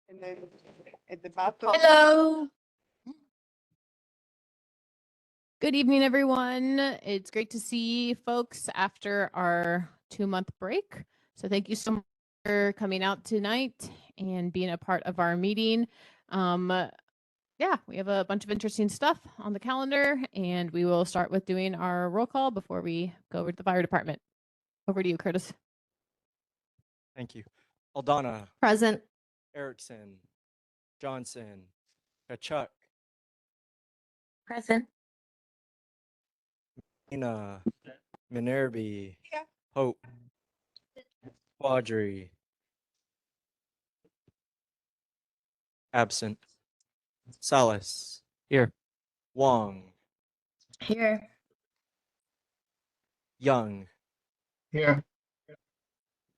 And then at the bottom. Hello. Good evening, everyone. It's great to see folks after our 2-month break. So thank you so much for coming out tonight and being a part of our meeting. Yeah, we have a bunch of interesting stuff on the calendar, and we will start with doing our roll call before we go over to the fire department. Over to you, Curtis. Thank you. Aldana, Present. Erickson, Johnson, Kachuk, Present. Ina, Minerby, Yeah. Hope, Quadri, absent. Salas, Here. Wong, Here. Young, Here.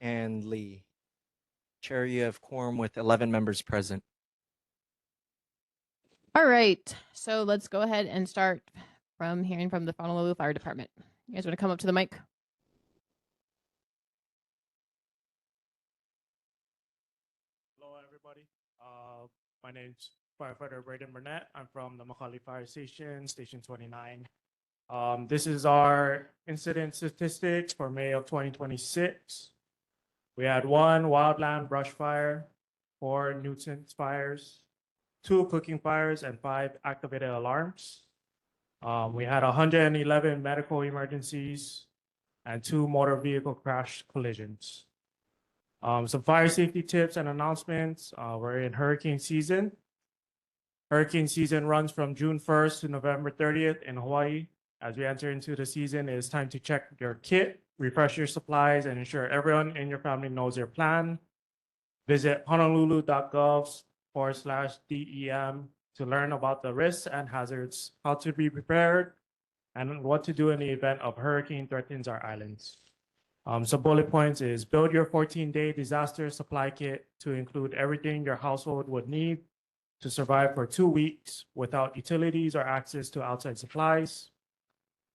and Lee. Chair, you have quorum with 11 members present. All right, so let's go ahead and start from hearing from the Honolulu Fire Department. You guys want to come up to the mic? Hello, everybody. My name's Firefighter Braden Burnett. I'm from the McCully Fire Station, Station 29. This is our incident statistics for May of 2026. We had 1 wildland brush fire, 4 nuisance fires, 2 cooking fires, and 5 activated alarms. We had 111 medical emergencies and 2 motor vehicle crash collisions. Some fire safety tips and announcements. We're in hurricane season. Hurricane season runs from June 1st to November 30th in Hawaii. As we enter into the season, it's time to check your kit, refresh your supplies, and ensure everyone in your family knows your plan. Visit honolulu.gov/DEM to learn about the risks and hazards, how to be prepared, and what to do in the event of hurricane threatens our islands. Some bullet points is build your 14-day disaster supply kit to include everything your household would need to survive for 2 weeks without utilities or access to outside supplies.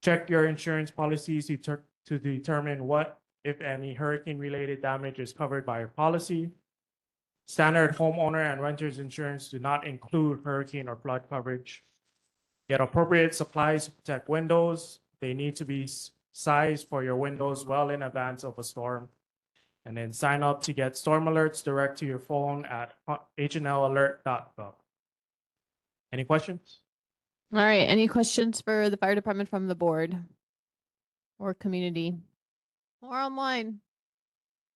Check your insurance policies to determine what, if any, hurricane-related damage is covered by your policy. Standard homeowner and renters insurance do not include hurricane or flood coverage. Get appropriate supplies to protect windows. They need to be sized for your windows well in advance of a storm. And then sign up to get storm alerts direct to your phone at hnlalert.gov. Any questions? All right, any questions for the fire department from the board or community or online?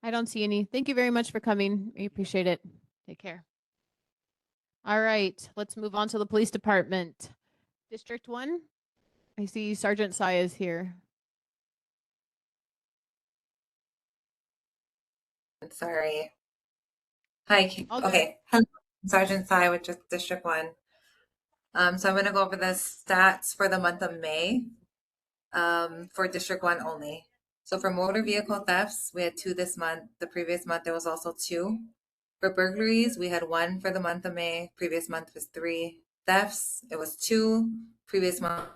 I don't see any. Thank you very much for coming. We appreciate it. Take care. All right, let's move on to the police department. District 1, I see Sergeant Sai is here. Sorry. Hi. All good. Okay. Hello, Sergeant Sai with just District 1. So I'm going to go over the stats for the month of May for District 1 only. So for motor vehicle thefts, we had 2 this month. The previous month, there was also 2. For burglaries, we had 1 for the month of May. Previous month was 3. Thefts, it was 2. Previous month.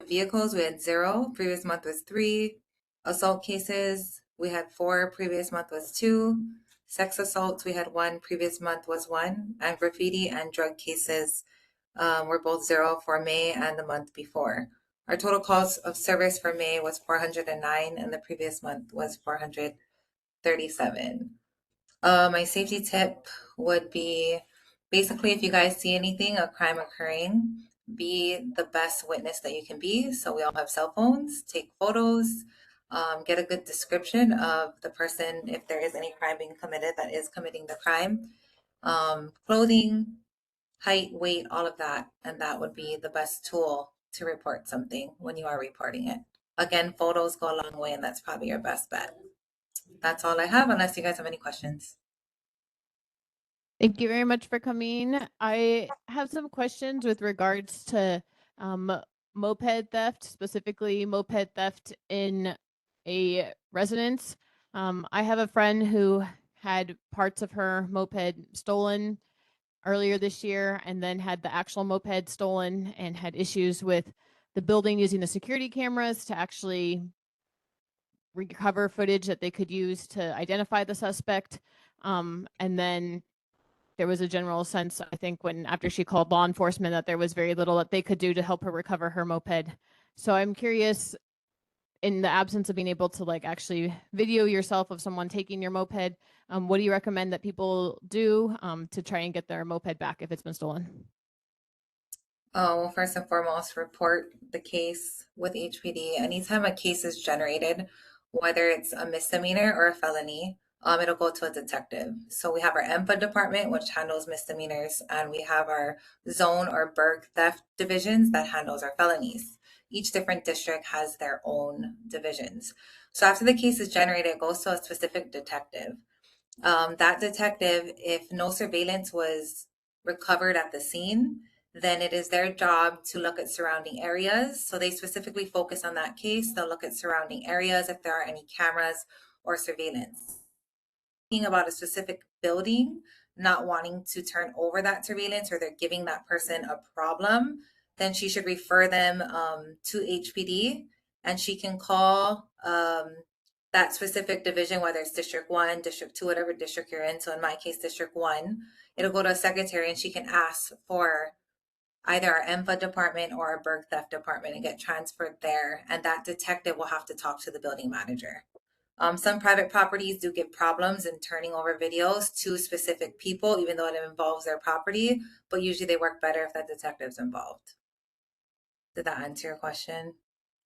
Vehicles, we had 0. Previous month was 3. Assault cases, we had 4. Previous month was 2. Sex assaults, we had 1. Previous month was 1. And graffiti and drug cases were both 0 for May and the month before. Our total calls of service for May was 409, and the previous month was 437. My safety tip would be basically if you guys see anything, a crime occurring, be the best witness that you can be. So we all have cell phones, take photos, get a good description of the person if there is any crime being committed that is committing the crime, clothing, height, weight, all of that. And that would be the best tool to report something when you are reporting it. Again, photos go a long way, and that's probably your best bet. That's all I have, unless you guys have any questions. Thank you very much for coming. I have some questions with regards to moped theft, specifically moped theft in a residence. I have a friend who had parts of her moped stolen earlier this year and then had the actual moped stolen and had issues with the building using the security cameras to actually recover footage that they could use to identify the suspect. And then there was a general sense, I think, when after she called law enforcement, that there was very little that they could do to help her recover her moped. So I'm curious, in the absence of being able to like actually video yourself of someone taking your moped, what do you recommend that people do to try and get their moped back if it's been stolen? Well, first and foremost, report the case with HPD. Anytime a case is generated, whether it's a misdemeanor or a felony, it'll go to a detective. So we have our MPA department, which handles misdemeanors, and we have our zone or burg theft divisions that handles our felonies. Each different district has their own divisions. So after the case is generated, it goes to a specific detective. That detective, if no surveillance was recovered at the scene, then it is their job to look at surrounding areas. So they specifically focus on that case. They'll look at surrounding areas if there are any cameras or surveillance. Thinking about a specific building, not wanting to turn over that surveillance, or they're giving that person a problem, then she should refer them to HPD, and she can call that specific division, whether it's District 1, District 2, whatever district you're in. So in my case, District 1, it'll go to a secretary and she can ask for either our MPA department or our burg theft department and get transferred there. And that detective will have to talk to the building manager. Some private properties do give problems in turning over videos to specific people, even though it involves their property, but usually they work better if that detective's involved. Did that answer your question?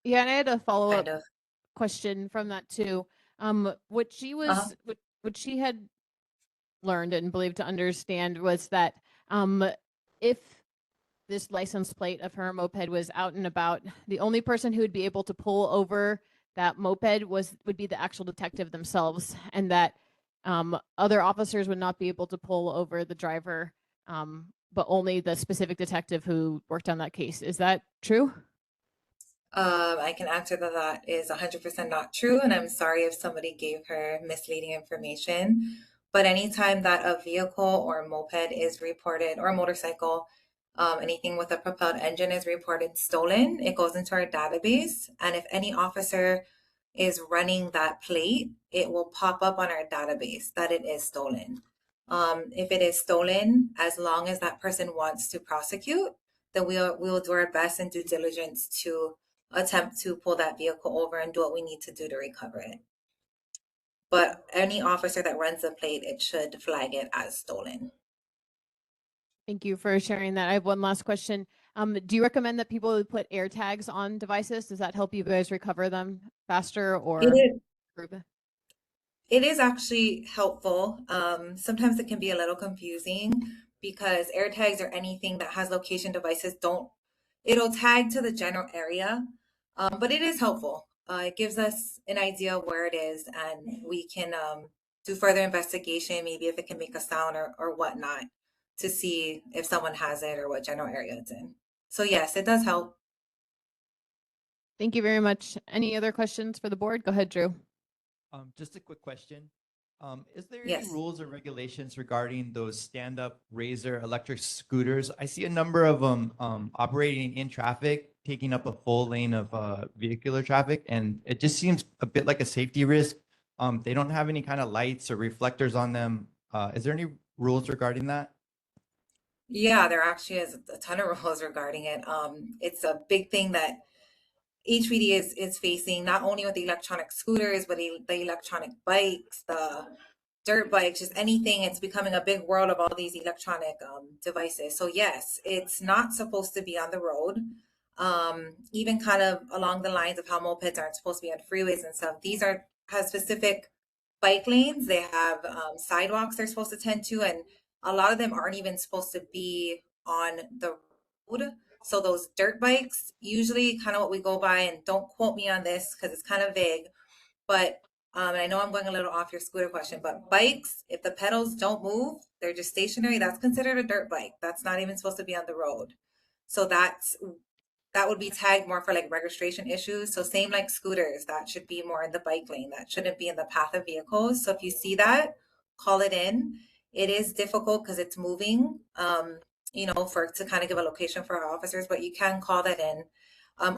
Yeah, and I had a follow-up Kind of. question from that too. What she was, what she had learned and believed to understand was that if this license plate of her moped was out and about, the only person who would be able to pull over that moped would be the actual detective themselves, and that other officers would not be able to pull over the driver, but only the specific detective who worked on that case. Is that true? I can answer that is 100% not true, and I'm sorry if somebody gave her misleading information. But anytime that a vehicle or a moped is reported, or a motorcycle, anything with a propelled engine is reported stolen, it goes into our database. And if any officer is running that plate, it will pop up on our database that it is stolen. If it is stolen, as long as that person wants to prosecute, then we will do our best and due diligence to attempt to pull that vehicle over and do what we need to do to recover it. But any officer that runs the plate, it should flag it as stolen. Thank you for sharing that. I have one last question. Do you recommend that people put air tags on devices? Does that help you guys recover them faster, or It is actually helpful. Sometimes it can be a little confusing because air tags or anything that has location devices it'll tag to the general area, but it is helpful. It gives us an idea of where it is, and we can do further investigation, maybe if it can make a sound or whatnot, to see if someone has it or what general area it's in. So yes, it does help. Thank you very much. Any other questions for the board? Go ahead, Drew. Just a quick question. Is there Yes. any rules or regulations regarding those stand-up Razor electric scooters? I see a number of them operating in traffic, taking up a full lane of vehicular traffic, and it just seems a bit like a safety risk. They don't have any kind of lights or reflectors on them. Is there any rules regarding that? Yeah, there actually is a ton of rules regarding it. It's a big thing that HPD is facing, not only with the electronic scooters, but the electronic bikes, the dirt bikes, just anything. It's becoming a big world of all these electronic devices. So yes, it's not supposed to be on the road. Even kind of along the lines of how mopeds aren't supposed to be on freeways and stuff. These have specific bike lanes. They have sidewalks they're supposed to tend to, and a lot of them aren't even supposed to be on the road. So those dirt bikes, usually kind of what we go by, and don't quote me on this because it's kind of vague, but and I know I'm going a little off your scooter question, but bikes, if the pedals don't move, they're just stationary, that's considered a dirt bike. That's not even supposed to be on the road. So that would be tagged more for like registration issues. So same like scooters, that should be more in the bike lane. That shouldn't be in the path of vehicles. So if you see that, call it in. It is difficult because it's moving, to kind of give a location for our officers, but you can call that in.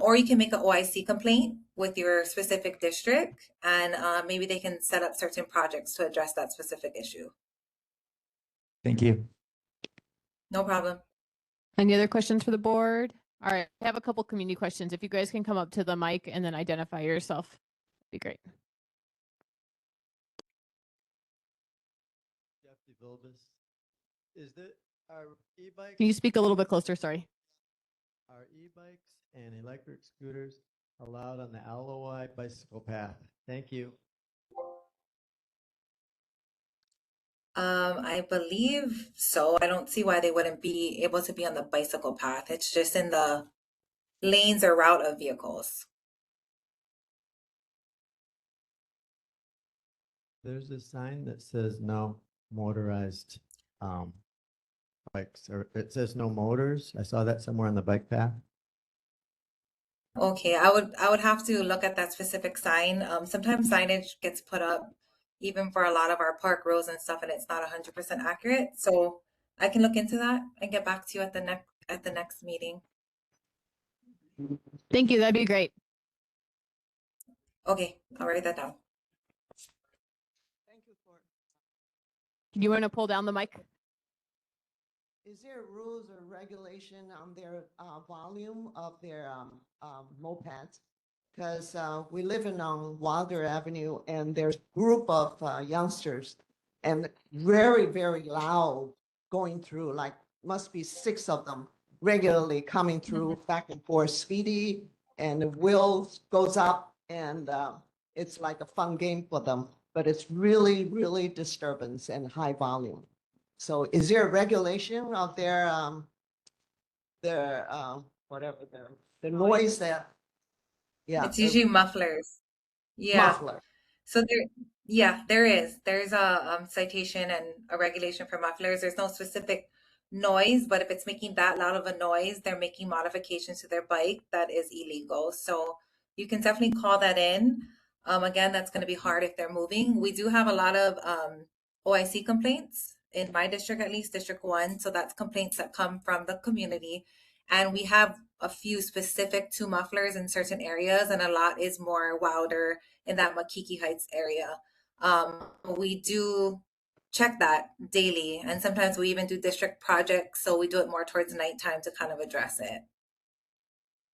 Or you can make an OIC complaint with your specific district, and maybe they can set up certain projects to address that specific issue. Thank you. No problem. Any other questions for the board? All right, I have a couple community questions. If you guys can come up to the mic and then identify yourself, that'd be great. Is that our e-bikes? Can you speak a little bit closer? Sorry. Are e-bikes and electric scooters allowed on the LOI bicycle path? Thank you. I believe so. I don't see why they wouldn't be able to be on the bicycle path. It's just in the lanes or route of vehicles. There's a sign that says no motorized bikes, or it says no motors. I saw that somewhere on the bike path. Okay, I would have to look at that specific sign. Sometimes signage gets put up even for a lot of our park roads and stuff, and it's not 100% accurate. So I can look into that and get back to you at the next meeting. Thank you. That'd be great. Okay, I'll write that down. Thank you for. Do you want to pull down the mic? Is there rules or regulation on their volume of their mopeds? Because we live in on Wilder Avenue and there's a group of youngsters and very, very loud going through, like must be 6 of them regularly coming through back and forth, speedy, and the wheels goes up and it's like a fun game for them, but it's really, really disturbance and high volume. So is there a regulation of their whatever the noise that, yeah. It's usually mufflers. Yeah. Muffler. So there is. There's a citation and a regulation for mufflers. There's no specific noise, but if it's making that loud of a noise, they're making modifications to their bike that is illegal. So you can definitely call that in. Again, that's going to be hard if they're moving. We do have a lot of OIC complaints in my district, at least District 1. So that's complaints that come from the community. And we have a few specific to mufflers in certain areas, and a lot is more Wilder in that Makiki Heights area. We do check that daily, and sometimes we even do district projects, so we do it more towards nighttime to kind of address it.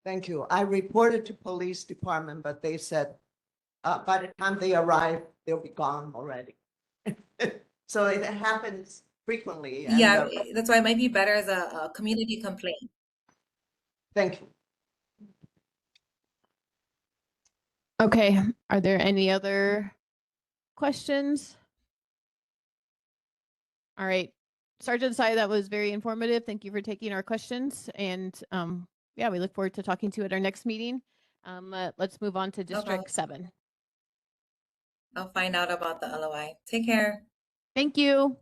Thank you. I reported to police department, but they said by the time they arrive, they'll be gone already. So it happens frequently. And, Yeah, that's why it might be better as a community complaint. thank you. Okay. Are there any other questions? All right. Sergeant Sai, that was very informative. Thank you for taking our questions. And yeah, we look forward to talking to you at our next meeting. Let's move on to District 7. I'll find out about the LOI. Take care. Thank you.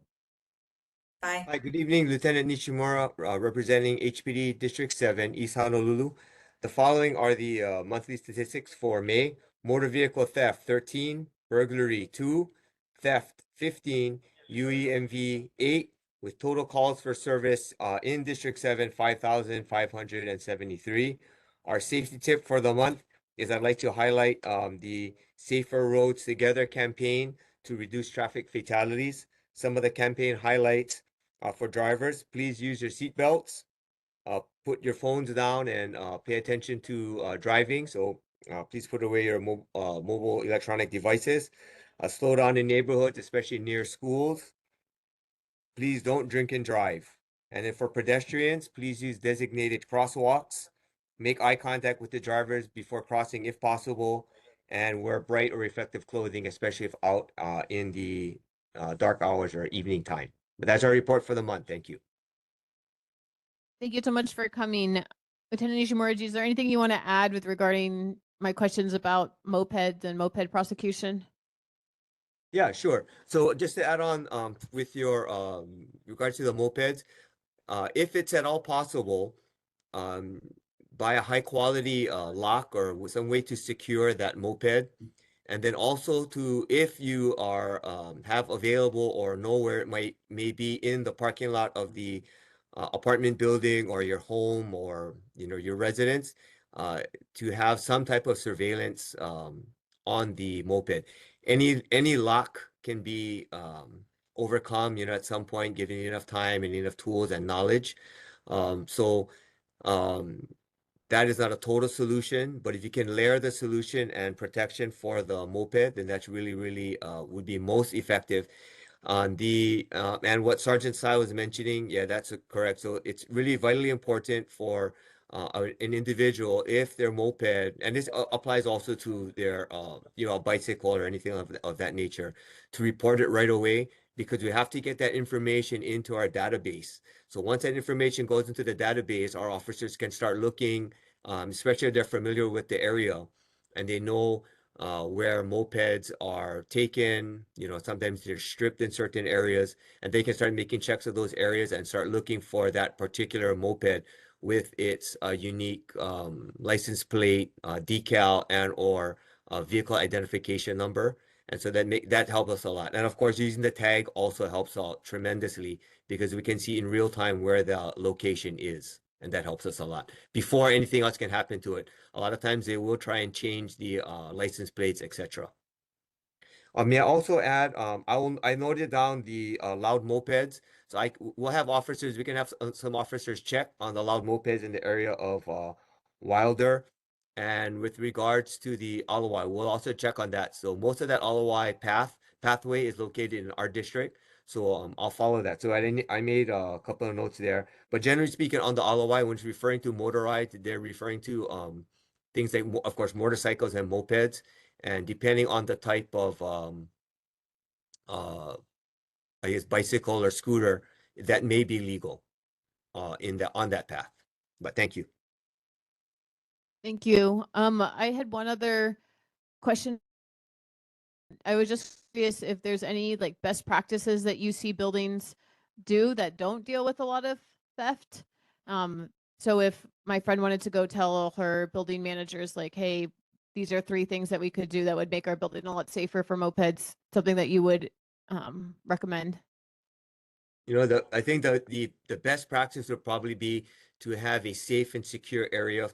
Bye. Hi, good evening, Lieutenant Nishimura, representing HPD District 7, East Honolulu. The following are the monthly statistics for May. Motor vehicle theft, 13, burglary, 2, theft, 15, UEMV, 8, with total calls for service in District 7, 5,573. Our safety tip for the month is I'd like to highlight the Safer Roads Together campaign to reduce traffic fatalities. Some of the campaign highlights for drivers: please use your seatbelts, put your phones down, and pay attention to driving. So please put away your mobile electronic devices. Slow down in neighborhoods, especially near schools. Please don't drink and drive. And then for pedestrians, please use designated crosswalks. Make eye contact with the drivers before crossing if possible, and wear bright or reflective clothing, especially if out in the dark hours or evening time. But that's our report for the month. Thank you. Thank you so much for coming. Lieutenant Nishimura, is there anything you want to add with regarding my questions about mopeds and moped prosecution? Yeah, sure. So just to add on with your regards to the mopeds, if it's at all possible, buy a high quality lock or some way to secure that moped. And then also to, if you are have available or know where it may be in the parking lot of the apartment building or your home or your residence, to have some type of surveillance on the moped. Any lock can be overcome, at some point, given enough time and enough tools and knowledge. So that is not a total solution, but if you can layer the solution and protection for the moped, then that's really, really would be most effective. On the and what Sergeant Sai was mentioning, yeah, that's correct. So it's really vitally important for an individual, if their moped, and this applies also to their a bicycle or anything of that nature, to report it right away, because we have to get that information into our database. So once that information goes into the database, our officers can start looking, especially if they're familiar with the area and they know where mopeds are taken. Sometimes they're stripped in certain areas, and they can start making checks of those areas and start looking for that particular moped with its unique license plate, decal, and or vehicle identification number. And so that helps us a lot. And of course, using the tag also helps out tremendously, because we can see in real time where the location is. And that helps us a lot before anything else can happen to it. A lot of times they will try and change the license plates, etc. May I also add, I noted down the loud mopeds. So we'll have officers, we can have some officers check on the loud mopeds in the area of Wilder. And with regards to the Alawai, we'll also check on that. So most of that Alawai pathway is located in our district. So I'll follow that. So I made a couple of notes there. But generally speaking, on the Alawai, when it's referring to motorized, they're referring to things like, of course, motorcycles and mopeds. And depending on the type of, I guess, bicycle or scooter, that may be legal on that path. But thank you. Thank you. I had one other question. I was just curious if there's any like best practices that you see buildings do that don't deal with a lot of theft. So if my friend wanted to go tell her building managers like, hey, these are 3 things that we could do that would make our building a lot safer for mopeds, something that you would recommend. I think that the best practice would probably be to have a safe and secure area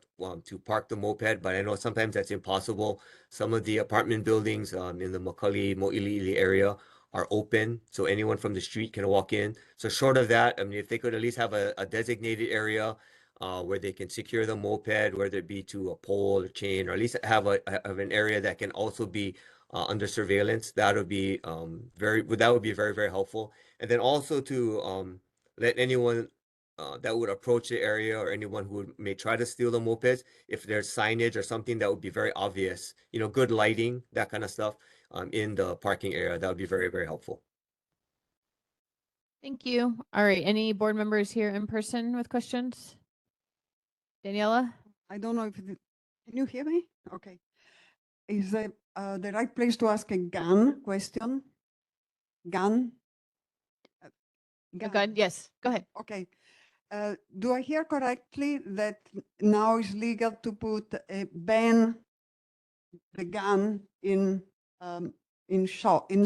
to park the moped, but I know sometimes that's impossible. Some of the apartment buildings in the McCully-Mōʻiliʻili area are open, so anyone from the street can walk in. So short of that, I mean, if they could at least have a designated area where they can secure the moped, whether it be to a pole or chain, or at least have an area that can also be under surveillance, that would be very, very helpful. And then also to let anyone that would approach the area, or anyone who may try to steal the mopeds, if there's signage or something that would be very obvious, good lighting, that kind of stuff in the parking area, that would be very, very helpful. Thank you. All right. Any board members here in person with questions? Daniela? I don't know can you hear me? Okay. Is the right place to ask a gun question? Gun? Gun? Yes. Go ahead. Okay. Do I hear correctly that now it's legal to put ban the gun in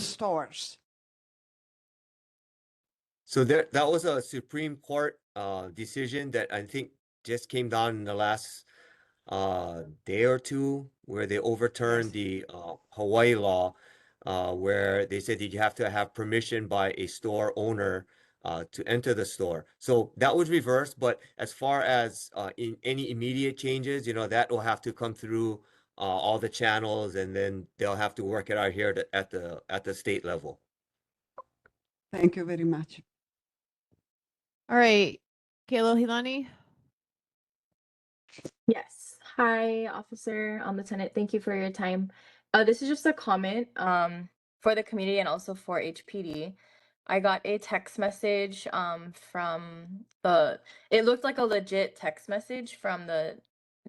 stores? So that was a Supreme Court decision that I think just came down in the last day or two, where they overturned the Hawaii law, where they said that you have to have permission by a store owner to enter the store. So that was reversed, but as far as in any immediate changes, that will have to come through all the channels, and then they'll have to work it out here at the state level. Thank you very much. All right. Kayla Hilani? Yes. Hi, Officer, Lieutenant. Thank you for your time. This is just a comment for the community and also for HPD. I got a text message it looked like a legit text message from the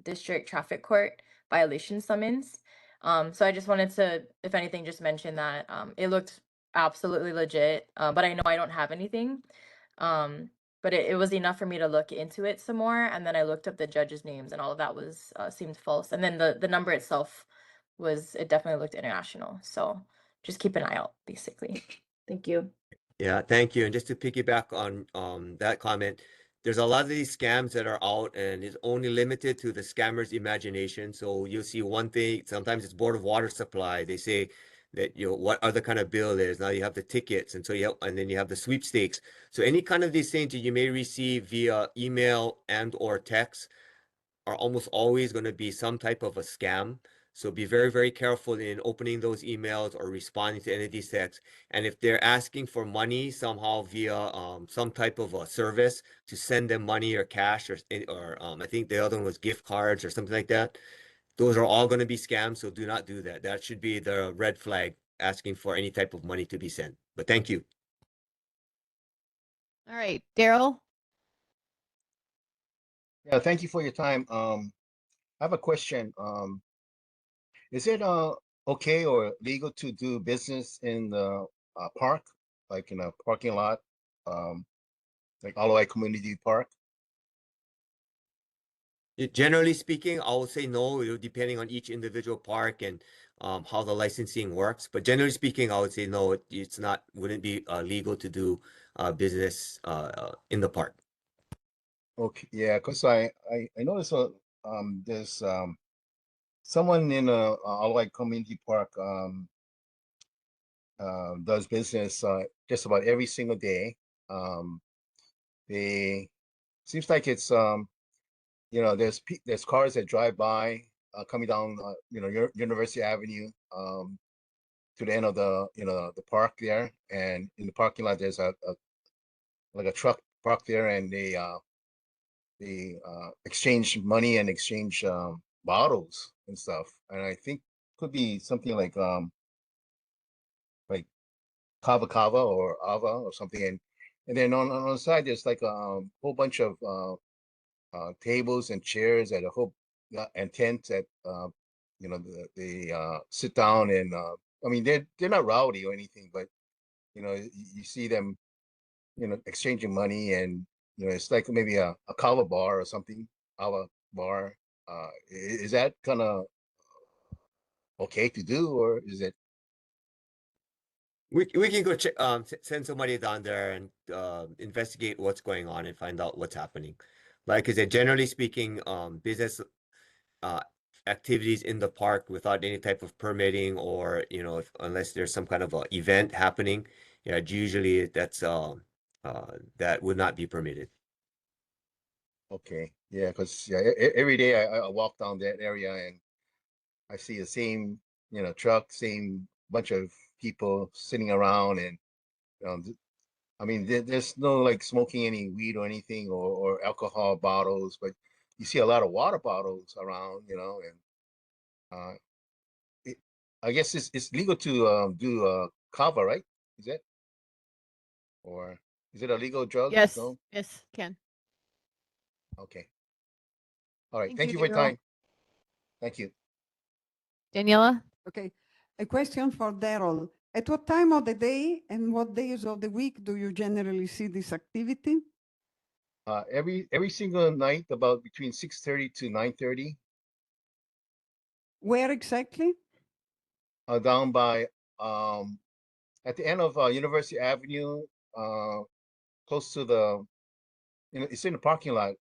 district traffic court violation summons. So I just wanted to, if anything, just mention that it looked absolutely legit, but I know I don't have anything. But it was enough for me to look into it some more, and then I looked up the judges' names, and all of that was seemed false. And then the number itself it definitely looked international. So just keep an eye out, basically. Thank you. Yeah, thank you. And just to piggyback on that comment, there's a lot of these scams that are out, and it's only limited to the scammer's imagination. So you'll see one thing, sometimes it's Board of Water Supply. They say that what other kind of bill is. Now you have the tickets, and then you have the sweepstakes. So any kind of these things that you may receive via email and or text are almost always going to be some type of a scam. So be very, very careful in opening those emails or responding to any of these texts. And if they're asking for money somehow via some type of a service to send them money or cash or I think the other one was gift cards or something like that, those are all going to be scams. So do not do that. That should be the red flag, asking for any type of money to be sent. But thank you. All right, Daryl. Yeah, thank you for your time. I have a question. Is it okay or legal to do business in the park, like in a parking lot, like Aloi Community Park? Generally speaking, I would say no, depending on each individual park and how the licensing works. But generally speaking, I would say no, it's not, wouldn't be legal to do business in the park. Okay, yeah, because I noticed there's someone in Aloi Community Park does business just about every single day. They seems like it's there's cars that drive by coming down University Avenue to the end of the park there, and in the parking lot there's like a truck parked there, and they exchange money and exchange bottles and stuff, and I think could be something like kava kava or ava or something, and then on the side there's like a whole bunch of tables and chairs at a whole and tents that they sit down, and I mean they're not rowdy or anything, but you see them exchanging money, and it's like maybe a kava bar or something, kava bar. Is that kind of okay to do, or is it? We can go check, send somebody down there and investigate what's going on and find out what's happening. Like I said, generally speaking, business activities in the park without any type of permitting, or unless there's some kind of a event happening, yeah, usually that would not be permitted. Okay, yeah, because yeah, every day I walk down that area and I see the same truck, same bunch of people sitting around, and I mean there's no like smoking any weed or anything, or alcohol bottles, but you see a lot of water bottles around, and I guess it's legal to do kava, right? Is it? Or is it a legal drug? Yes, No? yes, Ken. Okay. All right. Thank Thank you, you for your Daryl. time. Thank you. Daniela. Okay, a question for Daryl. At what time of the day and what days of the week do you generally see this activity? Every single night about between 6:30 to 9:30, Where exactly? down by at the end of University Avenue, close to the it's in the parking lot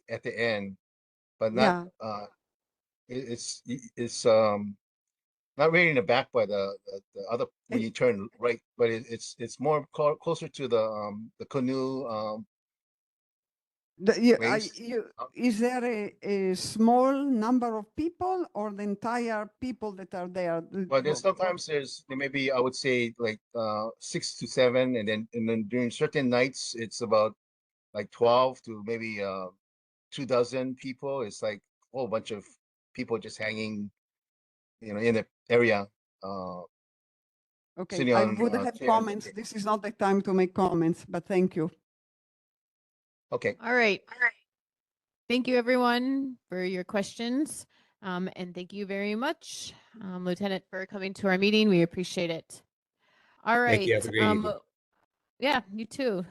at the end, but not Yeah. it's not really in the back by the other when you turn right, but it's more closer to the canoe place. Is there a small number of people or the entire people that are there? Well, there may be, I would say, like 6 to 7, and then during certain nights it's about like 12 to maybe 2 dozen people. It's like a whole bunch of people just hanging, in the area. Okay, Sitting I on would have chairs. comments. This is not the time to make comments, but thank you. Okay. All right. Thank you, everyone, for your questions. And thank you very much, Lieutenant, for coming to our meeting. We appreciate it. All right. Thank you. Have a great evening. Yeah, you too.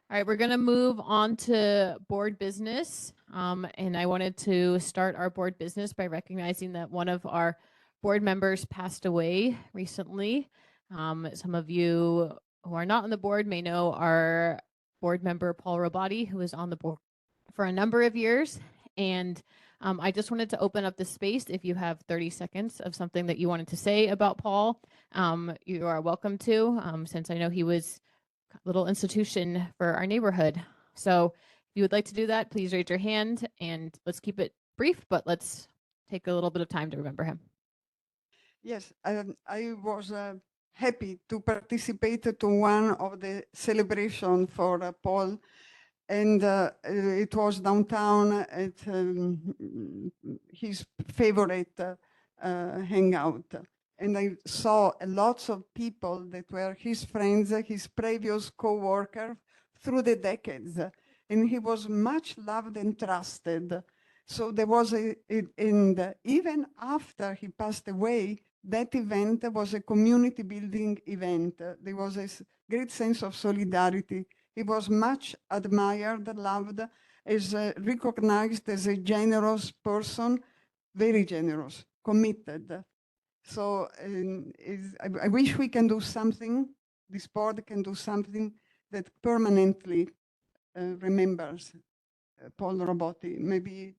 All right, we're going to move on to board business. And I wanted to start our board business by recognizing that one of our board members passed away recently. Some of you who are not on the board may know our board member, Paul Robati, who was on the board for a number of years. And I just wanted to open up the space. If you have 30 seconds of something that you wanted to say about Paul, you are welcome to, since I know he was a little institution for our neighborhood. So if you would like to do that, please raise your hand and let's keep it brief, but let's take a little bit of time to remember him. Yes, I was happy to participate to one of the celebration for Paul, and it was downtown at his favorite hangout. And I saw lots of people that were his friends, his previous co-worker through the decades. And he was much loved and trusted. So there was and even after he passed away, that event was a community building event. There was a great sense of solidarity. He was much admired, loved, as recognized as a generous person, very generous, committed. So I wish we can do something, this board can do something that permanently remembers Paul Robotti. Maybe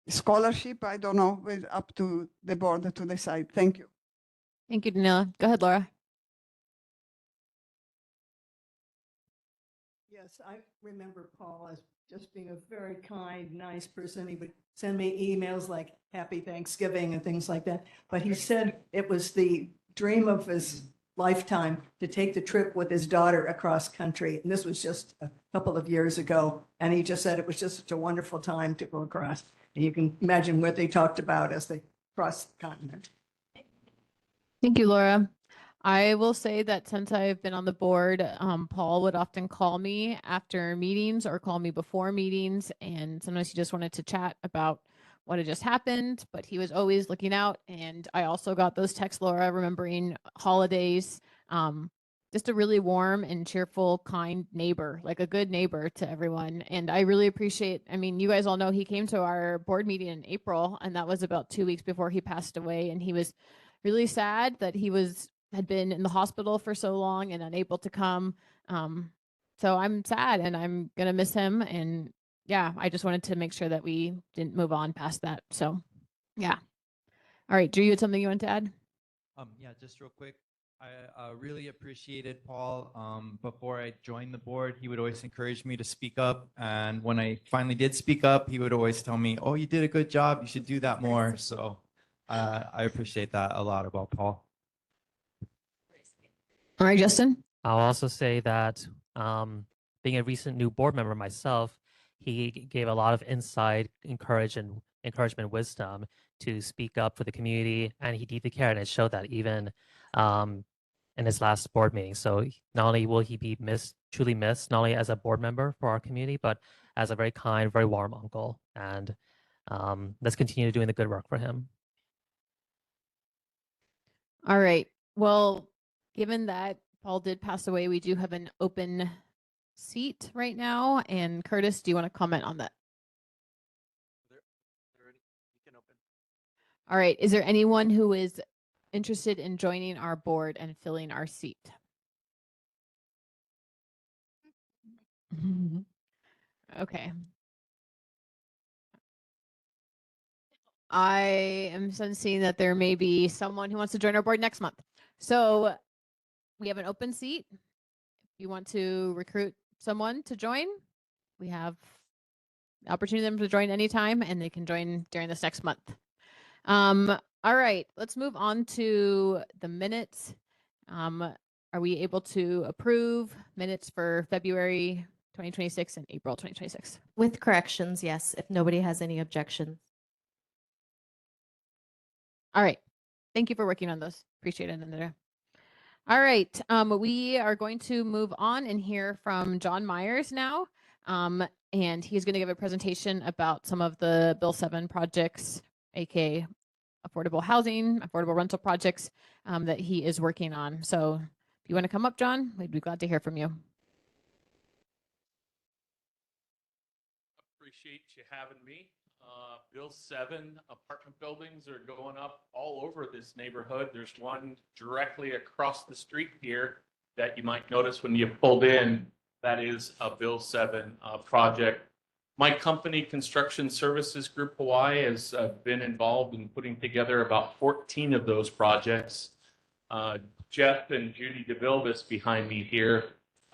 scholarship, I don't know, up to the board to decide. Thank you. Thank you, Danila. Go ahead, Laura. Yes, I remember Paul as just being a very kind, nice person. He would send me emails like Happy Thanksgiving and things like that. But he said it was the dream of his lifetime to take the trip with his daughter across country. And this was just a couple of years ago. And he just said it was just such a wonderful time to go across. And you can imagine what they talked about as they crossed the continent. Thank you, Laura. I will say that since I've been on the board, Paul would often call me after meetings or call me before meetings. And sometimes he just wanted to chat about what had just happened, but he was always looking out. And I also got those texts, Laura, remembering holidays, just a really warm and cheerful, kind neighbor, like a good neighbor to everyone. And I really appreciate, I mean, you guys all know he came to our board meeting in April, and that was about 2 weeks before he passed away. And he was really sad that he had been in the hospital for so long and unable to come. So I'm sad and I'm going to miss him. And yeah, I just wanted to make sure that we didn't move on past that. So yeah. All right. Drew, you had something you want to add? Yeah, just real quick. I really appreciated Paul. Before I joined the board, he would always encourage me to speak up. And when I finally did speak up, he would always tell me, "Oh, you did a good job. You should do that more." So I appreciate that a lot about Paul. All right, Justin. I'll also say that being a recent new board member myself, he gave a lot of insight, encouragement, wisdom to speak up for the community, and he deeply cared, and it showed that even in his last board meeting. So not only will he be truly missed, not only as a board member for our community, but as a very kind, very warm uncle. And let's continue doing the good work for him. All right. Well, given that Paul did pass away, we do have an open seat right now. And Curtis, do you want to comment on that? All right. Is there anyone who is interested in joining our board and filling our seat? Okay. I am sensing that there may be someone who wants to join our board next month. So we have an open seat. If you want to recruit someone to join, we have the opportunity for them to join anytime, and they can join during this next month. All right, let's move on to the minutes. Are we able to approve minutes for February 2026 and April 2026? With corrections, yes, if nobody has any objections. All right. Thank you for working on those. Appreciate it, Anita. All right. We are going to move on and hear from John Myers now. And he's going to give a presentation about some of the Bill 7 projects, aka affordable housing, affordable rental projects that he is working on. So if you want to come up, John, we'd be glad to hear from you. Appreciate you having me. Bill 7 apartment buildings are going up all over this neighborhood. There's one directly across the street here that you might notice when you pulled in. That is a Bill 7 project. My company, Construction Services Group Hawaii, has been involved in putting together about 14 of those projects. Jeff and Judy DeVilbus behind me here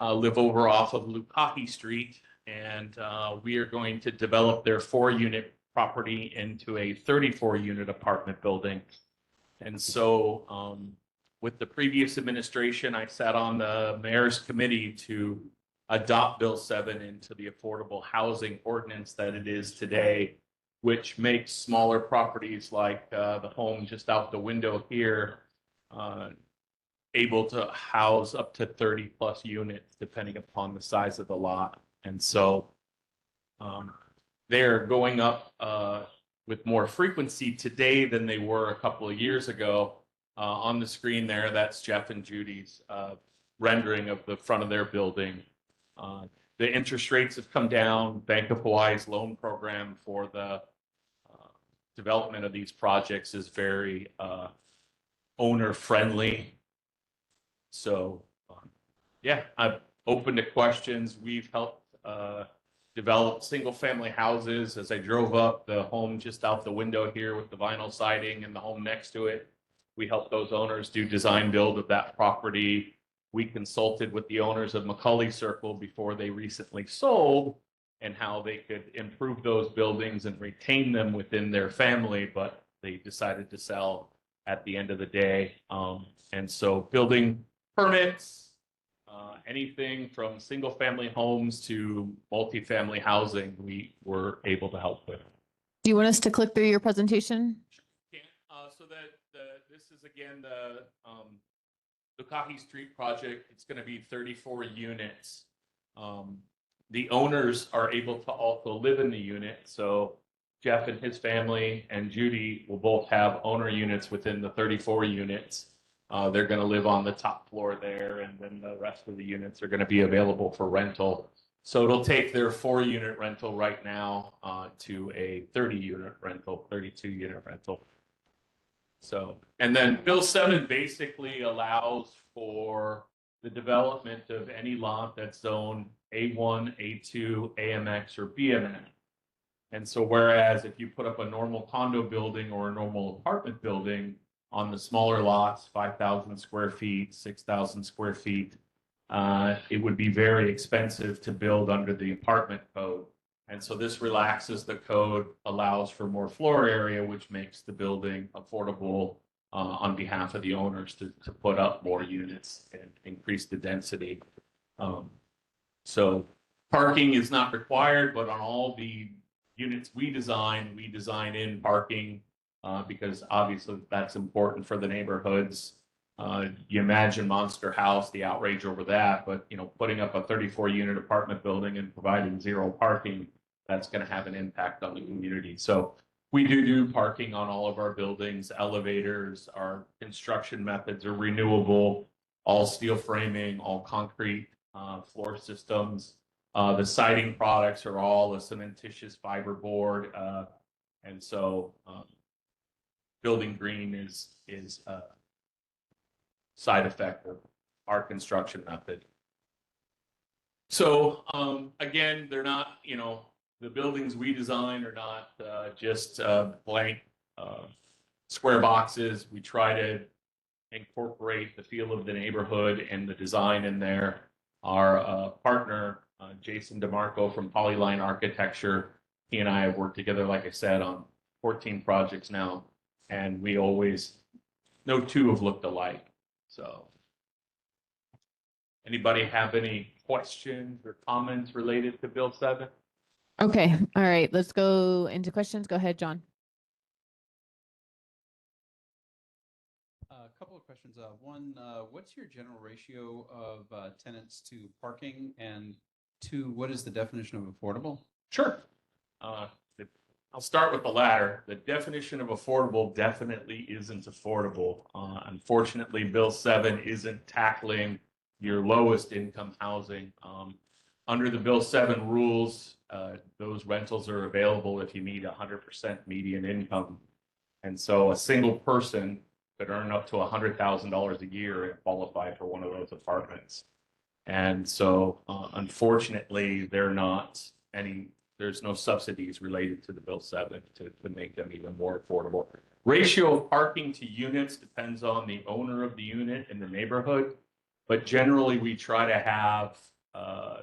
live over off of Lukahi Street, and we are going to develop their 4-unit property into a 34-unit apartment building. And so with the previous administration, I sat on the mayor's committee to adopt Bill 7 into the affordable housing ordinance that it is today, which makes smaller properties like the home just out the window here able to house up to 30 plus units depending upon the size of the lot. And so they're going up with more frequency today than they were a couple of years ago. On the screen there, that's Jeff and Judy's rendering of the front of their building. The interest rates have come down. Bank of Hawaii's loan program for the development of these projects is very owner friendly. So yeah, I'm open to questions. We've helped develop single family houses. As I drove up, the home just out the window here with the vinyl siding and the home next to it, we helped those owners do design build of that property. We consulted with the owners of McCully Circle before they recently sold and how they could improve those buildings and retain them within their family, but they decided to sell at the end of the day. And so building permits, anything from single family homes to multifamily housing, we were able to help with. Do you want us to click through your presentation? So this is again the Lukahi Street project. It's going to be 34 units. The owners are able to also live in the unit. So Jeff and his family and Judy will both have owner units within the 34 units. They're going to live on the top floor there, and then the rest of the units are going to be available for rental. So it'll take their 4-unit rental right now to a 30-unit rental, 32-unit rental. So, and then Bill 7 basically allows for the development of any lot that's zoned A1, A2, AMX, or BMX. And so whereas if you put up a normal condo building or a normal apartment building on the smaller lots, 5,000 square feet, 6,000 square feet, it would be very expensive to build under the apartment code. And so this relaxes the code, allows for more floor area, which makes the building affordable on behalf of the owners to put up more units and increase the density. So parking is not required, but on all the units we design in parking because obviously that's important for the neighborhoods. You imagine Monster House, the outrage over that, but putting up a 34-unit apartment building and providing 0 parking, that's going to have an impact on the community. So we do parking on all of our buildings, elevators, our construction methods are renewable, all steel framing, all concrete floor systems. The siding products are all a cementitious fiberboard. And so building green is a side effect of our construction method. So again, they're not, the buildings we design are not just blank square boxes. We try to incorporate the feel of the neighborhood and the design in there. Our partner, Jason DeMarco from Polyline Architecture, he and I have worked together, like I said, on 14 projects now, and we always, no two have looked alike. So anybody have any questions or comments related to Bill 7? Okay. All right. Let's go into questions. Go ahead, John. A couple of questions. One, what's your general ratio of tenants to parking? And 2, what is the definition of affordable? Sure. I'll start with the latter. The definition of affordable definitely isn't affordable. Unfortunately, Bill 7 isn't tackling your lowest income housing. Under the Bill 7 rules, those rentals are available if you meet 100% median income. And so a single person could earn up to $100,000 a year and qualify for one of those apartments. And so unfortunately, there's There's no subsidies related to the Bill 7 to make them even more affordable. Ratio of parking to units depends on the owner of the unit and the neighborhood. But generally, we try to have,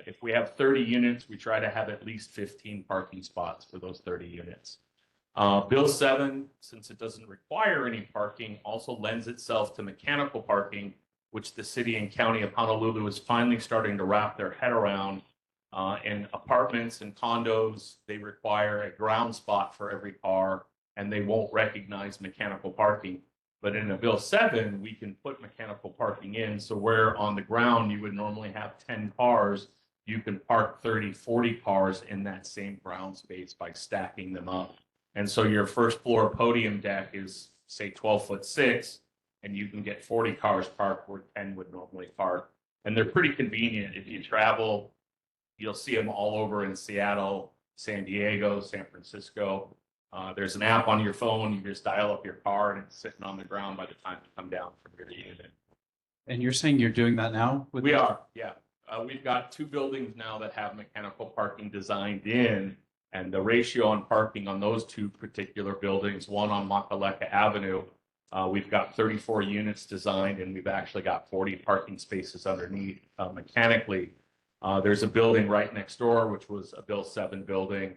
if we have 30 units, we try to have at least 15 parking spots for those 30 units. Bill 7, since it doesn't require any parking, also lends itself to mechanical parking, which the city and county of Honolulu is finally starting to wrap their head around. In apartments and condos, they require a ground spot for every car, and they won't recognize mechanical parking. But in a Bill 7, we can put mechanical parking in. So where on the ground you would normally have 10 cars, you can park 30, 40 cars in that same ground space by stacking them up. And so your first floor podium deck is, say, 12'6", and you can get 40 cars parked where 10 would normally park. And they're pretty convenient. If you travel, you'll see them all over in Seattle, San Diego, San Francisco. There's an app on your phone. You just dial up your car, and it's sitting on the ground by the time you come down from your unit. And you're saying you're doing that now? We are, yeah. We've got 2 buildings now that have mechanical parking designed in, and the ratio on parking on those 2 particular buildings, one on Makaleka Avenue, we've got 34 units designed, and we've actually got 40 parking spaces underneath mechanically. There's a building right next door, which was a Bill 7 building.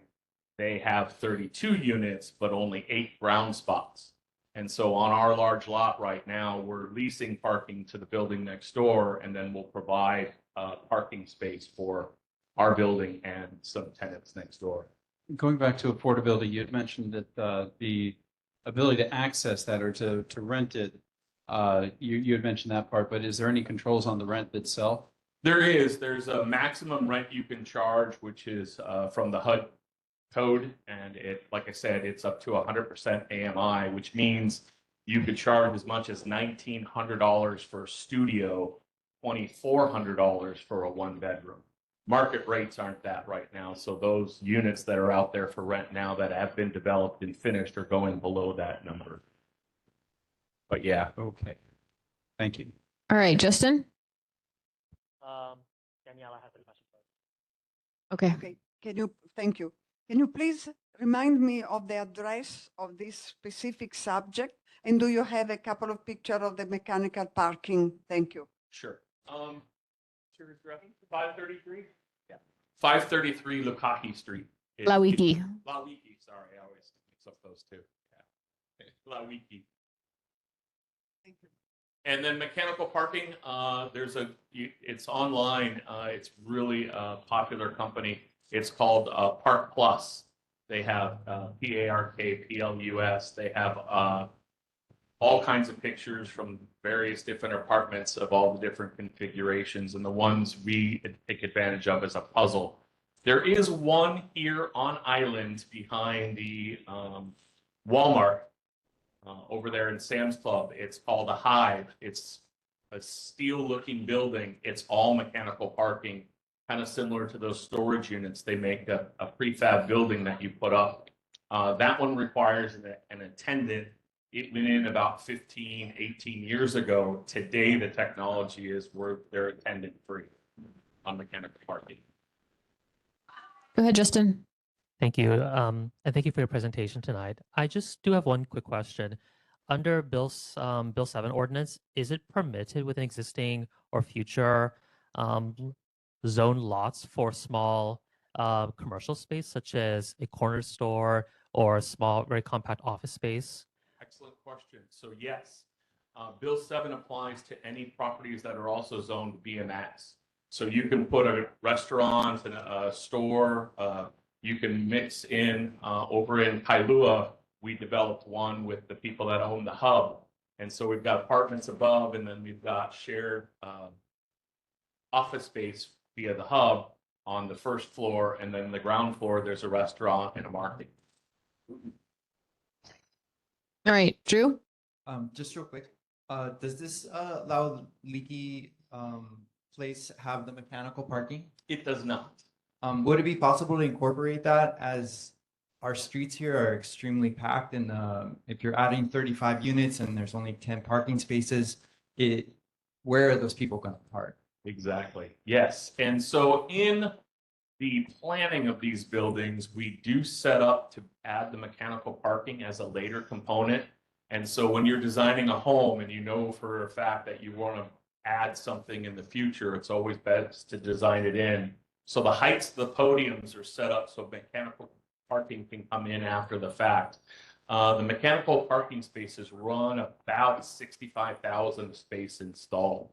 They have 32 units, but only 8 ground spots. And so on our large lot right now, we're leasing parking to the building next door, and then we'll provide parking space for our building and some tenants next door. Going back to affordability, you had mentioned that the ability to access that or to rent it, you had mentioned that part, but is there any controls on the rent itself? There's a maximum rent you can charge, which is from the HUD code. And it, like I said, it's up to 100% AMI, which means you could charge as much as $1,900 for a studio, $2,400 for a 1-bedroom. Market rates aren't that right now. So those units that are out there for rent now that have been developed and finished are going below that number. But yeah. Okay. Thank you. All right, Justin. Daniela has a question. Okay. Okay, thank you. Can you please remind me of the address of this specific subject? And do you have a couple of pictures of the mechanical parking? Thank you. Sure. 533? Yeah. 533 Lukahi Street. Lawiki. Lawiki, sorry, I always mix up those 2. Yeah. Lawiki. Thank you. And then mechanical parking, it's online. It's really a popular company. It's called Park Plus. They have PARK+. They have all kinds of pictures from various different apartments of all the different configurations, and the ones we take advantage of as a puzzle. There is one here on island behind the Walmart over there in Sam's Club. It's called a Hive. It's a steel-looking building. It's all mechanical parking, kind of similar to those storage units. They make a prefab building that you put up. That one requires an attendant. It went in about 15, 18 years ago. Today, the technology is where they're attendant free on mechanical parking. Go ahead, Justin. Thank you. And thank you for your presentation tonight. I just do have one quick question. Under Bill 7 ordinance, is it permitted with an existing or future zone lots for small commercial space, such as a corner store or a small, very compact office space? Excellent question. So yes, Bill 7 applies to any properties that are also zoned BMX. So you can put a restaurant and a store. You can mix in over in Kailua. We developed one with the people that own the hub. And so we've got apartments above, and then we've got shared office space via the hub on the first floor. And then the ground floor, there's a restaurant and a market. All right, Drew. Just real quick, does this allow Leaky Place have the mechanical parking? It does not. Would it be possible to incorporate that, as our streets here are extremely packed, and if you're adding 35 units and there's only 10 parking spaces, where are those people going to park? Exactly. Yes. And so in the planning of these buildings, we do set up to add the mechanical parking as a later component. And so when you're designing a home and you know for a fact that you want to add something in the future, it's always best to design it in. So the heights of the podiums are set up so mechanical parking can come in after the fact. The mechanical parking spaces run about 65,000 space installed.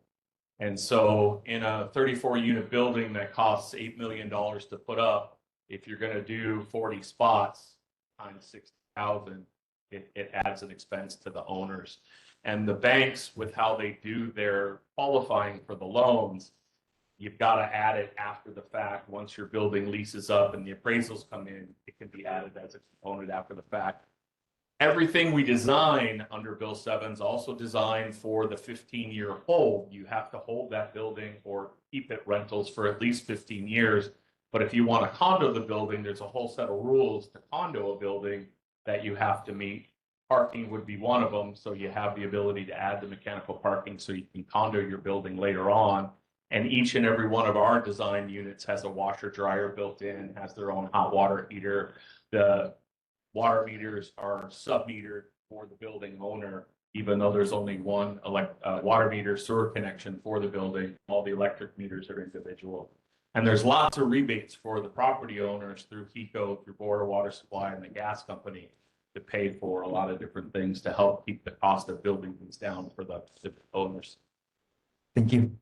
And so in a 34 unit building that costs $8 million to put up, if you're going to do 40 spots times 60,000, it adds an expense to the owners. And the banks, with how they do their qualifying for the loans, you've got to add it after the fact. Once your building leases up and the appraisals come in, it can be added as a component after the fact. Everything we design under Bill 7 is also designed for the 15-year hold. You have to hold that building or keep it rentals for at least 15 years. But if you want to condo the building, there's a whole set of rules to condo a building that you have to meet. Parking would be one of them. So you have the ability to add the mechanical parking so you can condo your building later on. And each and every one of our design units has a washer dryer built in, has their own hot water heater. The water meters are sub-metered for the building owner, even though there's only one water meter sewer connection for the building. All the electric meters are individual. And there's lots of rebates for the property owners through HECO, through Board of Water Supply, and the gas company to pay for a lot of different things to help keep the cost of building things down for the owners. Thank you.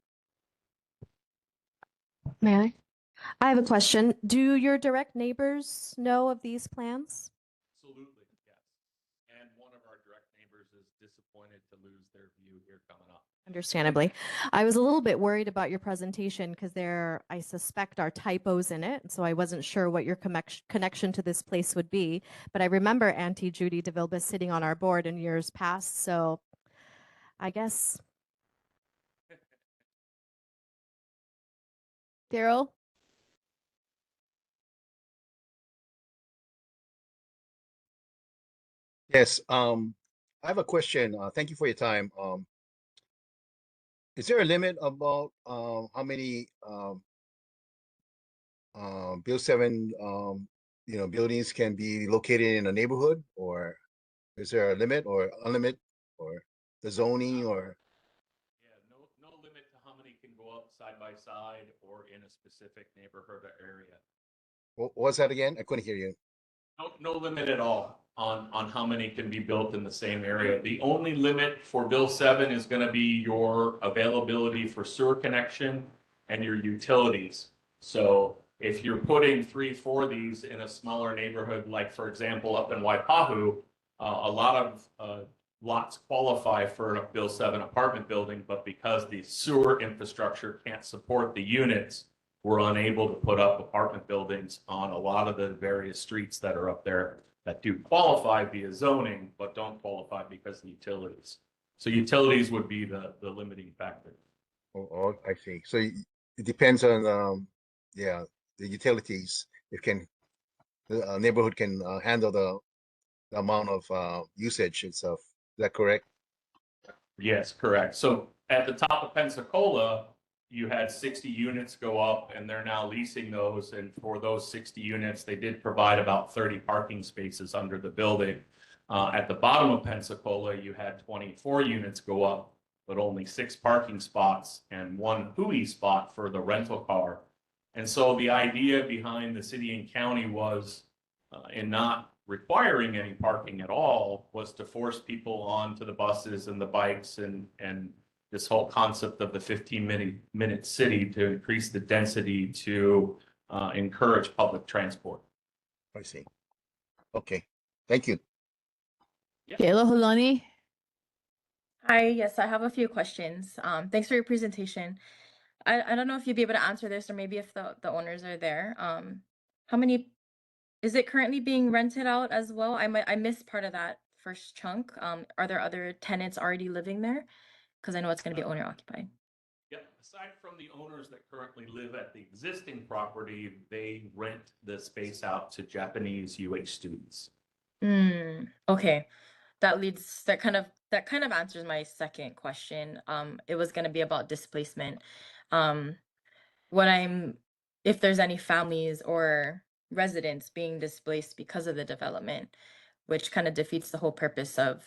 May I? I have a question. Do your direct neighbors know of these plans? Absolutely, yes. And one of our direct neighbors is disappointed to lose their view here coming up. Understandably. I was a little bit worried about your presentation because there, I suspect, are typos in it. So I wasn't sure what your connection to this place would be. But I remember Auntie Judy DeVilbiss sitting on our board in years past. So I guess. Daryl? Yes, I have a question. Thank you for your time. Is there a limit about how many Bill 7 buildings can be located in a neighborhood, or is there a limit or unlimited, or the zoning, or? Yeah, no limit to how many can go up side by side or in a specific neighborhood or area. What was that again? I couldn't hear you. No limit at all on how many can be built in the same area. The only limit for Bill 7 is going to be your availability for sewer connection and your utilities. So if you're putting 3-4 of these in a smaller neighborhood, like for example up in Waipahu, a lot of lots qualify for a Bill 7 apartment building, but because the sewer infrastructure can't support the units, we're unable to put up apartment buildings on a lot of the various streets that are up there that do qualify via zoning, but don't qualify because of utilities. So utilities would be the limiting factor. Oh, I see. So it depends on the utilities. The neighborhood can handle the amount of usage itself. Is that correct? Yes, correct. So at the top of Pensacola, you had 60 units go up and they're now leasing those. And for those 60 units, they did provide about 30 parking spaces under the building. At the bottom of Pensacola, you had 24 units go up, but only 6 parking spots and 1 hui spot for the rental car. And so the idea behind the city and county was in not requiring any parking at all was to force people onto the buses and the bikes and this whole concept of the 15-minute city to increase the density to encourage public transport. I see. Okay, thank you. Kayla Holani? Hi, yes, I have a few questions. Thanks for your presentation. I don't know if you'd be able to answer this or maybe if the owners are there. How many, is it currently being rented out as well? I missed part of that first chunk. Are there other tenants already living there? Because I know it's going to be owner occupied. Yep. Aside from the owners that currently live at the existing property, they rent the space out to Japanese UH students. Okay. That kind of answers my second question. It was going to be about displacement. If if there's any families or residents being displaced because of the development, which kind of defeats the whole purpose of,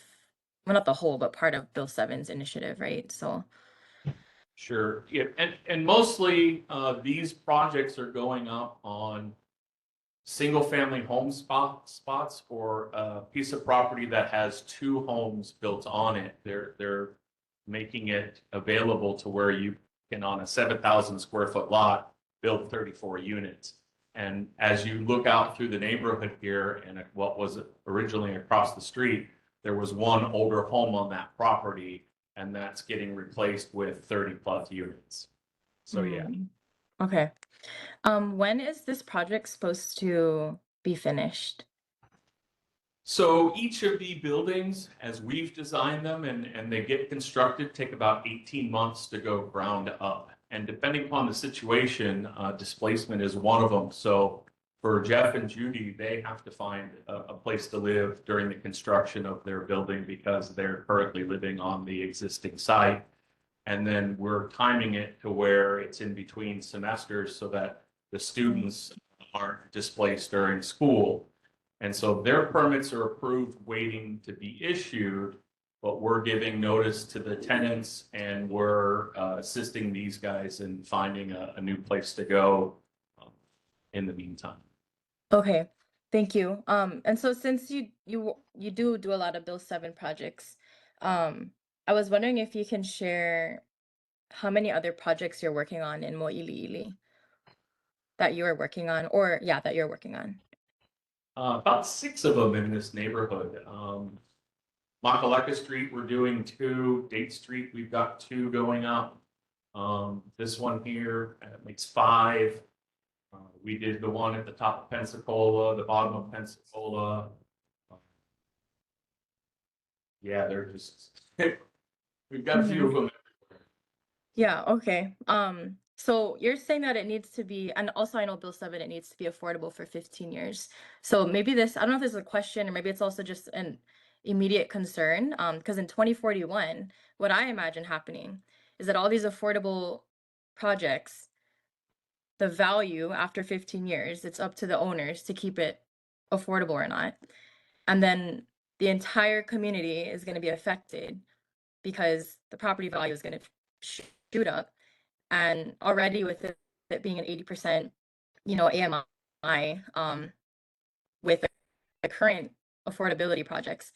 well, not the whole, but part of Bill 7's initiative, right? So, Sure. Yeah. And mostly these projects are going up on single family home spots or a piece of property that has 2 homes built on it. They're making it available to where you can, on a 7,000 square foot lot, build 34 units. And as you look out through the neighborhood here and at what was originally across the street, there was one older home on that property, and that's getting replaced with 30 plus units. So yeah. Okay. When is this project supposed to be finished? So each of the buildings, as we've designed them and they get constructed, take about 18 months to go ground up. And depending upon the situation, displacement is one of them. So for Jeff and Judy, they have to find a place to live during the construction of their building because they're currently living on the existing site. And then we're timing it to where it's in between semesters so that the students aren't displaced during school. And so their permits are approved, waiting to be issued, but we're giving notice to the tenants and we're assisting these guys in finding a new place to go in the meantime. Okay, thank you. And so since you do a lot of Bill 7 projects, I was wondering if you can share how many other projects you're working on in Mo'iliili that you are working on, or yeah, that you're working on. About 6 of them in this neighborhood. Makaleka Street, we're doing 2. Date Street, we've got 2 going up. This one here makes 5. We did the one at the top of Pensacola, the bottom of Pensacola. Yeah, they're just, we've got a few of them. Yeah, okay. So you're saying that it needs to be, and also I know Bill 7, it needs to be affordable for 15 years. So maybe this, I don't know if this is a question or maybe it's also just an immediate concern. Because in 2041, what I imagine happening is that all these affordable projects, the value after 15 years, it's up to the owners to keep it affordable or not. And then the entire community is going to be affected because the property value is going to shoot up. And already with it being an 80%, AMI, with the current affordability projects,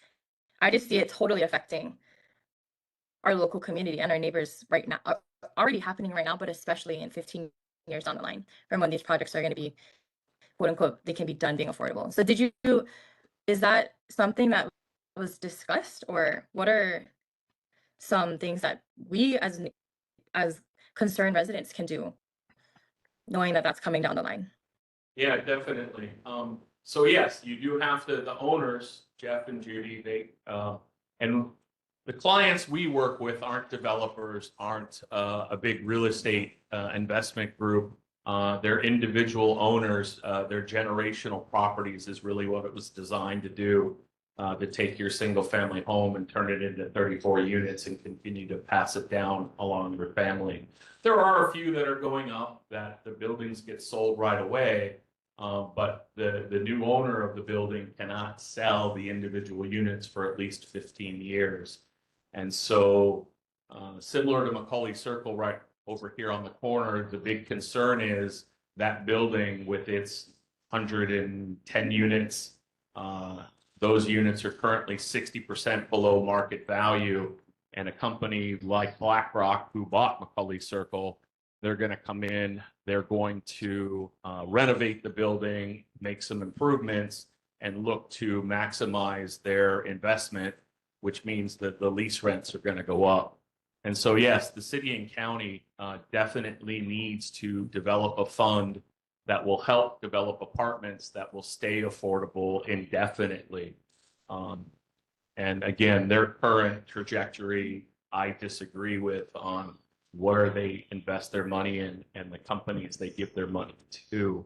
I just see it totally affecting our local community and our neighbors right now, already happening right now, but especially in 15 years down the line from when these projects are going to be, quote unquote, they can be done being affordable. So is that something that was discussed, or what are some things that we as concerned residents can do, knowing that that's coming down the line? Yeah, definitely. So yes, you do have to, the owners, Jeff and Judy, and the clients we work with aren't developers, aren't a big real estate investment group. They're individual owners. Their generational properties is really what it was designed to do, to take your single family home and turn it into 34 units and continue to pass it down along your family. There are a few that are going up that the buildings get sold right away, but the new owner of the building cannot sell the individual units for at least 15 years. And so similar to McCully Circle right over here on the corner, the big concern is that building with its 110 units, those units are currently 60% below market value. And a company like BlackRock, who bought McCully Circle, they're going to come in, they're going to renovate the building, make some improvements, and look to maximize their investment, which means that the lease rents are going to go up. And so, yes, the city and county definitely needs to develop a fund that will help develop apartments that will stay affordable indefinitely. And again, their current trajectory, I disagree with on where they invest their money in and the companies they give their money to.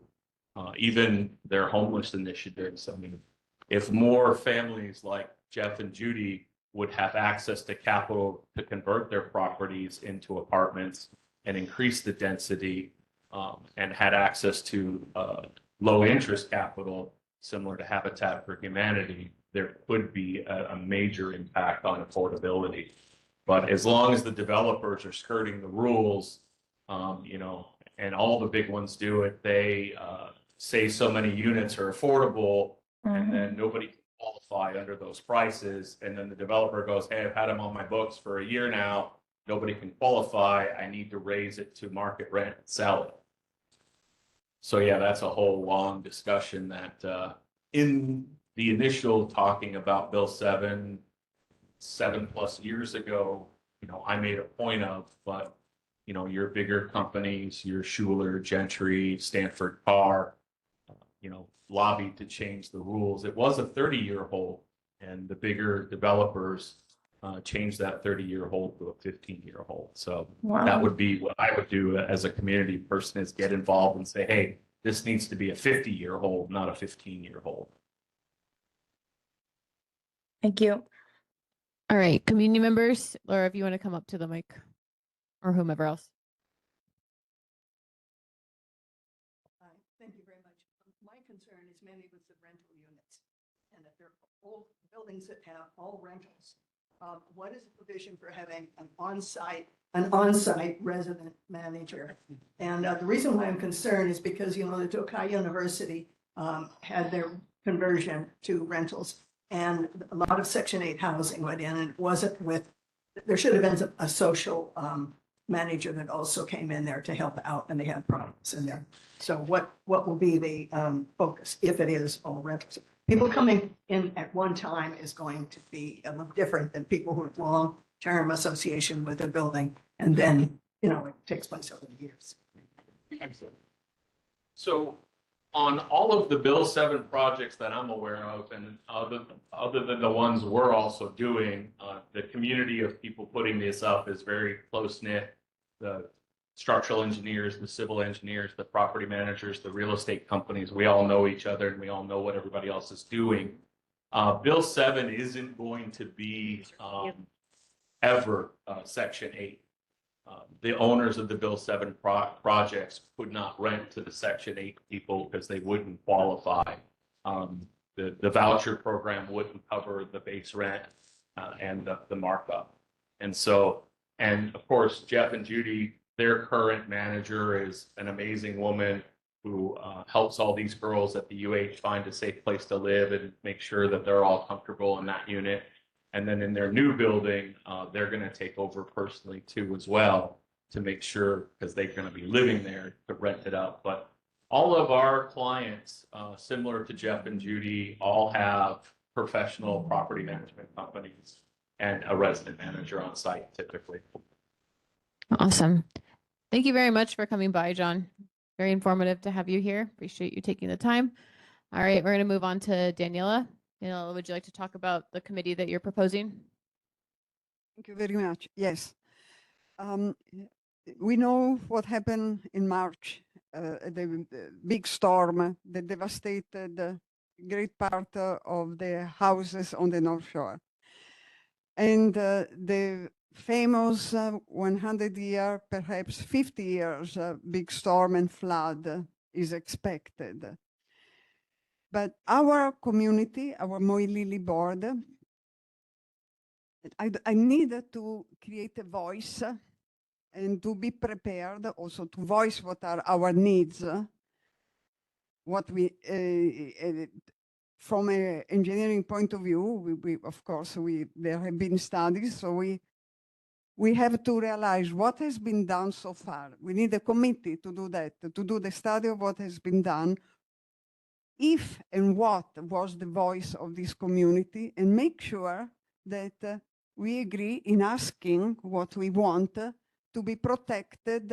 Even their homeless initiatives. I mean, if more families like Jeff and Judy would have access to capital to convert their properties into apartments and increase the density, and had access to low interest capital similar to Habitat for Humanity, there could be a major impact on affordability. But as long as the developers are skirting the rules, you know, and all the big ones do it, they say so many units are affordable, and then nobody can qualify under those prices. And then the developer goes, hey, I've had them on my books for a year now. Nobody can qualify. I need to raise it to market rent and sell it. So yeah, that's a whole long discussion that in the initial talking about Bill 7, 7+ years ago, you know, I made a point of, but you know, your bigger companies, your Schuler, Gentry, Stanford Carr, you know, lobbied to change the rules. It was a 30-year hold, and the bigger developers changed that 30-year hold to a 15-year hold. So that would be what I would do as a community person, is get involved and say, hey, this needs to be a 50-year hold, not a 15-year hold. Thank you. All right, community members, Laura, if you want to come up to the mic, or whomever else. Thank you very much. My concern is mainly with the rental units, and if they're old buildings that have all rentals, what is the provision for having an on-site resident manager? And the reason why I'm concerned is because, you know, the Tokai University had their conversion to rentals, and a lot of Section 8 housing went in, and it wasn't with, there should have been a social manager that also came in there to help out, and they had problems in there. So what will be the focus if it is all rentals? People coming in at one time is going to be a little different than people who have long-term association with a building, and then, you know, it takes place over the years. Excellent. So on all of the Bill 7 projects that I'm aware of, and other than the ones we're also doing, the community of people putting this up is very close-knit. The structural engineers, the civil engineers, the property managers, the real estate companies, we all know each other, and we all know what everybody else is doing. Bill 7 isn't going to be ever Section 8. The owners of the Bill 7 projects could not rent to the Section 8 people because they wouldn't qualify. The voucher program wouldn't cover the base rent and the markup. And so, and of course, Jeff and Judy, their current manager, is an amazing woman who helps all these girls at the UH find a safe place to live and make sure that they're all comfortable in that unit. And then in their new building, they're going to take over personally too as well, to make sure, because they're going to be living there, to rent it out. But all of our clients, similar to Jeff and Judy, all have professional property management companies and a resident manager on site typically. Awesome. Thank you very much for coming by, John. Very informative to have you here. Appreciate you taking the time. All right, we're going to move on to Daniela. Daniela, would you like to talk about the committee that you're proposing? Thank you very much. Yes. We know what happened in March, the big storm that devastated a great part of the houses on the North Shore. And the famous 100-year, perhaps 50 years big storm and flood is expected. But our community, our Mōʻiliʻili board, I needed to create a voice and to be prepared also to voice what are our needs, what we, from an engineering point of view, of course, there have been studies, so we have to realize what has been done so far. We need a committee to do that, to do the study of what has been done, if and what was the voice of this community, and make sure that we agree in asking what we want to be protected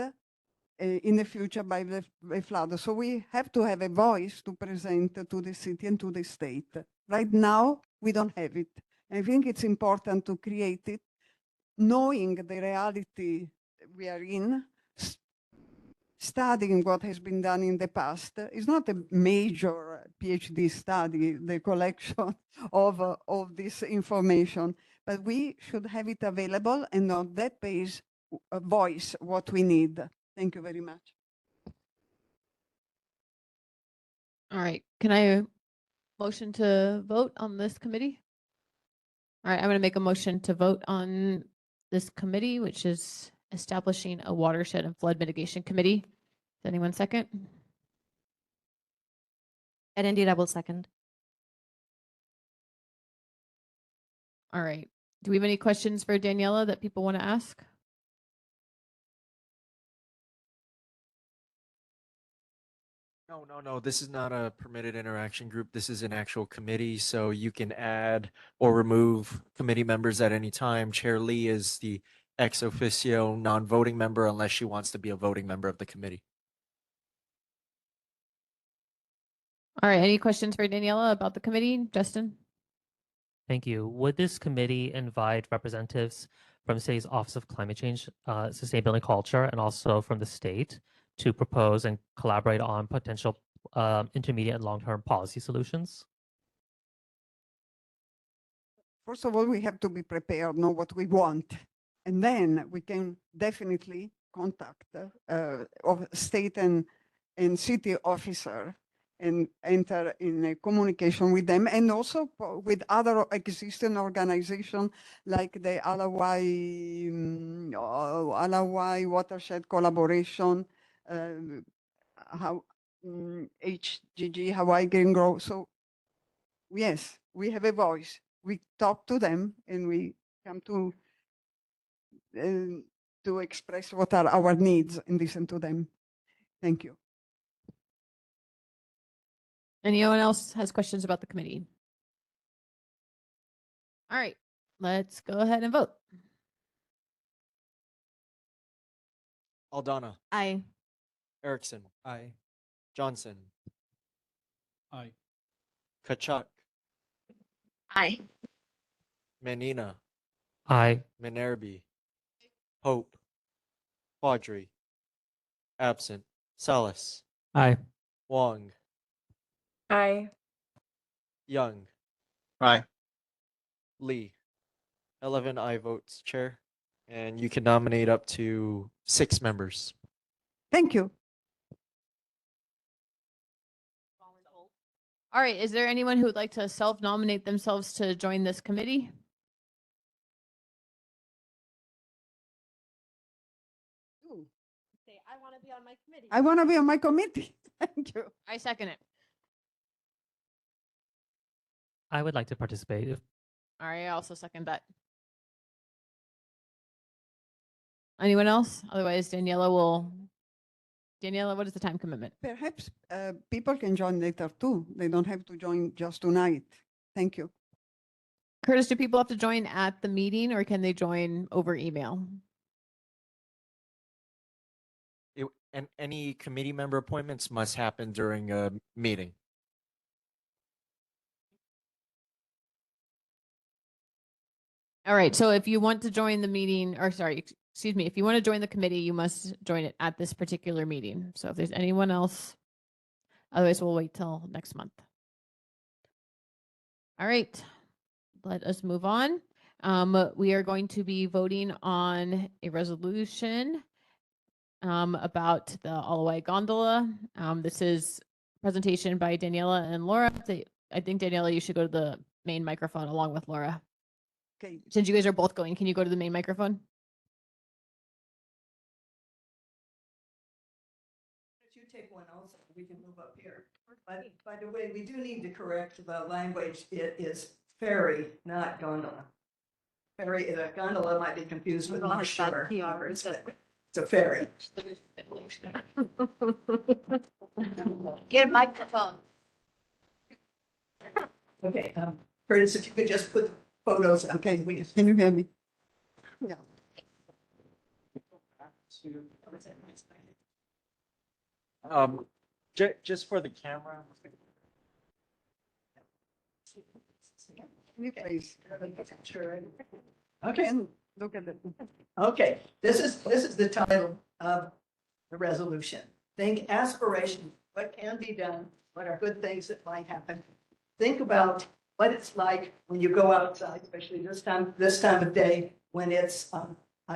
in the future by the flood. So we have to have a voice to present to the city and to the state. Right now, we don't have it. I think it's important to create it, knowing the reality we are in, studying what has been done in the past. It's not a major PhD study, the collection of this information, but we should have it available and on that page voice what we need. Thank you very much. All right, can I motion to vote on this committee? All right, I'm going to make a motion to vote on this committee, which is establishing a watershed and flood mitigation committee. Does anyone second? And indeed, I will second. All right. Do we have any questions for Daniela that people want to ask? No. This is not a permitted interaction group. This is an actual committee. So you can add or remove committee members at any time. Chair Lee is the ex officio non-voting member unless she wants to be a voting member of the committee. All right. Any questions for Daniela about the committee? Justin? Thank you. Would this committee invite representatives from the city's Office of Climate Change, Sustainability and Culture, and also from the state to propose and collaborate on potential intermediate and long-term policy solutions? First of all, we have to be prepared, know what we want. And then we can definitely contact of state and city officer and enter in a communication with them, and also with other existing organizations like the Alawai Watershed Collaboration, HGG, Hawaii Green Grow. So yes, we have a voice. We talk to them and we come to express what are our needs and listen to them. Thank you. Anyone else has questions about the committee? All right, let's go ahead and vote. Aldana. Aye. Erickson. Aye. Johnson. Aye. Kachuk. Aye. Menina. Aye. Minerby. Hope. Quadri. Absent. Salas. Aye. Wong. Aye. Young. Aye. Lee. 11 aye votes, Chair. And you can nominate up to 6 members. Thank you. All right, is there anyone who would like to self-nominate themselves to join this committee? Say, I want to be on my committee. I want to be on my committee. Thank you. I second it. I would like to participate. All right, I also second that. Anyone else? Otherwise, Daniela, what is the time commitment? Perhaps people can join later too. They don't have to join just tonight. Thank you. Curtis, do people have to join at the meeting or can they join over email? And any committee member appointments must happen during a meeting. All right, so if you want to join the meeting, or sorry, excuse me, if you want to join the committee, you must join it at this particular meeting. So if there's anyone else, otherwise we'll wait till next month. All right, let us move on. We are going to be voting on a resolution about the Alawai gondola. This is a presentation by Daniela and Laura. I think, Daniela, you should go to the main microphone along with Laura. Okay. Since you guys are both going, can you go to the main microphone? If you take one also, we can move up here. By the way, we do need to correct the language. It is ferry, not gondola. Ferry, the gondola might be confused with North Shore. It's a ferry. Get a microphone. Okay, Curtis, if you could just put photos. Okay, Can you hear me? Yeah. Just for the camera. Please. Sure. Okay. Look at it. Okay, this is the title of the resolution. Think aspiration, what can be done, what are good things that might happen. Think about what it's like when you go outside, especially this time of day, when it's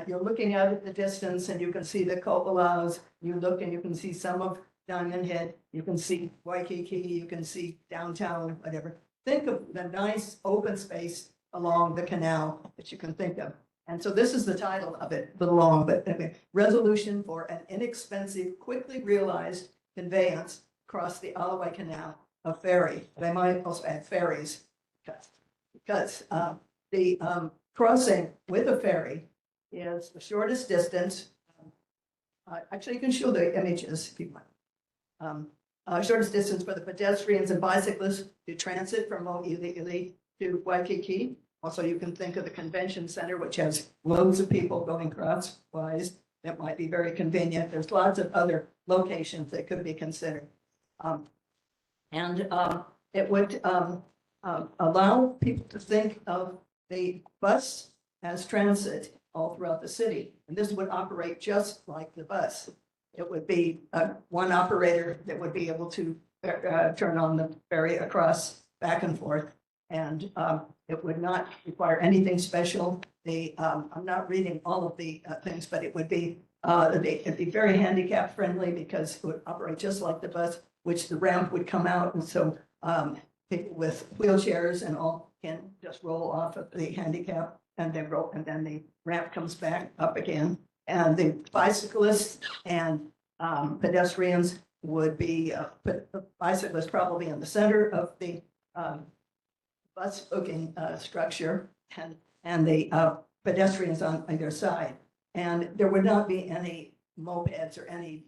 you're looking out at the distance and you can see the cupolas. You look and you can see some of Diamond Head, you can see Waikiki, you can see downtown, whatever. Think of the nice open space along the canal that you can think of. And so this is the title of it, a little long, but okay. Resolution for an inexpensive, quickly realized conveyance across the Alawai Canal, a ferry. They might also add ferries because the crossing with a ferry is the shortest distance. Actually, you can show the images if you want. Shortest distance for the pedestrians and bicyclists to transit from Mōʻiliʻili to Waikiki. Also, you can think of the convention center, which has loads of people going crosswise. That might be very convenient. There's lots of other locations that could be considered. It would allow people to think of the bus as transit all throughout the city. And this would operate just like the bus. It would be one operator that would be able to turn on the ferry across back and forth. And it would not require anything special. I'm not reading all of the things, but it would be it'd be very handicap friendly because it would operate just like the bus, which the ramp would come out. And so people with wheelchairs and all can just roll off of the handicap and then roll, and then the ramp comes back up again. And the bicyclists and pedestrians would be, bicyclists probably in the center of the bus booking structure and the pedestrians on either side. And there would not be any mopeds or any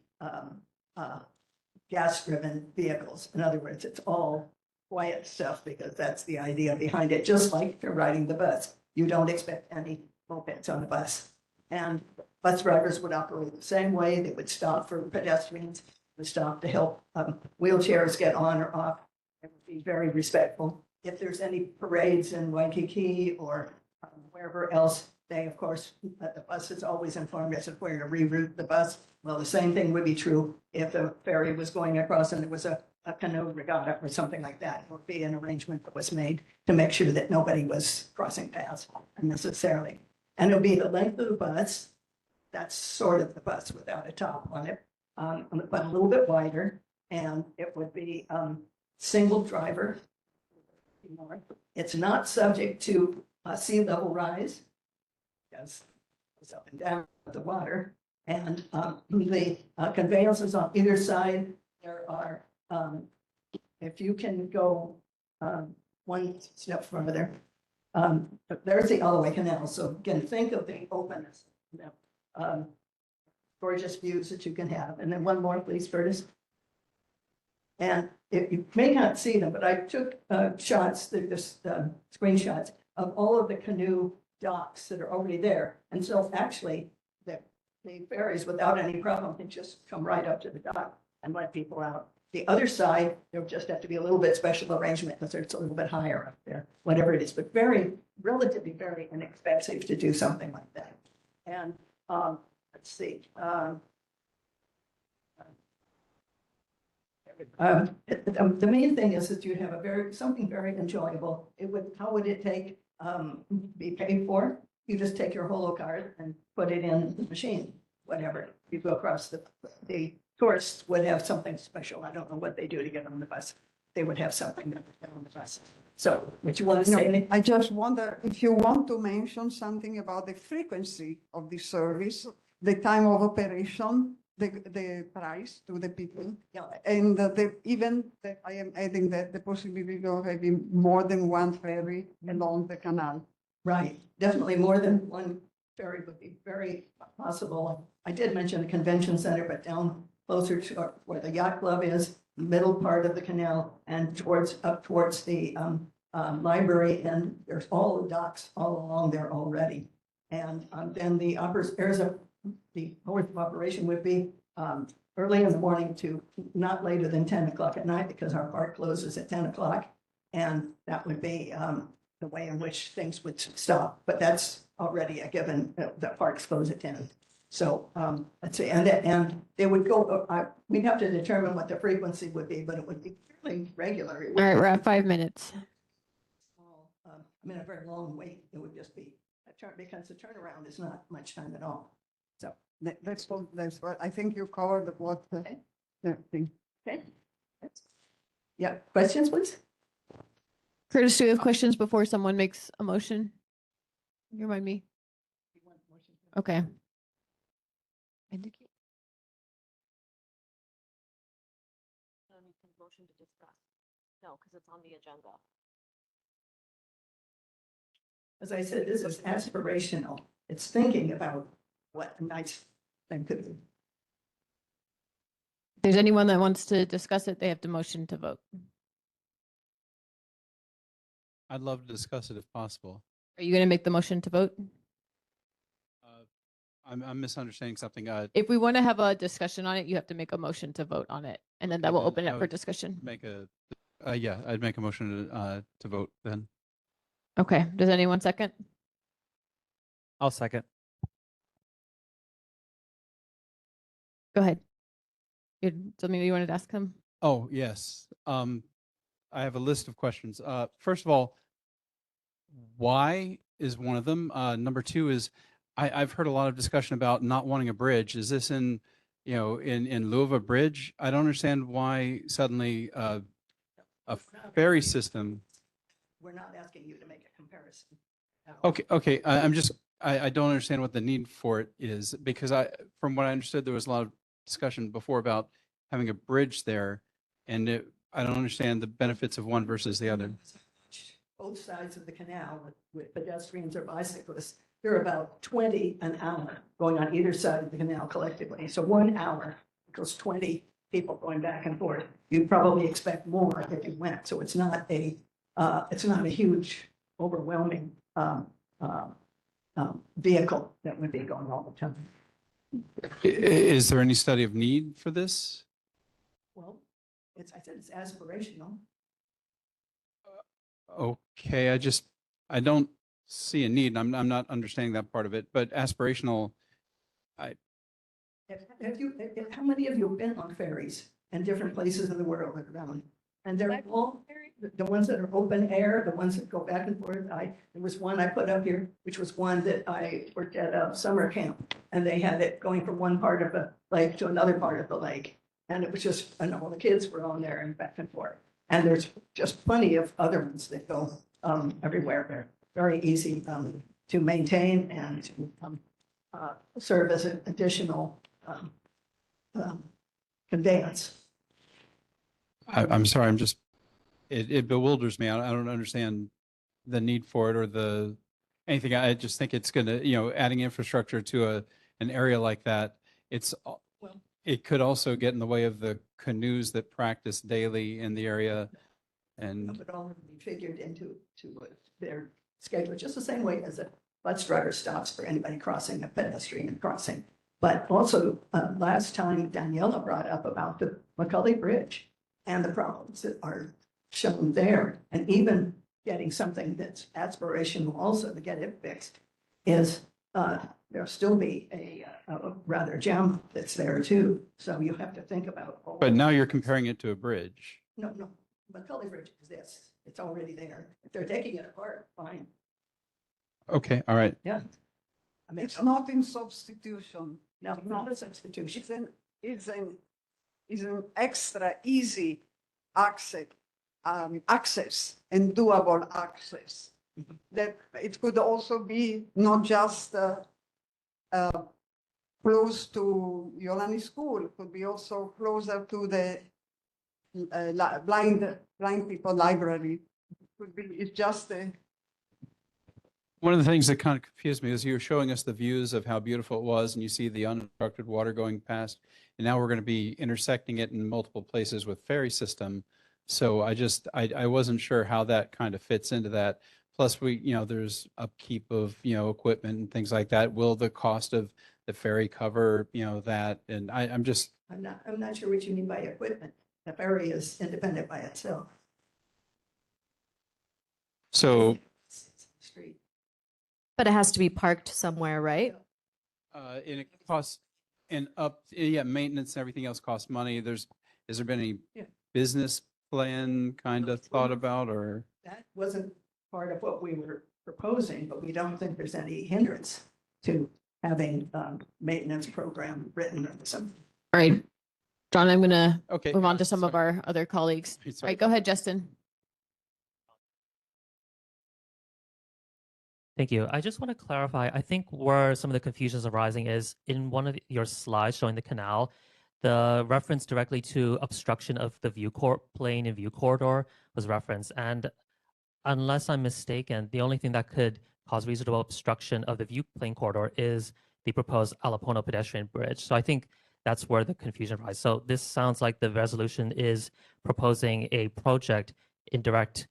gas-driven vehicles. In other words, it's all quiet stuff because that's the idea behind it. Just like if you're riding the bus, you don't expect any mopeds on the bus. And bus drivers would operate the same way. They would stop for pedestrians, would stop to help wheelchairs get on or off. It would be very respectful. If there's any parades in Waikiki or wherever else, they, of course, the bus is always informed as to where to reroute the bus. Well, the same thing would be true if the ferry was going across and there was a canoe regatta or something like that. It would be an arrangement that was made to make sure that nobody was crossing paths unnecessarily. And it'll be the length of the bus. That's sort of the bus without a top on it, but a little bit wider. And it would be single driver. It's not subject to sea level rise because it's up and down the water. And the conveyances on either side, there are, if you can go one step further, there's the Alawai Canal. So again, think of the openness, gorgeous views that you can have. And then one more, please, Curtis. And you may not see them, but I took shots, just screenshots of all of the canoe docks that are already there. And so actually, the ferries, without any problem, can just come right up to the dock and let people out. The other side, there'll just have to be a little bit special arrangement because it's a little bit higher up there, whatever it is, but relatively very inexpensive to do something like that. And let's see. The main thing is that you have something very enjoyable. How would it be paid for? You just take your holo card and put it in the machine, whatever. You go across the tourists would have something special. I don't know what they do to get on the bus. They would have something to get on the bus. So, would you want to say anything? I just wonder if you want to mention something about the frequency of the service, the time of operation, the price to the people, Yeah. and even that I am adding that the possibility of having more than one ferry along the canal. Right, definitely more than one ferry would be very possible. I did mention the convention center, but down closer to where the yacht club is, middle part of the canal, and up towards the library, and there's all the docks all along there already. And then the hours of operation would be early in the morning to not later than 10 o'clock at night because our park closes at 10 o'clock. And that would be the way in which things would stop. But that's already a given, the parks close at 10. So let's see, and they would go, we'd have to determine what the frequency would be, but it would be fairly regular. All right, we're at 5 minutes. A very long wait. It would just be because the turnaround is not much time at all. So That's what I think you covered what everything. Okay. Yeah, questions, please? Curtis, do you have questions before someone makes a motion? You remind me. Okay. Motion to discuss. No, because it's on the agenda. As I said, this is aspirational. It's thinking about what a nice thing could be. If there's anyone that wants to discuss it, they have to motion to vote. I'd love to discuss it if possible. Are you going to make the motion to vote? I'm misunderstanding something. If we want to have a discussion on it, you have to make a motion to vote on it, and then that will then open I it for would discussion. Make a, yeah, I'd make a motion to vote then. Okay. Does anyone second? I'll second. Go ahead. You had something you wanted to ask him? Oh, yes. I have a list of questions. First of all, why is one of them? Number two is, I've heard a lot of discussion about not wanting a bridge. Is this in lieu of a bridge? I don't understand why suddenly a ferry system. We're not asking you to make a comparison. Okay. I don't understand what the need for it is, because from what I understood, there was a lot of discussion before about having a bridge there, and I don't understand the benefits of one versus the other. Both sides of the canal with pedestrians or bicyclists, there are about 20 an hour going on either side of the canal collectively. So 1 hour equals 20 people going back and forth. You'd probably expect more if you went. So it's not a huge, overwhelming vehicle that would be going all the time. Is there any study of need for this? Well, I said it's aspirational. Okay, I don't see a need. I'm not understanding that part of it, but aspirational. How many of you have been on ferries in different places in the world and around? And they're all, the ones that are open air, the ones that go back and forth. There was one I put up here, which was one that I worked at a summer camp, and they had it going from one part of the lake to another part of the lake. And it was just, and all the kids were on there and back and forth. And there's just plenty of other ones that go everywhere. They're very easy to maintain and to serve as an additional conveyance. I'm sorry. It bewilders me. I don't understand the need for it or anything. I just think it's going to, adding infrastructure to an area like that, it could also get in the way of the canoes that practice daily in the area. And But all of them be figured into their schedule, just the same way as a bus driver stops for anybody crossing a pedestrian crossing. But also, last time Daniela brought up about the McCully Bridge and the problems that are shown there, and even getting something that's aspirational also to get it fixed, is there'll still be a rather jam that's there too. So you have to think about. But now you're comparing it to a bridge. No, McCully Bridge exists. It's already there. If they're taking it apart, fine. Okay, all right. Yeah. I mean, It's not in substitution. no, not a substitution. It's an extra easy access and doable access. That it could also be not just close to Yolani School, it could be also closer to the blind people library. Could be, it's just One of the things that kind of confused me is you were showing us the views of how beautiful it was, and you see the unobstructed water going past, and now we're going to be intersecting it in multiple places with ferry system. So I wasn't sure how that kind of fits into that. Plus there's upkeep of, equipment and things like that. Will the cost of the ferry cover, that? And I'm not sure what you mean by equipment. The ferry is independent by itself. so, Street. But it has to be parked somewhere, right? and it costs, maintenance and everything else costs money. Has there been any business plan kind of thought about, or? That wasn't part of what we were proposing, but we don't think there's any hindrance to having maintenance program written or something. All right. John, I'm gonna Okay, move on to some of sorry. our other colleagues. All Sorry. right, go ahead, Justin. Thank you. I just want to clarify. I think where some of the confusions arising is in one of your slides showing the canal, the reference directly to obstruction of the plane and view corridor was referenced. And unless I'm mistaken, the only thing that could cause reasonable obstruction of the view plane corridor is the proposed Alapono pedestrian bridge. So I think that's where the confusion arises. So this sounds like the resolution is proposing a project in direct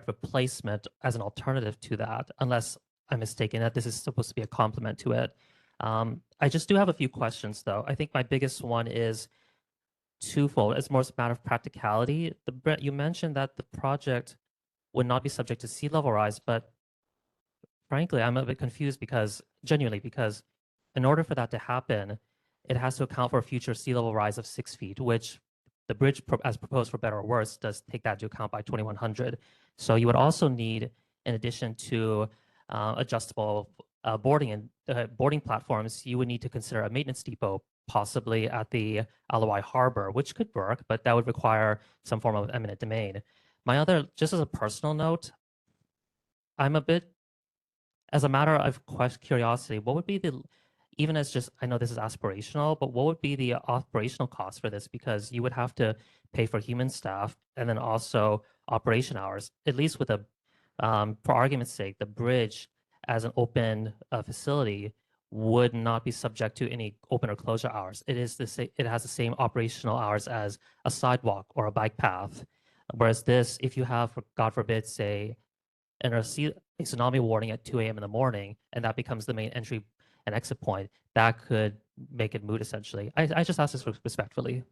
replacement as an alternative to that, unless I'm mistaken that this is supposed to be a complement to it. I just do have a few questions though. I think my biggest one is twofold. It's more a matter of practicality. You mentioned that the project would not be subject to sea level rise, but frankly, I'm a bit confused because in order for that to happen, it has to account for a future sea level rise of 6 feet, which the bridge, as proposed for better or worse, does take that into account by 2100. So you would also need, in addition to adjustable boarding platforms, you would need to consider a maintenance depot, possibly at the Alawai Harbor, which could work, but that would require some form of eminent domain. My other, just as a personal note, I'm a bit, as a matter of curiosity, what would be even as just, I know this is aspirational, but what would be the operational cost for this? Because you would have to pay for human staff and then also operation hours, at least with for argument's sake, the bridge as an open facility would not be subject to any open or closure hours. It has the same operational hours as a sidewalk or a bike path. Whereas this, if you have, God forbid, say, a tsunami warning at 2 a.m. in the morning, and that becomes the main entry and exit point, that could make it moot essentially. I just ask this respectfully.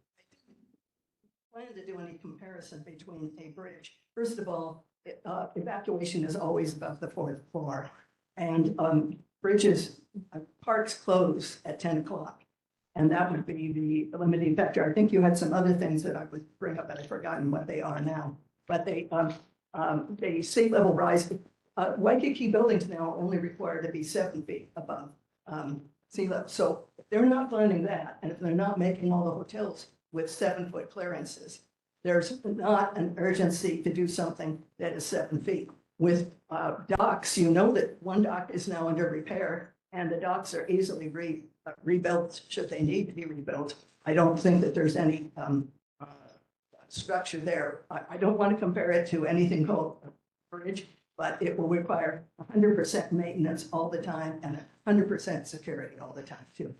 Plan to do any comparison between a bridge. First of all, evacuation is always above the fourth floor. And bridges, parks close at 10 o'clock. And that would be the limiting factor. I think you had some other things that I would bring up, but I've forgotten what they are now. But they sea level rise. Waikiki buildings now only required to be 7 feet above sea level. So if they're not planning that, and if they're not making all the hotels with 7-foot clearances, there's not an urgency to do something that is 7 feet. With docks, you know that one dock is now under repair, and the docks are easily rebuilt should they need to be rebuilt. I don't think that there's any structure there. I don't want to compare it to anything called a bridge, but it will require 100% maintenance all the time and 100% security all the time too.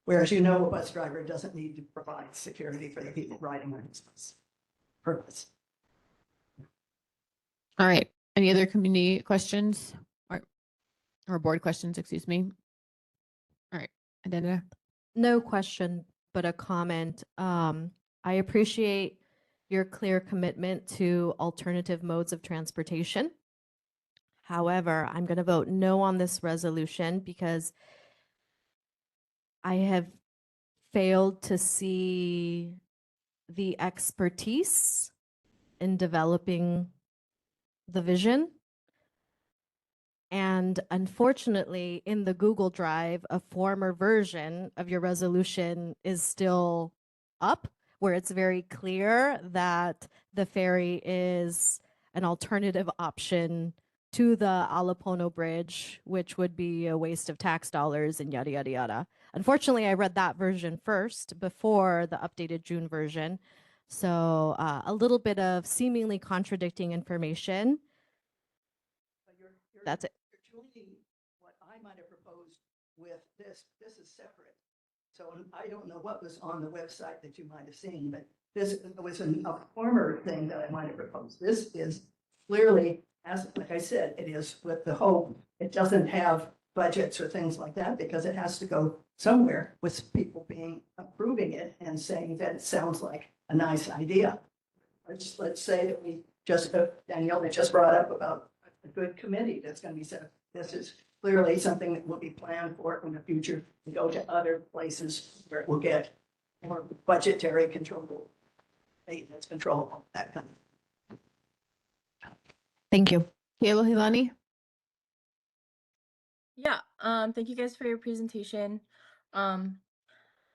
Whereas a bus driver doesn't need to provide security for the people riding on his bus. Purpose. All right. Any other community questions or board questions, excuse me? All right. Adenda. No question, but a comment. I appreciate your clear commitment to alternative modes of transportation. However, I'm going to vote no on this resolution because I have failed to see the expertise in developing the vision. And unfortunately, in the Google Drive, a former version of your resolution is still up, where it's very clear that the ferry is an alternative option to the Alapono Bridge, which would be a waste of tax dollars and yada, yada, yada. Unfortunately, I read that version first before the updated June version. So a little bit of seemingly contradicting information. That's it. You're joining what I might have proposed with this. This is separate. So I don't know what was on the website that you might have seen, but this was a former thing that I might have proposed. This is clearly, as like I said, it is with the hope. It doesn't have budgets or things like that because it has to go somewhere with people approving it and saying that it sounds like a nice idea. Let's say that we just, Danielle, that just brought up about a good committee that's going to be set up. This is clearly something that will be planned for in the future to go to other places where it will get more budgetary control, maintenance control, that kind of. Thank you. Kayla Hilani. Yeah, thank you guys for your presentation.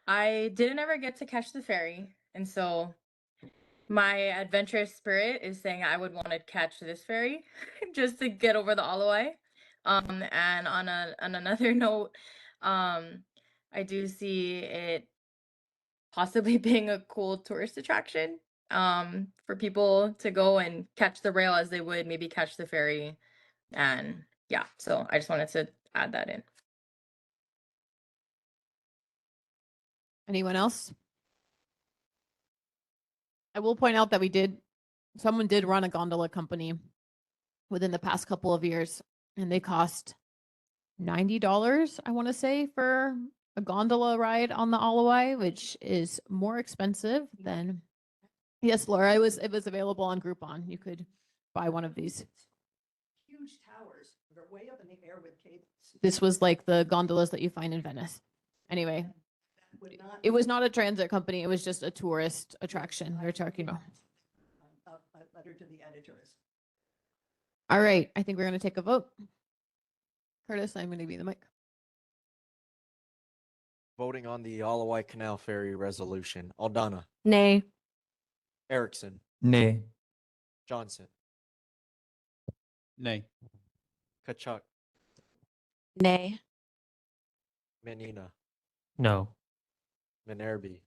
I didn't ever get to catch the ferry, and so my adventurous spirit is saying I would want to catch this ferry just to get over the Alawai. And on another note, I do see it possibly being a cool tourist attraction for people to go and catch the rail as they would maybe catch the ferry. And yeah, so I just wanted to add that in. Anyone else? I will point out that someone did run a gondola company within the past couple of years, and they cost $90, I want to say, for a gondola ride on the Alawai, which is more expensive than. Yes, Laura, it was available on Groupon. You could buy one of these. Huge towers that are way up in the air with cables. This was like the gondolas that you find in Venice. Anyway, Would not. it was not a transit company. It was just a tourist attraction they're talking about. A letter to the editors. All right, I think we're going to take a vote. Curtis, I'm going to be the mic. Voting on the Alawai Canal Ferry resolution. Aldana, Nay. Erickson, Nay. Johnson, Nay. Kachuk, Nay. Menina, No. Minerby,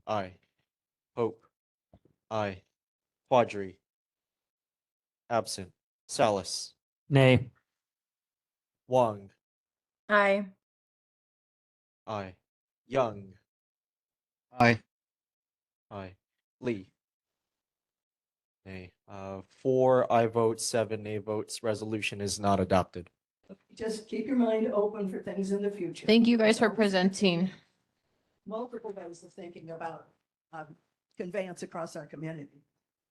aye. Hope, aye. Quadri, absent. Salas, Nay. Wong, Aye. aye. Young, Aye. aye. Lee, nay. 4 I votes, 7 nay votes. Resolution is not adopted. Just keep your mind open for things in the future. Thank you guys for Always presenting. Multiple ways of thinking about conveyance across our community.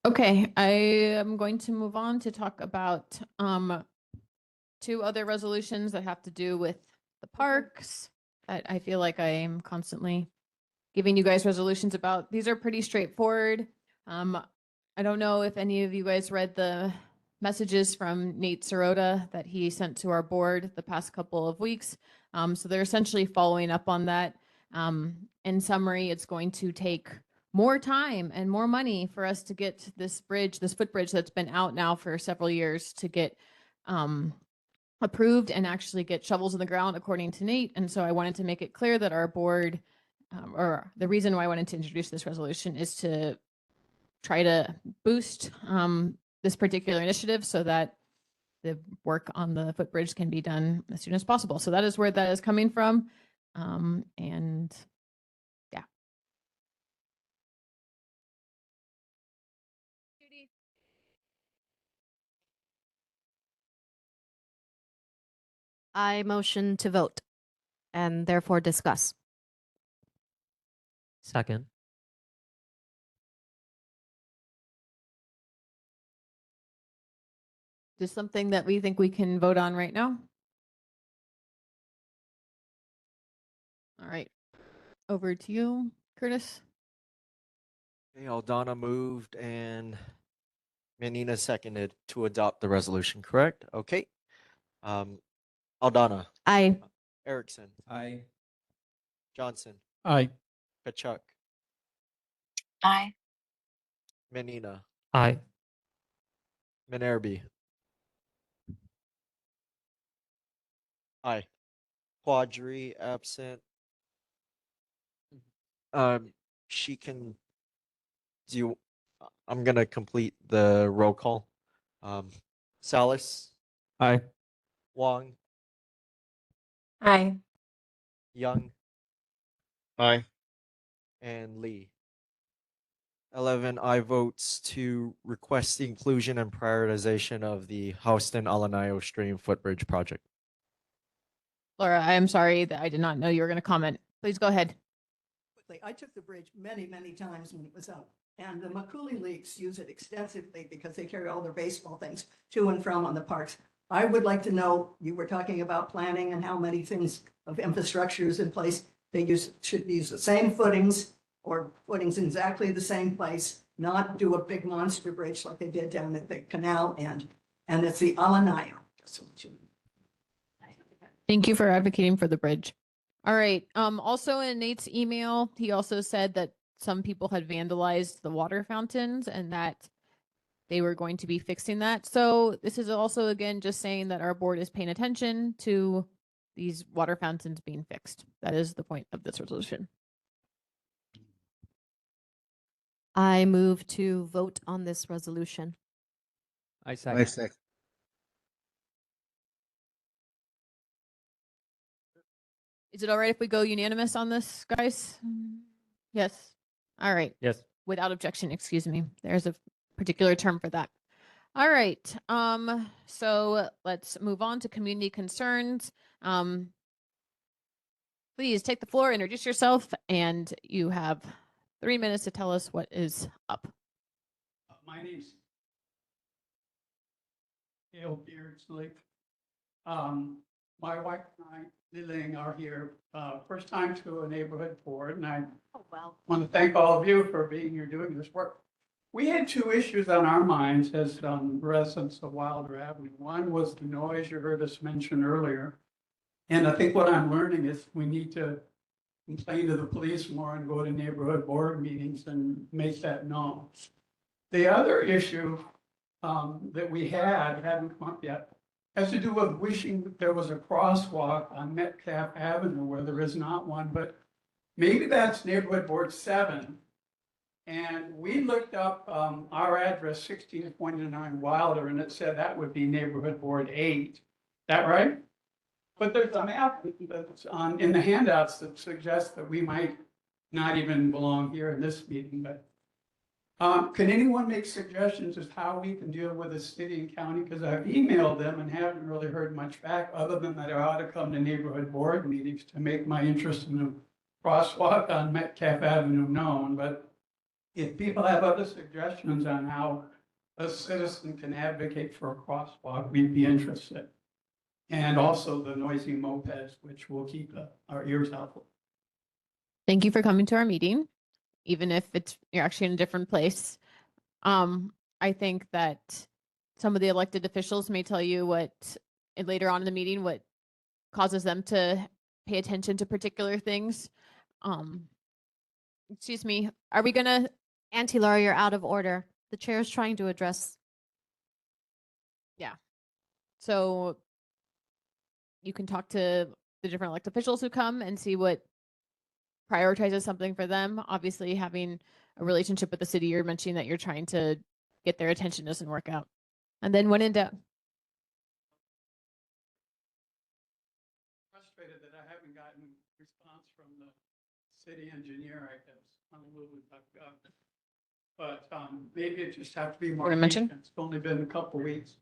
Okay, I am going to move on to talk about 2 other resolutions that have to do with the parks that I feel like I am constantly giving you guys resolutions about. These are pretty straightforward. I don't know if any of you guys read the messages from Nate Sirota that he sent to our board the past couple of weeks. So they're essentially following up on that. In summary, it's going to take more time and more money for us to get this bridge, this footbridge that's been out now for several years, to get approved and actually get shovels in the ground, according to Nate. And so I wanted to make it clear that our board, or the reason why I wanted to introduce this resolution, is to try to boost this particular initiative so that the work on the footbridge can be done as soon as possible. So that is where that is coming from. And yeah. I motion to vote and therefore discuss. Second. Just something that we think we can vote on right now. All right. Over to you, Curtis. Okay, Aldana moved and Menina seconded to adopt the resolution, correct? Okay. Aldana, Aye. Erickson, Aye. Johnson, Aye. Kachuk, Aye. Menina, Aye. Minerby. Aye. Quadri absent. She can do. I'm gonna complete the roll call. Salas, Aye. Wong, Aye. Young, Aye. and Lee. 11 I votes to request the inclusion and prioritization of the Houston-Alanayo Stream Footbridge project. Laura, I am sorry that I did not know you were going to comment. Please go ahead. Quickly, I took the bridge many, many times when it was up. And the McCully-Leaks use it extensively because they carry all their baseball things to and from on the parks. I would like to know, you were talking about planning and how many things of infrastructure is in place. They should use the same footings or footings in exactly the same place, not do a big monster bridge like they did down at the canal end. And it's the Alanayo. Thank you for advocating for the bridge. All right. Also in Nate's email, he also said that some people had vandalized the water fountains and that they were going to be fixing that. So this is also, again, just saying that our board is paying attention to these water fountains being fixed. That is the point of this resolution. I move to vote on this resolution. I second. Is it all right if we go unanimous on this, guys? Yes. All right. Yes. Without objection, excuse me. There's a particular term for that. All right. So let's move on to community concerns. Please take the floor, introduce yourself, and you have 3 minutes to tell us what is up. My name's Gail Beardsley. My wife and I, Lillian, are here, first time to a neighborhood board, and I want to thank all of you for being here doing this work. We had two issues on our minds as residents of Wilder Avenue. One was the noise you heard us mention earlier. And I think what I'm learning is we need to complain to the police more and go to neighborhood board meetings and make that known. The other issue that we hadn't come up yet, has to do with wishing that there was a crosswalk on Metcalf Avenue where there is not one, but maybe that's neighborhood board 7. And we looked up our address, 1629 Wilder, and it said that would be neighborhood board 8. That right? But there's a map that's in the handouts that suggests that we might not even belong here in this meeting, but can anyone make suggestions as how we can deal with the city and county? Because I've emailed them and haven't really heard much back, other than that I ought to come to neighborhood board meetings to make my interest in the crosswalk on Metcalf Avenue known. But if people have other suggestions on how a citizen can advocate for a crosswalk, we'd be interested. And also the noisy mopeds, which will keep our ears out. Thank you for coming to our meeting, even if you're actually in a different place. I think that some of the elected officials may tell you and later on in the meeting, what causes them to pay attention to particular things. Excuse me, are we gonna? Auntie Laura, you're out of order. The chair is trying to address. Yeah. So you can talk to the different elected officials who come and see what prioritizes something for them. Obviously, having a relationship with the city, you're mentioning that you're trying to get their attention doesn't work out. And then when in doubt. Frustrated that I haven't gotten response from the city engineer, I guess, on Honolulu.gov. But maybe it just have to be more patient. It's only been a couple weeks.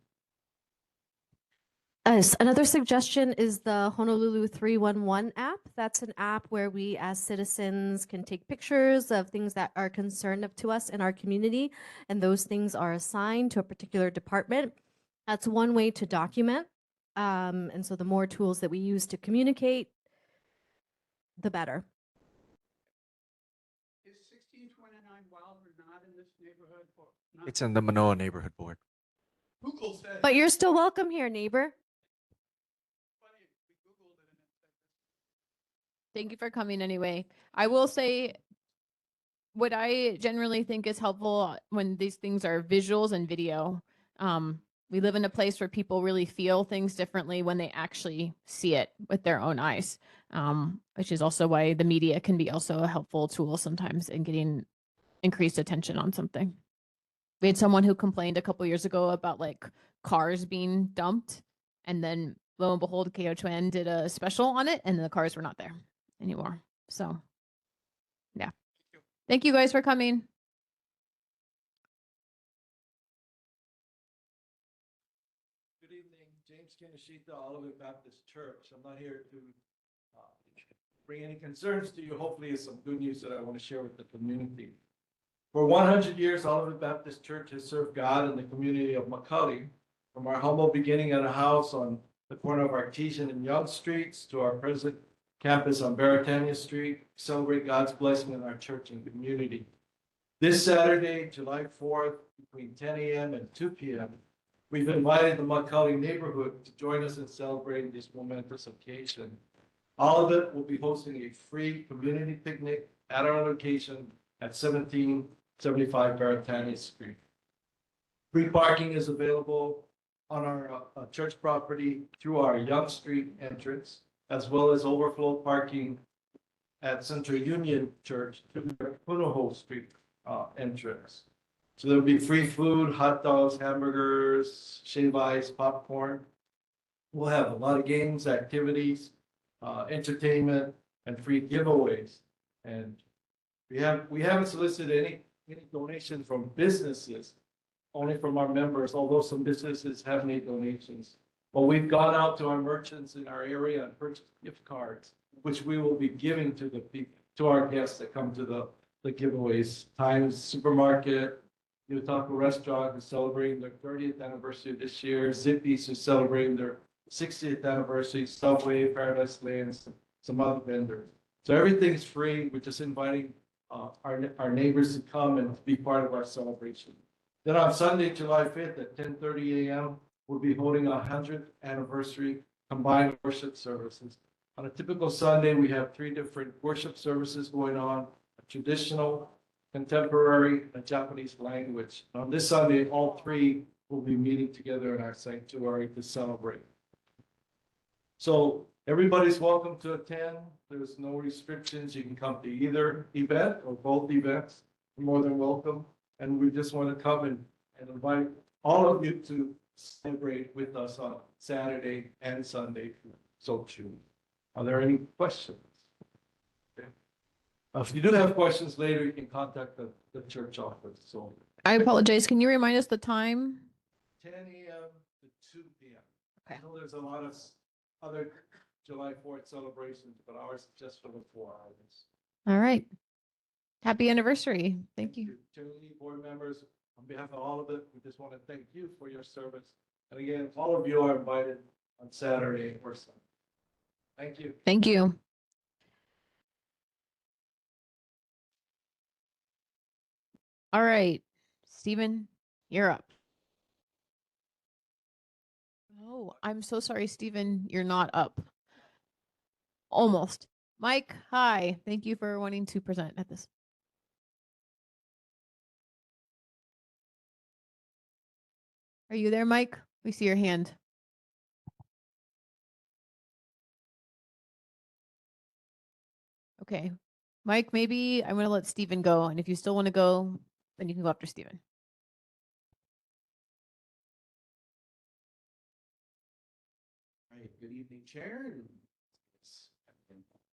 Another suggestion is the Honolulu 311 app. That's an app where we as citizens can take pictures of things that are concerned to us in our community, and those things are assigned to a particular department. That's one way to document. And so the more tools that we use to communicate, the better. Is 1629 Wilder not in this neighborhood? It's in the Manoa Neighborhood Board. Google said. But you're still welcome here, neighbor. Thank you for coming anyway. I will say what I generally think is helpful when these things are visuals and video. We live in a place where people really feel things differently when they actually see it with their own eyes, which is also why the media can be also a helpful tool sometimes in getting increased attention on something. We had someone who complained a couple years ago about like cars being dumped, and then lo and behold, KOTN did a special on it and the cars were not there anymore. So yeah. Thank you guys for coming. Good evening, James Kinishita, Olivet Baptist Church. I'm not here to bring any concerns to you. Hopefully it's some good news that I want to share with the community. For 100 years, Olivet Baptist Church has served God in the community of McCully, from our humble beginning at a house on the corner of Artesian and Young Streets to our present campus on Baratania Street. Celebrate God's blessing in our church and community. This Saturday, July 4th, between 10 a.m. and 2 p.m., we've invited the McCully neighborhood to join us in celebrating this momentous occasion. Olivet will be hosting a free community picnic at our location at 1775 Baratani Street. Free parking is available on our church property through our Young Street entrance, as well as overflow parking at Central Union Church through the Punahou Street entrance. So there'll be free food, hot dogs, hamburgers, shave ice, popcorn. We'll have a lot of games, activities, entertainment, and free giveaways. And we haven't solicited any donations from businesses, only from our members, although some businesses have made donations. But we've gone out to our merchants in our area and purchased gift cards, which we will be giving to the people, to our guests that come to the giveaways. Times Supermarket, New Taco Restaurant is celebrating their 30th anniversary this year. Zippy's is celebrating their 60th anniversary. Subway, Paradise Lands, some other vendors. So everything's free. We're just inviting our neighbors to come and to be part of our celebration. Then on Sunday, July 5th at 10:30 a.m., we'll be holding our 100th anniversary combined worship services. On a typical Sunday, we have 3 different worship services going on: a traditional, contemporary, and Japanese language. On this Sunday, all 3 will be meeting together in our sanctuary to celebrate. So everybody's welcome to attend. There's no restrictions. You can come to either event or both events. You're more than welcome. And we just want to come and invite all of you to celebrate with us on Saturday and Sunday, so choose. Are there any questions? Okay. If you do have questions later, you can contact the church office. So I apologize. Can you remind us the time? 10 a.m. to 2 p.m. Okay. I know there's a lot of other July 4th celebrations, but ours is just for the 4 hours. All right. Happy anniversary. Thank you. Generally, board members, on behalf of all of it, we just want to thank you for your service. And again, all of you are invited on Saturday or Sunday. Thank you. Thank you. All right, Stephen, you're up. Oh, I'm so sorry, Stephen, you're not up. Almost. Mike, hi. Thank you for wanting to present at this. Are you there, Mike? We see your hand. Okay. Mike, maybe I'm going to let Stephen go. And if you still want to go, then you can go after Stephen. All right, good evening, Chair.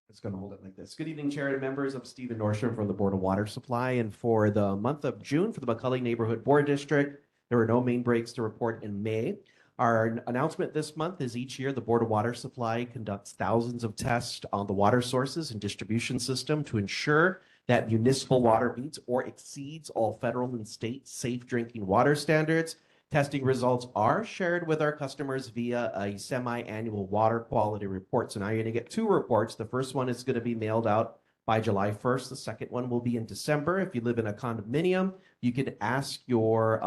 It's going to hold it like this. Good evening, Chair and members. I'm Stephen Nordstrom from the Board of Water Supply. And for the month of June for the McCully Neighborhood Board District, there were no main breaks to report in May. Our announcement this month is each year the Board of Water Supply conducts thousands of tests on the water sources and distribution system to ensure that municipal water meets or exceeds all federal and state safe drinking water standards. Testing results are shared with our customers via a semi-annual water quality report. So now you're going to get 2 reports. The first one is going to be mailed out by July 1st. The second one will be in December. If you live in a condominium, you can ask your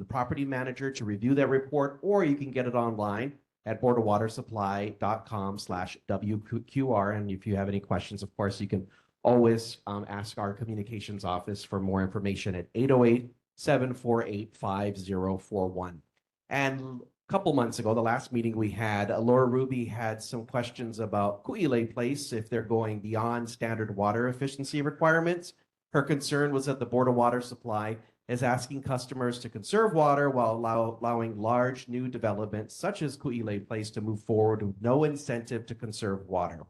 property manager to review that report, or you can get it online at boardofwatersupply.com/WQR. And if you have any questions, of course, you can always ask our communications office for more information at 808-748-5041. And a couple months ago, the last meeting we had, Laura Ruby had some questions about Mōʻiliʻili Place if they're going beyond standard water efficiency requirements. Her concern was that the Board of Water Supply is asking customers to conserve water while allowing large new developments such as Mōʻiliʻili Place to move forward with no incentive to conserve water.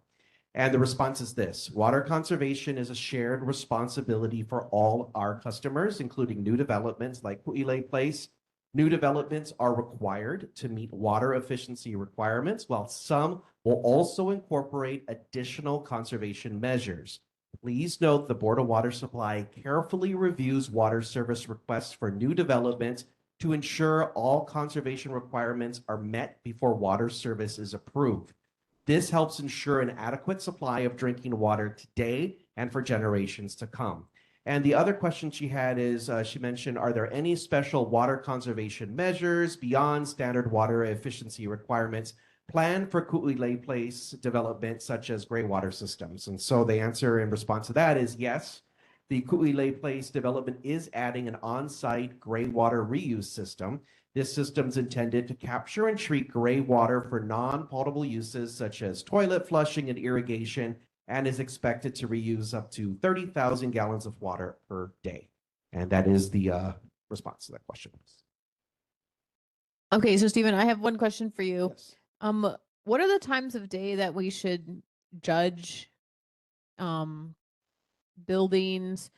And the response is this: water conservation is a shared responsibility for all our customers, including new developments like Mōʻiliʻili Place. New developments are required to meet water efficiency requirements, while some will also incorporate additional conservation measures. Please note the Board of Water Supply carefully reviews water service requests for new developments to ensure all conservation requirements are met before water service is approved. This helps ensure an adequate supply of drinking water today and for generations to come. And the other question she had is, she mentioned, are there any special water conservation measures beyond standard water efficiency requirements plan for Ku'uilei Place development such as gray water systems? And so the answer in response to that is yes. The Ku'uilei Place development is adding an on-site gray water reuse system. This system is intended to capture and treat gray water for non-potable uses such as toilet flushing and irrigation, and is expected to reuse up to 30,000 gallons of water per day. And that is the response to that question. Okay, so Stephen, I have one question for you. Yes. What are the times of day that we should judge buildings,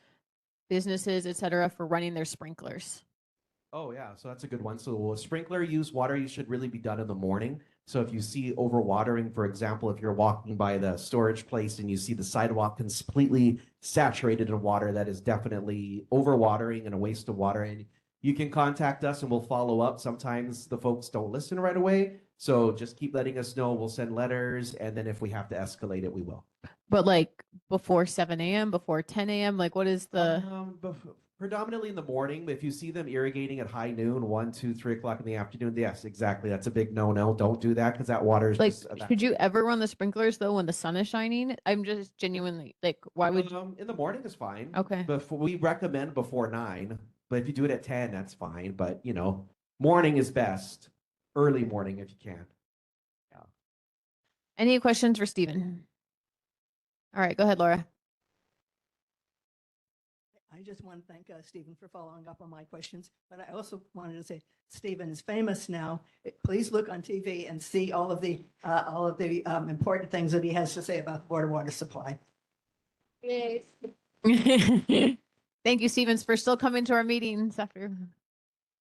businesses, etc., for running their sprinklers? Oh yeah, so that's a good one. So a sprinkler use water use should really be done in the morning. So if you see overwatering, for example, if you're walking by the storage place and you see the sidewalk completely saturated in water, that is definitely overwatering and a waste of water. And you can contact us and we'll follow up. Sometimes the folks don't listen right away. So just keep letting us know. We'll send letters, and then if we have to escalate it, we will. But like before 7 a.m., before 10 a.m., like what is the Predominantly in the morning. If you see them irrigating at high noon, 1, 2, 3 o'clock in the afternoon, yes, exactly. That's a big no-no. Don't do that because that water is like just should you ever run the sprinklers though when the sun is shining? I'm just genuinely like, why would you? in the morning is fine. Okay. Before we recommend before 9, but if you do it at 10, that's fine. But morning is best. Early morning if you can. Any questions for Stephen? All right, go ahead, Laura. I just want to thank Stephen for following up on my questions, but I also wanted to say Stephen is famous now. Please look on TV and see all of the important things that he has to say about the Board of Water Supply. Thank you, Stevens, for still coming to our meetings after.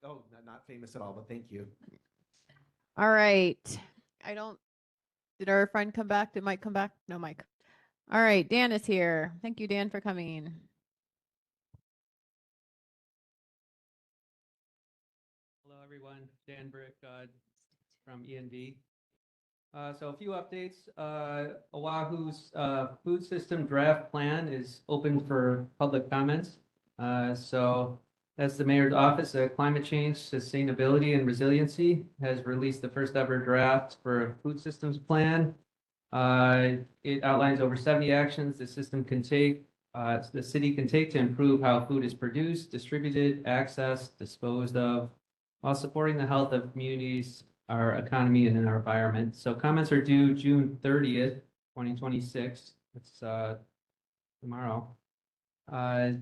Oh, not famous at all, but thank you. All right. Did our friend come back? Did Mike come back? No, Mike. All right, Dan is here. Thank you, Dan, for coming. Hello, everyone. Dan Brick from ENV. So a few updates. Oahu's food system draft plan is open for public comments. So as the mayor's office, Climate Change, Sustainability, and Resiliency has released the first ever draft for a food systems plan. It outlines over 70 actions the city can take to improve how food is produced, distributed, accessed, disposed of, while supporting the health of communities, our economy, and our environment. So comments are due June 30th, 2026. It's tomorrow. The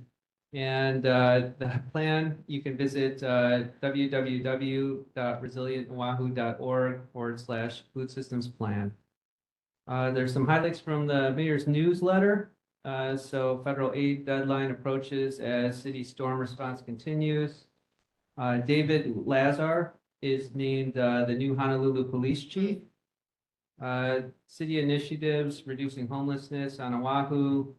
plan, you can visit www.resilientoahu.org/food systems plan. There's some highlights from the mayor's newsletter. So federal aid deadline approaches as city storm response continues. David Lazar is named the new Honolulu police chief. City initiatives reducing homelessness on Oahu.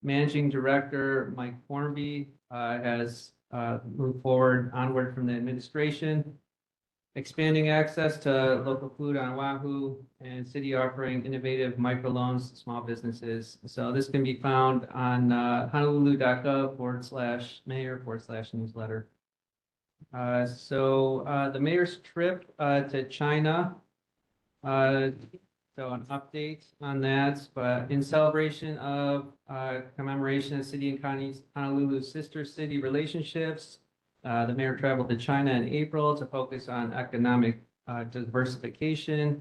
Managing Director Mike Formby has moved onward from the administration. Expanding access to local food on Oahu, and city offering innovative microloans to small businesses. So this can be found on honolulu.gov/mayor/newsletter. The mayor's trip to China. So an update on that, but in celebration of commemoration of city and county's Honolulu's sister city relationships, the mayor traveled to China in April to focus on economic diversification,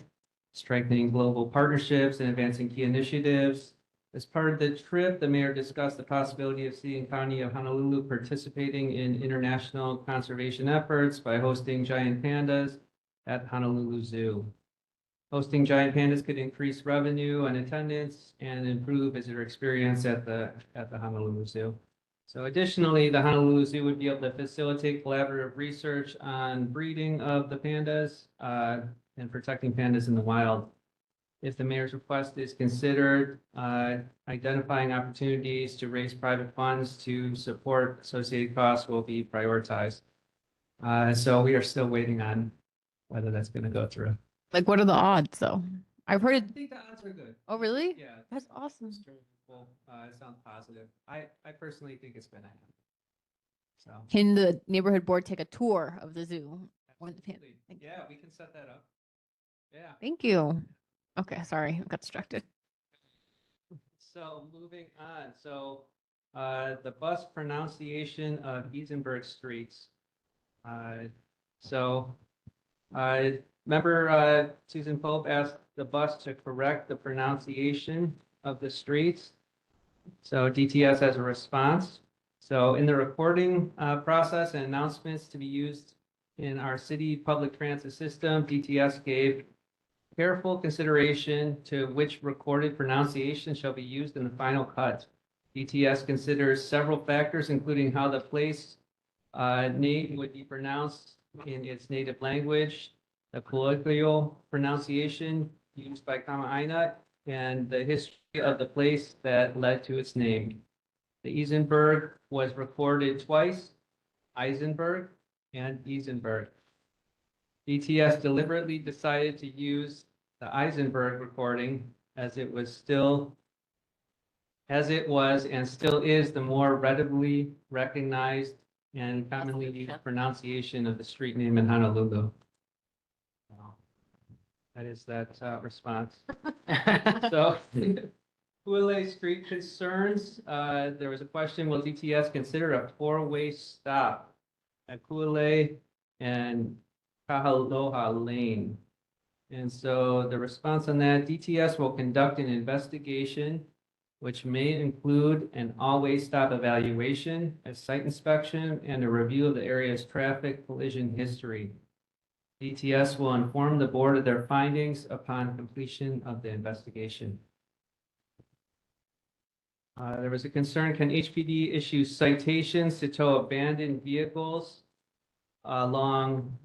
strengthening global partnerships, and advancing key initiatives. As part of the trip, the mayor discussed the possibility of city and county of Honolulu participating in international conservation efforts by hosting giant pandas at Honolulu Zoo. Hosting giant pandas could increase revenue and attendance and improve visitor experience at the Honolulu Zoo. So additionally, the Honolulu Zoo would be able to facilitate collaborative research on breeding of the pandas and protecting pandas in the wild. If the mayor's request is considered, identifying opportunities to raise private funds to support associated costs will be prioritized. So we are still waiting on whether that's going to go through. Like, what are the odds, though? I've heard it. I think the odds are good. Oh, really? Yeah. That's awesome. It sounds positive. I personally think it's going to happen. So. Can the neighborhood board take a tour of the zoo? Absolutely. Yeah, we can set that up. Yeah. Thank you. Okay, sorry, I got distracted. So moving on, so the bus pronunciation of Giesenberg streets. So remember Susan Pope asked the bus to correct the pronunciation of the streets. So DTS has a response. So in the recording process and announcements to be used in our city public transit system, DTS gave careful consideration to which recorded pronunciation shall be used in the final cut. DTS considers several factors, including how the place name would be pronounced in its native language, the colloquial pronunciation used by Kama'aina, and the history of the place that led to its name. The Eisenberg was recorded twice, Eisenberg and Eisenberg. DTS deliberately decided to use the Eisenberg recording as it was and still is the more readily recognized and commonly used pronunciation of the street name in Honolulu. That is that response. So, Ku'ele Street concerns. There was a question, will DTS consider a four-way stop at Ku'ele and Kahaloha Lane? And so the response on that, DTS will conduct an investigation which may include an all-way stop evaluation, a site inspection, and a review of the area's traffic collision history. DTS will inform the board of their findings upon completion of the investigation. There was a concern, can HPD issue citations to tow abandoned vehicles along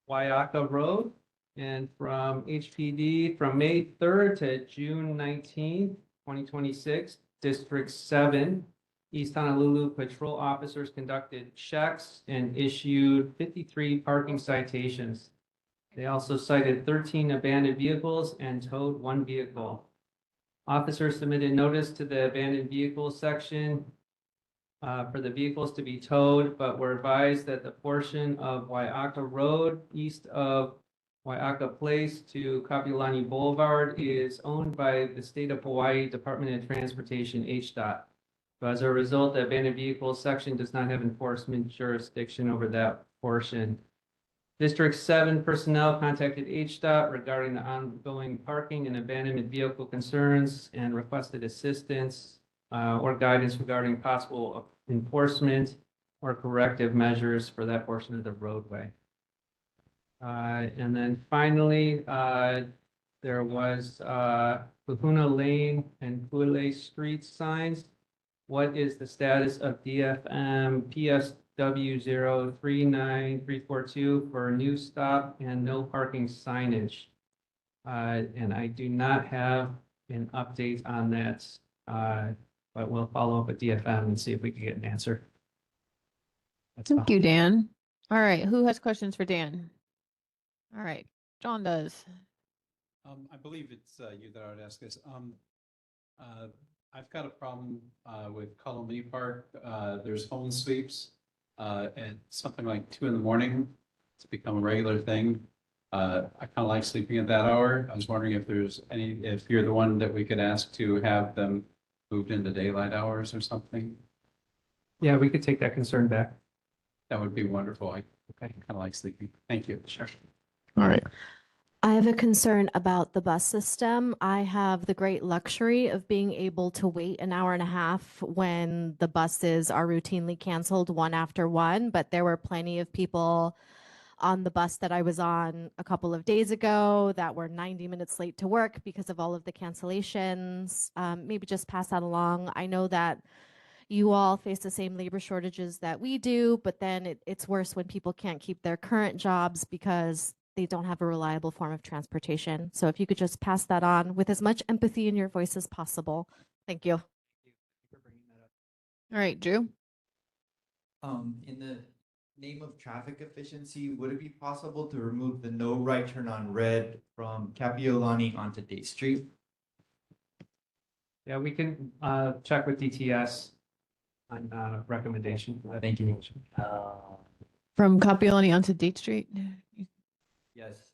Waiaka Road? And from HPD, from May 3rd to June 19th, 2026, District 7, East Honolulu patrol officers conducted checks and issued 53 parking citations. They also cited 13 abandoned vehicles and towed one vehicle. Officers submitted notice to the abandoned vehicles section for the vehicles to be towed, but were advised that the portion of Waiaka Road east of Waiaka Place to Kapiolani Boulevard is owned by the State of Hawaii Department of Transportation, HDOT. So as a result, the abandoned vehicles section does not have enforcement jurisdiction over that portion. District 7 personnel contacted HDOT regarding the ongoing parking and abandonment vehicle concerns and requested assistance or guidance regarding possible enforcement or corrective measures for that portion of the roadway. And then finally, there was Kahuna Lane and Ku'ele Street signs. What is the status of DFM PSW 039342 for new stop and no parking signage? And I do not have an update on that, but we'll follow up with DFM and see if we can get an answer. Thank you, Dan. All right, who has questions for Dan? All right, John does. I believe it's you that I would ask this. I've got a problem with Colony Park. There's home sweeps at something like 2 in the morning. It's become a regular thing. I kind of like sleeping at that hour. I was wondering if if you're the one that we could ask to have them moved into daylight hours or something. Yeah, we could take that concern back. That would be wonderful. I kind of like sleeping. Thank you. Sure. All right. I have a concern about the bus system. I have the great luxury of being able to wait an hour and a half when the buses are routinely canceled one after one, but there were plenty of people on the bus that I was on a couple of days ago that were 90 minutes late to work because of all of the cancellations. Maybe just pass that along. I know that you all face the same labor shortages that we do, but then it's worse when people can't keep their current jobs because they don't have a reliable form of transportation. So if you could just pass that on with as much empathy in your voice as possible. Thank you. All right, Drew. In the name of traffic efficiency, would it be possible to remove the no right turn on red from Kapiolani onto Date Street? Yeah, we can check with DTS on recommendation. Thank you. From Kapiolani onto Date Street. Yes.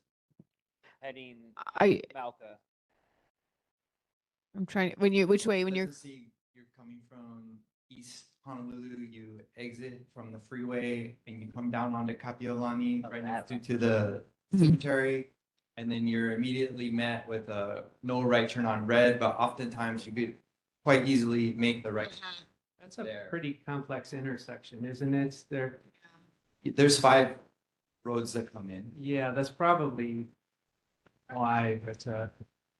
heading I Malca. I'm trying which way when you're Let's just see, you're coming from East Honolulu, you exit from the freeway and you come down onto Kapiolani, right next to the cemetery. And then you're immediately met with a no right turn on red, but oftentimes you could quite easily make the right. That's a There. pretty complex intersection, isn't it? There, There's 5 roads that come in. yeah, that's probably why, but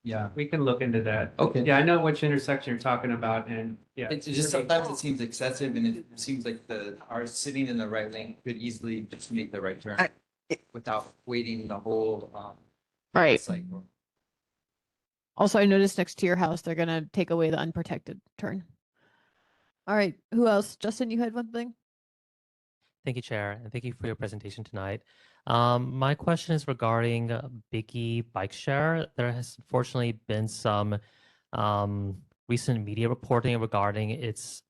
Yeah. we can look into that. Okay. Yeah, I know which intersection you're talking about, and yeah. It's just sometimes it seems excessive and it seems like our sitting in the right lane could easily just make the right turn without waiting the whole right. cycle. Also, I noticed next to your house they're gonna take away the unprotected turn. All right, who else? Justin, you had one thing. Thank you, Chair, and thank you for your presentation tonight. My question is regarding Biggie Bike Share. There has unfortunately been some recent media reporting regarding its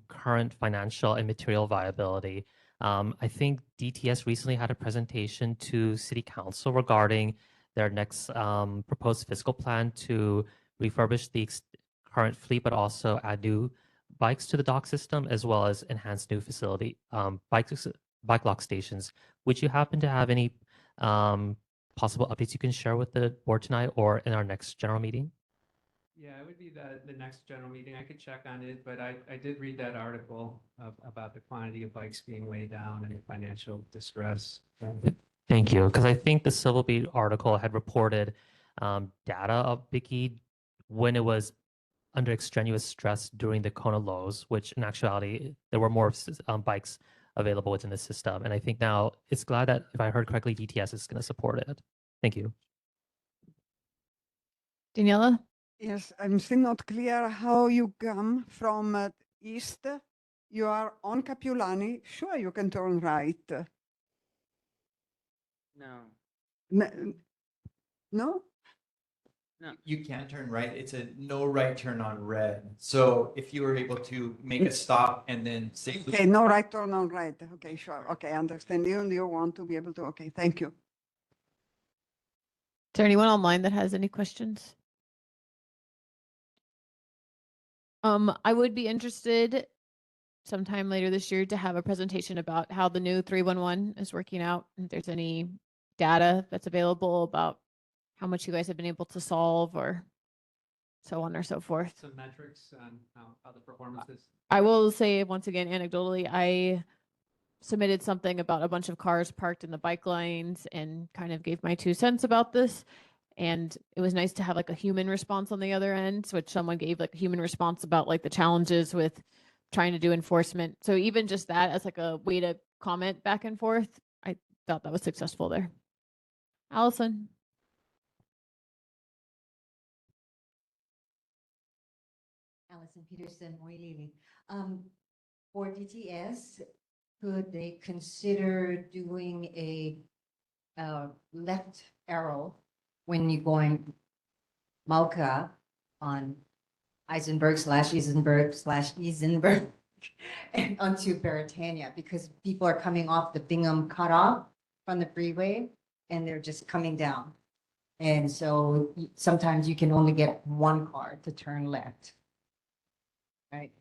current financial and material viability. I think DTS recently had a presentation to City Council regarding their next proposed fiscal plan to refurbish the current fleet, but also add new bikes to the dock system, as well as enhance new facility bike lock stations. Would you happen to have any possible updates you can share with the board tonight or in our next general meeting? Yeah, it would be the next general meeting. I could check on it, but I did read that article about the quantity of bikes being way down and financial distress. Thank you, because I think the Civil Beat article had reported data of Biggie when it was under extraneous stress during the Kona lows, which in actuality, there were more bikes available within the system. And I think now it's glad that, if I heard correctly, DTS is going to support it. Thank you. Daniela? Yes, I'm still not clear how you come from east. You are on Kapiolani. Sure, you can turn right. No. No? You can't turn right. It's a no right turn on red. So if you were able to make a stop and then safely. Okay, no right turn on right. Okay, sure. Okay, I understand. You want to be able to. Okay, thank you. Is there anyone online that has any questions? I would be interested sometime later this year to have a presentation about how the new 311 is working out. If there's any data that's available about how much you guys have been able to solve or so on or so forth. Some metrics on how the performance is. I will say once again, anecdotally, I submitted something about a bunch of cars parked in the bike lanes and kind of gave my 2 cents about this. And it was nice to have like a human response on the other end, which someone gave like a human response about like the challenges with trying to do enforcement. So even just that as like a way to comment back and forth, I thought that was successful there. Allison. Allison Peterson, Moʻiliʻili. For DTS, could they consider doing a left arrow when you're going Mauka on Eisenberg/Eisenberg and onto Beretania, because people are coming off the Bingham cutoff from the freeway and they're just coming down. And so sometimes you can only get one car to turn left. Right?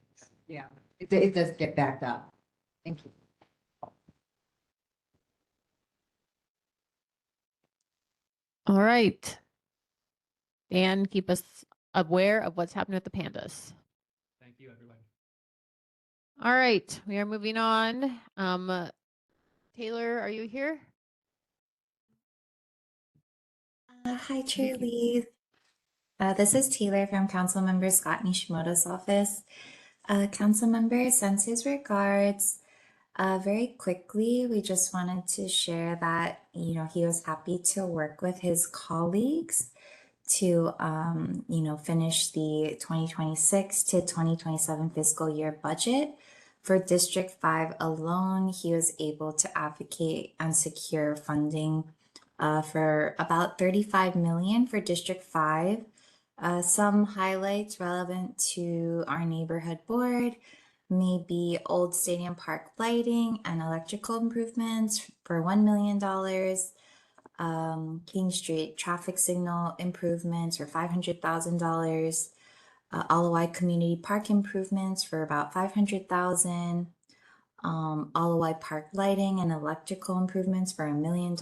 Yeah, it does get backed up. Thank you. All right. Dan, keep us aware of what's happening with the pandas. Thank you, everybody. All right, we are moving on. Taylor, are you here? Hi, Chair Lee. This is Taylor from Councilmember Scott Nishimoto's office. Councilmember sends his regards. Very quickly, we just wanted to share that, he was happy to work with his colleagues to, finish the 2026 to 2027 fiscal year budget. For District 5 alone, he was able to advocate and secure funding for about $35 million for District 5. Some highlights relevant to our neighborhood board may be Old Stadium Park lighting and electrical improvements for $1 million. King Street traffic signal improvements for $500,000. Alawai Community Park improvements for about $500,000. Alawai Park lighting and electrical improvements for $1 million.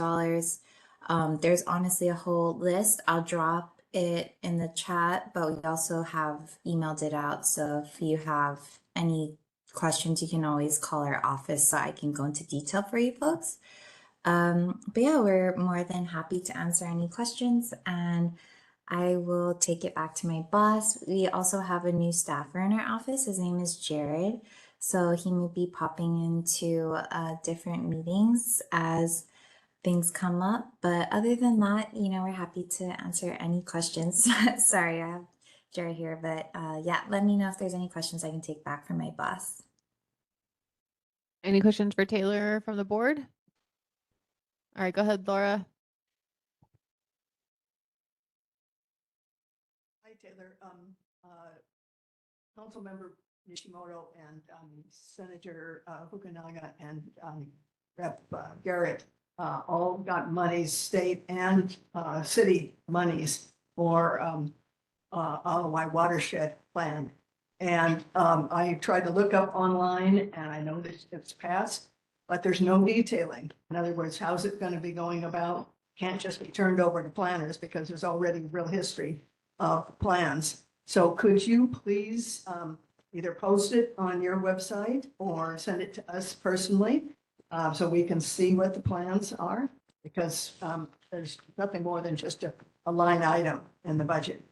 There's honestly a whole list. I'll drop it in the chat, but we also have emailed it out. So if you have any questions, you can always call our office so I can go into detail for you folks. But yeah, we're more than happy to answer any questions, and I will take it back to my boss. We also have a new staffer in our office. His name is Jared. So he may be popping into different meetings as things come up. But other than that, we're happy to answer any questions. Sorry, I have Jared here, but yeah, let me know if there's any questions I can take back from my boss. Any questions for Taylor from the board? All right, go ahead, Laura. Hi, Taylor. Councilmember Nishimoto and Senator Fukunaga and Rep. Garrett all got monies, state and city monies for Alawai watershed plan. And I tried to look up online, and I know that it's passed, but there's no detailing. In other words, how's it going to be going about? Can't just be turned over to planners because there's already real history of plans. So could you please either post it on your website or send it to us personally so we can see what the plans are? Because there's nothing more than just a line item in the budget.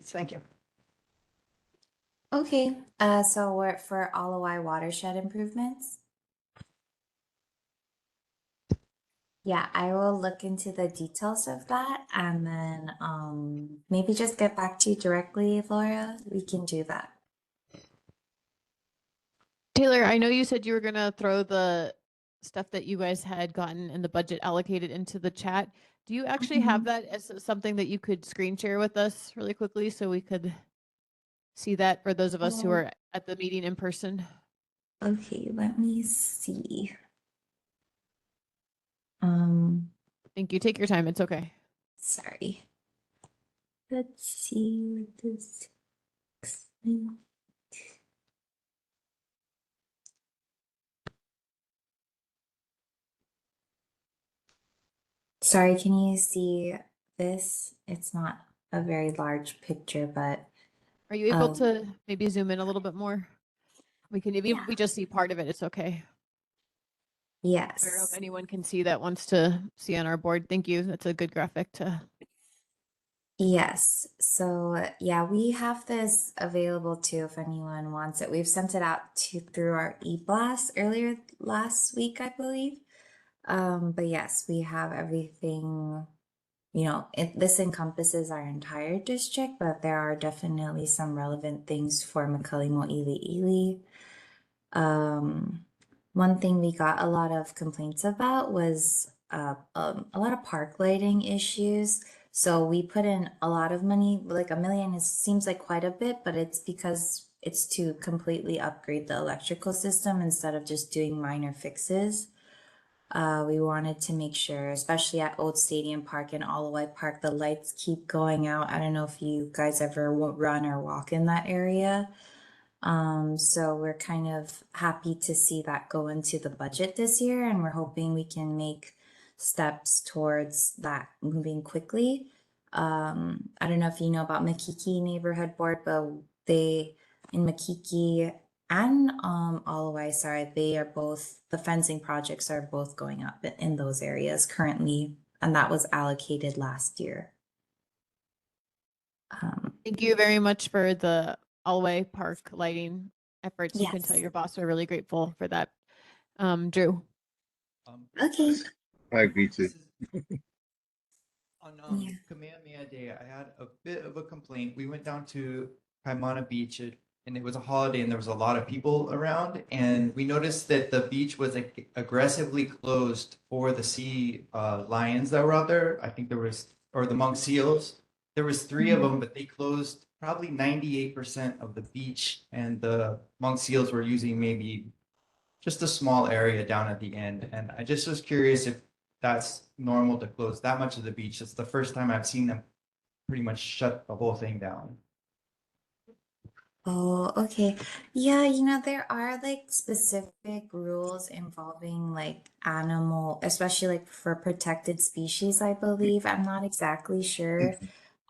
Thank you. Okay, so we're for Alawai watershed improvements. Yeah, I will look into the details of that and then maybe just get back to you directly, Laura. We can do that. Taylor, I know you said you were going to throw the stuff that you guys had gotten in the budget allocated into the chat. Do you actually have that as something that you could screen share with us really quickly so we could see that for those of us who are at the meeting in person? Okay, let me see. Thank you. Take your time. It's okay. Sorry. Let's see what this. Sorry, can you see this? It's not a very large picture, but are you able to maybe zoom in a little bit more? We can, if we just see part of it, it's okay. Yes. I don't know if anyone can see that wants to see on our board. Thank you. That's a good graphic to. Yes. So yeah, we have this available too if anyone wants it. We've sent it out through our e-blast earlier last week, I believe. But yes, we have everything. This encompasses our entire district, but there are definitely some relevant things for McCully-Mōʻiliʻili. One thing we got a lot of complaints about was a lot of park lighting issues. So we put in a lot of money, like $1 million seems like quite a bit, but it's because it's to completely upgrade the electrical system instead of just doing minor fixes. We wanted to make sure, especially at Old Stadium Park and Alawai Park, the lights keep going out. I don't know if you guys ever run or walk in that area. So we're kind of happy to see that go into the budget this year, and we're hoping we can make steps towards that moving quickly. I don't know if you know about Makiki Neighborhood Board, but they in Makiki and Alawai, sorry, they are both, the fencing projects are both going up in those areas currently, and that was allocated last year. Thank you very much for the Alawai Park lighting efforts. You can tell your boss we're really grateful for that. Drew. Okay. I agree too. On Kamehameha Day, I had a bit of a complaint. We went down to Kaimana Beach and it was a holiday and there was a lot of people around, and we noticed that the beach was aggressively closed for the sea lions that were out there. I think there was, or the monk seals. There was 3 of them, but they closed probably 98% of the beach, and the monk seals were using maybe just a small area down at the end. And I just was curious if that's normal to close that much of the beach. It's the first time I've seen them pretty much shut the whole thing down. Oh, okay. Yeah, you know, there are like specific rules involving like animal, especially like for protected species, I believe. I'm not exactly sure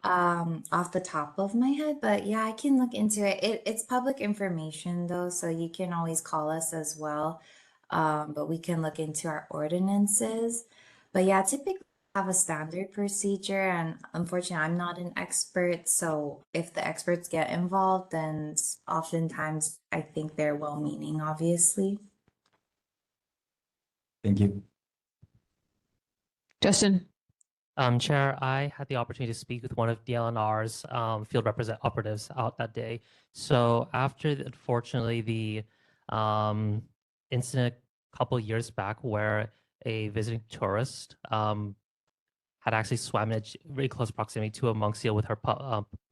off the top of my head, but yeah, I can look into it. It's public information though, so you can always call us as well. But we can look into our ordinances. But yeah, typically have a standard procedure, and unfortunately I'm not an expert, so if the experts get involved, then oftentimes I think they're well-meaning, obviously. Thank you. Justin. Chair, I had the opportunity to speak with one of DLNR's field operatives out that day. So after, unfortunately, the incident a couple years back where a visiting tourist had actually swam in very close proximity to a monk seal with her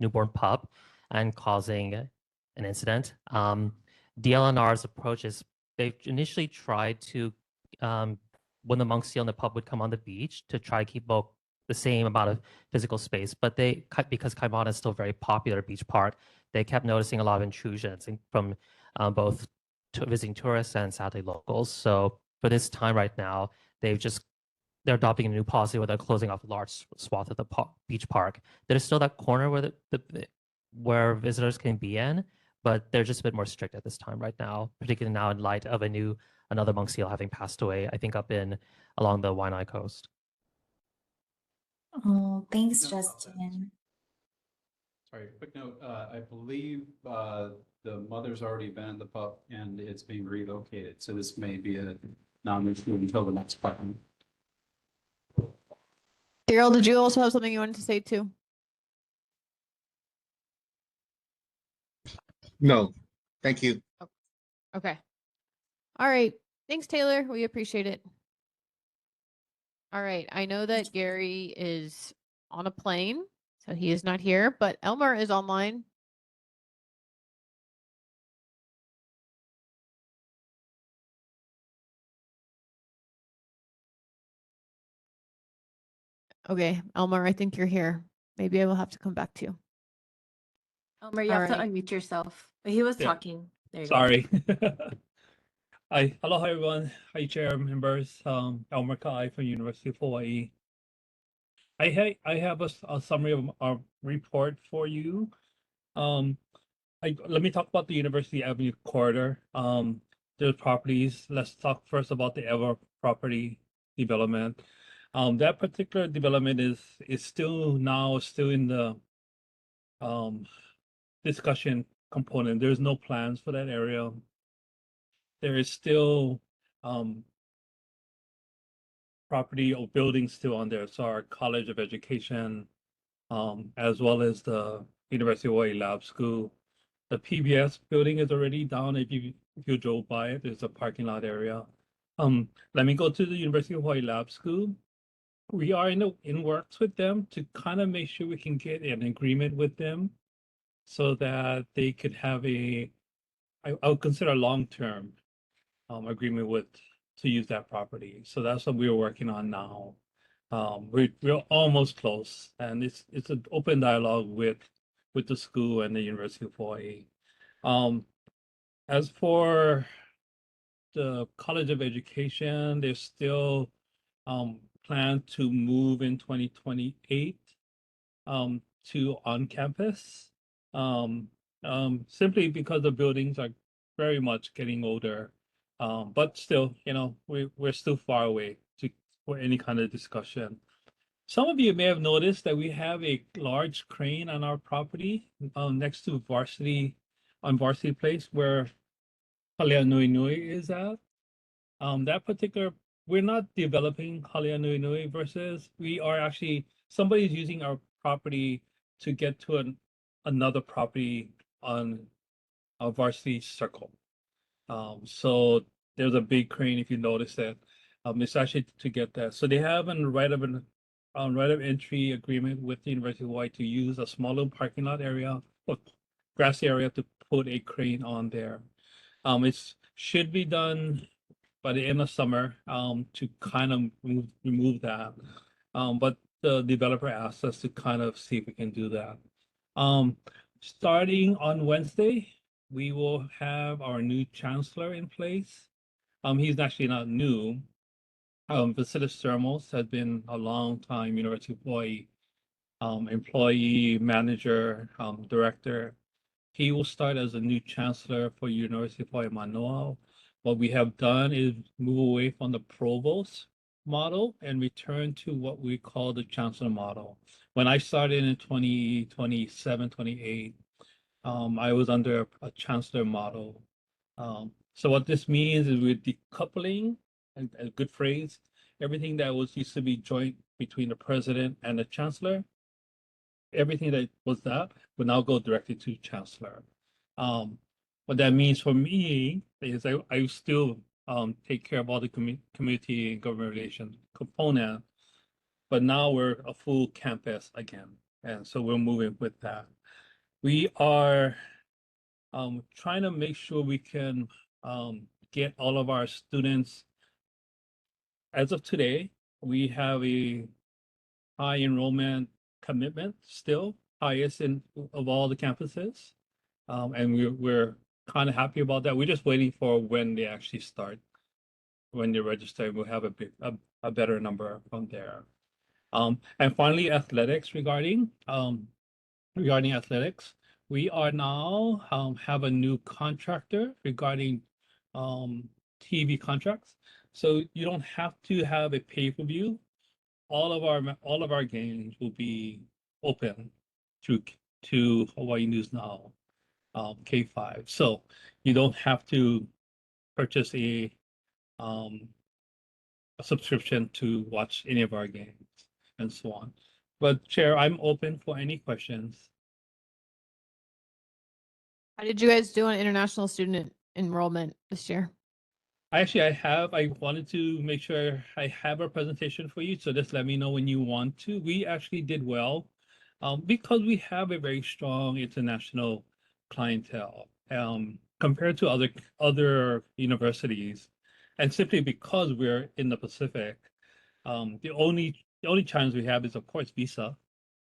newborn pup and causing an incident. DLNR's approach is they've initially tried to, when the monk seal and the pup would come on the beach, to try to keep both the same amount of physical space, but because Kaimana is still a very popular beach park, they kept noticing a lot of intrusions from both visiting tourists and sadly locals. So for this time right now, they're adopting a new policy where they're closing off a large swath of the beach park. There's still that corner where where visitors can be in, but they're just a bit more strict at this time right now, particularly now in light of another monk seal having passed away, I think along the Waianae coast. Oh, thanks, Justin. Sorry, quick note. I believe the mother's already abandoned the pup and it's being relocated. So this may be a non-issue until the next plan. Daryl, did you also have something you wanted to say too? No, thank you. Okay. All right. Thanks, Taylor. We appreciate it. All right. I know that Gary is on a plane, so he is not here, but Elmer is online. Okay, Elmer, I think you're here. Maybe I will have to come back to you. Elmer, you All have to right. unmute yourself. He was Yeah. talking. There you Sorry. Hi, hello everyone. Hi, chair members. Elmer Kai from University of Hawaii. I have a summary of our report for you. Let me talk about the University Avenue corridor. There's properties. Let's talk first about the Ever property development. That particular development is still in the discussion component. There's no plans for that area. There is still property or buildings still on there. So our College of Education, as well as the University of Hawaii Lab School. The PBS building is already down. If you drove by it, there's a parking lot area. Let me go to the University of Hawaii Lab School. We are in works with them to kind of make sure we can get an agreement with them so that they could have I would consider a long-term agreement to use that property. So that's what we're working on now. We're almost close, and it's an open dialogue with the school and the University of Hawaii. As for the College of Education, there's still plan to move in 2028 to on campus, simply because the buildings are very much getting older. But still, we're still far away for any kind of discussion. Some of you may have noticed that we have a large crane on our property next to Varsity Place where Halea Nui Nui is at. We're not developing Halea Nui Nui versus somebody's using our property to get to another property on Varsity Circle. So there's a big crane if you notice that. It's actually to get that. So they have a right of entry agreement with the University of Hawaii to use a small little parking lot area or grassy area to put a crane on there. It should be done by the end of summer to kind of remove that. But the developer asked us to kind of see if we can do that. Starting on Wednesday, we will have our new chancellor in place. He's actually not new. Vasilis Thermos has been a long time University employee, manager, director. He will start as a new chancellor for University of Hawaii Manoa. What we have done is move away from the provost model and return to what we call the chancellor model. When I started in 2027, 28, I was under a chancellor model. So what this means is we're decoupling, and a good phrase, everything that was used to be joint between the president and the chancellor. Everything that was that will now go directly to chancellor. What that means for me is I still take care of all the community and government relations component, but now we're a full campus again. And so we're moving with that. We are trying to make sure we can get all of our students. As of today, we have a high enrollment commitment still, highest of all the campuses. And we're kind of happy about that. We're just waiting for when they actually start. When they register, we'll have a better number from there. And finally, athletics regarding athletics, we are now have a new contractor regarding TV contracts. So you don't have to have a pay-per-view. All of our games will be open to Hawaii News Now, K5. So you don't have to purchase a subscription to watch any of our games and so on. But Chair, I'm open for any questions. How did you guys do on international student enrollment this year? I wanted to make sure I have a presentation for you, so just let me know when you want to. We actually did well because we have a very strong international clientele compared to other universities, and simply because we're in the Pacific. The only challenge we have is, of course, visa,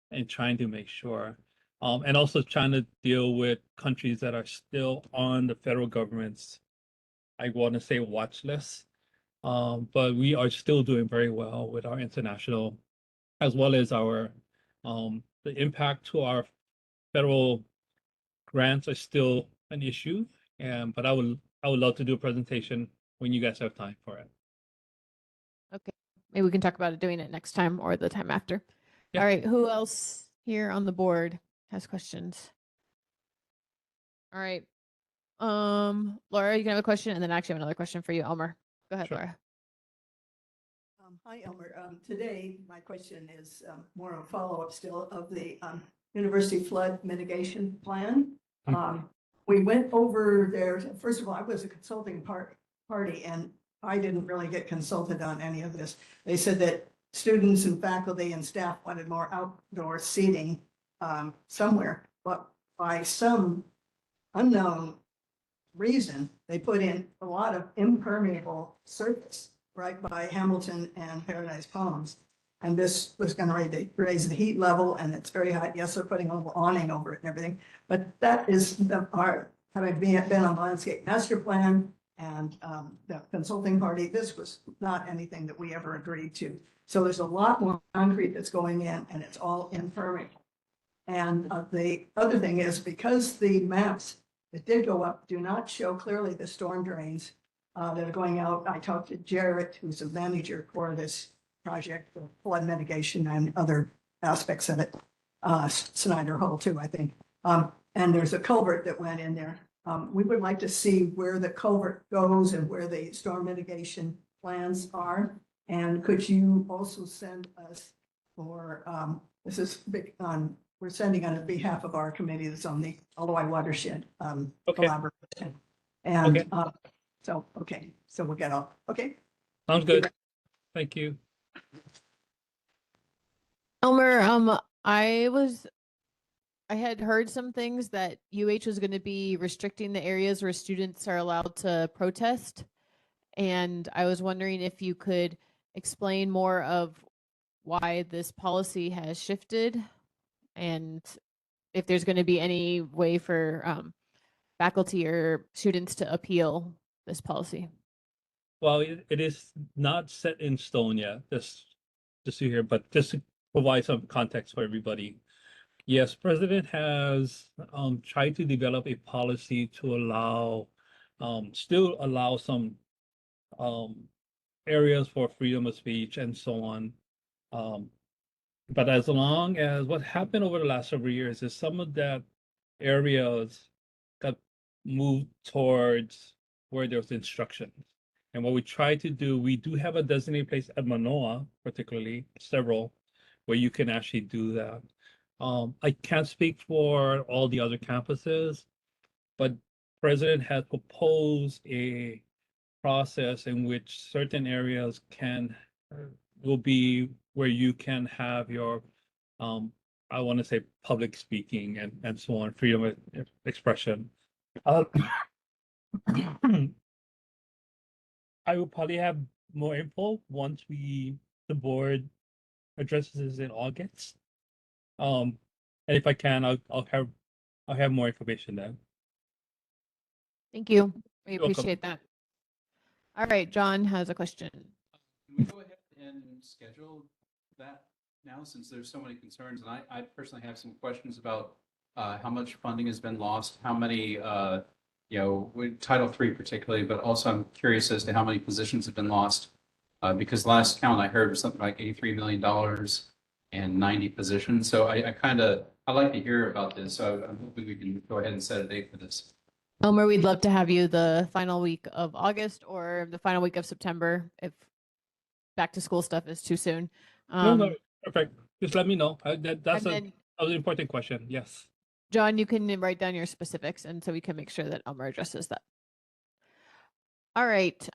and trying to make sure, and also trying to deal with countries that are still on the federal government's, I want to say, watch list. But we are still doing very well with our international, as well as our the impact to our federal grants are still an issue. But I would love to do a presentation when you guys have time for it. Okay, maybe we can talk about doing it next time or the time after. Yeah. All right, who else here on the board has questions? All right. Laura, you can have a question, and then I actually have another question for you, Elmer. Go ahead, Sure. Laura. Hi, Elmer. Today, my question is more of a follow-up still of the University Flood Mitigation Plan. We went over there. First of all, I was a consulting party, and I didn't really get consulted on any of this. They said that students and faculty and staff wanted more outdoor seating somewhere, but by some unknown reason, they put in a lot of impermeable surface right by Hamilton and Paradise Palms. And this was going to raise the heat level, and it's very hot. Yes, they're putting a little awning over it and everything, but that is having been on the landscape master plan and the consulting party. This was not anything that we ever agreed to. So there's a lot more concrete that's going in, and it's all impermeable. And the other thing is, because the maps that did go up do not show clearly the storm drains that are going out. I talked to Jarrett, who's a manager for this project, for flood mitigation and other aspects of it. Snyder Hole too, I think. And there's a culvert that went in there. We would like to see where the culvert goes and where the storm mitigation plans are. And could you also send us for, this is big on, we're sending on behalf of our committee that's on the Hawaii Watershed collaboration. And so we'll get off. Okay. Sounds good. Thank you. Elmer, I had heard some things that UH was going to be restricting the areas where students are allowed to protest. And I was wondering if you could explain more of why this policy has shifted and if there's going to be any way for faculty or students to appeal this policy. Well, it is not set in stone yet, just to hear, but just to provide some context for everybody. Yes, President has tried to develop a policy to allow, still allow some areas for freedom of speech and so on. But as long as what happened over the last several years is some of that areas got moved towards where there's instructions. And what we try to do, we do have a designated place at Manoa, particularly several, where you can actually do that. I can't speak for all the other campuses, but President has proposed a process in which certain areas will be where you can have your I want to say public speaking and so on, freedom of expression. I will probably have more info once the board addresses this in August. And if I can, I'll have more information then. Thank you. We You're welcome. appreciate that. All right, John has a question. Can we go ahead and schedule that now, since there's so many concerns? And I personally have some questions about how much funding has been lost, how many, with Title III particularly, but also I'm curious as to how many positions have been lost. Because last count I heard was something like $83 million and 90 positions. So I'd like to hear about this. So I'm hoping we can go ahead and set a date for this. Elmer, we'd love to have you the final week of August or the final week of September if back to school stuff is too soon. No, perfect. Just let me know. That was an important question. Yes. John, you can write down your specifics and so we can make sure that Elmer addresses that. All right,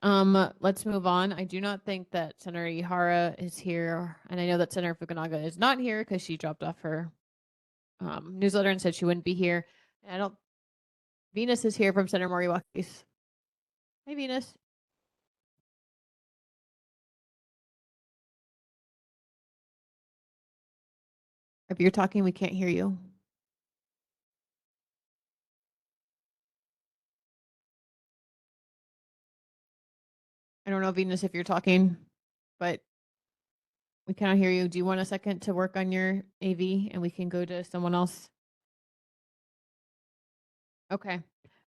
let's move on. I do not think that Senator Ihara is here. And I know that Senator Fukunaga is not here because she dropped off her newsletter and said she wouldn't be here. And Venus is here from Senator Moriwaki's. Hey, Venus. If you're talking, we can't hear you. I don't know, Venus, if you're talking, but we cannot hear you. Do you want a second to work on your AV and we can go to someone else? Okay.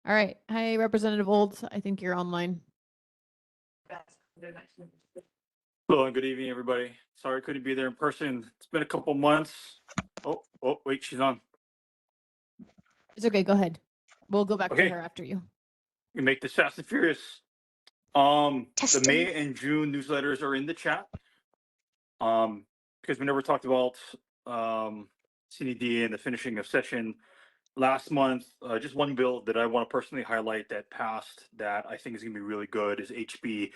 All right. Hi, Representative Olds. I think you're online. Hello and good evening, everybody. Sorry I couldn't be there in person. It's been a couple months. Oh, wait, she's on. It's okay. Go ahead. We'll go back to Okay. her after you. We make this fast and furious. The May and June newsletters are in the chat. Because we never talked about CND and the finishing of session last month. Just one bill that I want to personally highlight that passed that I think is going to be really good is HB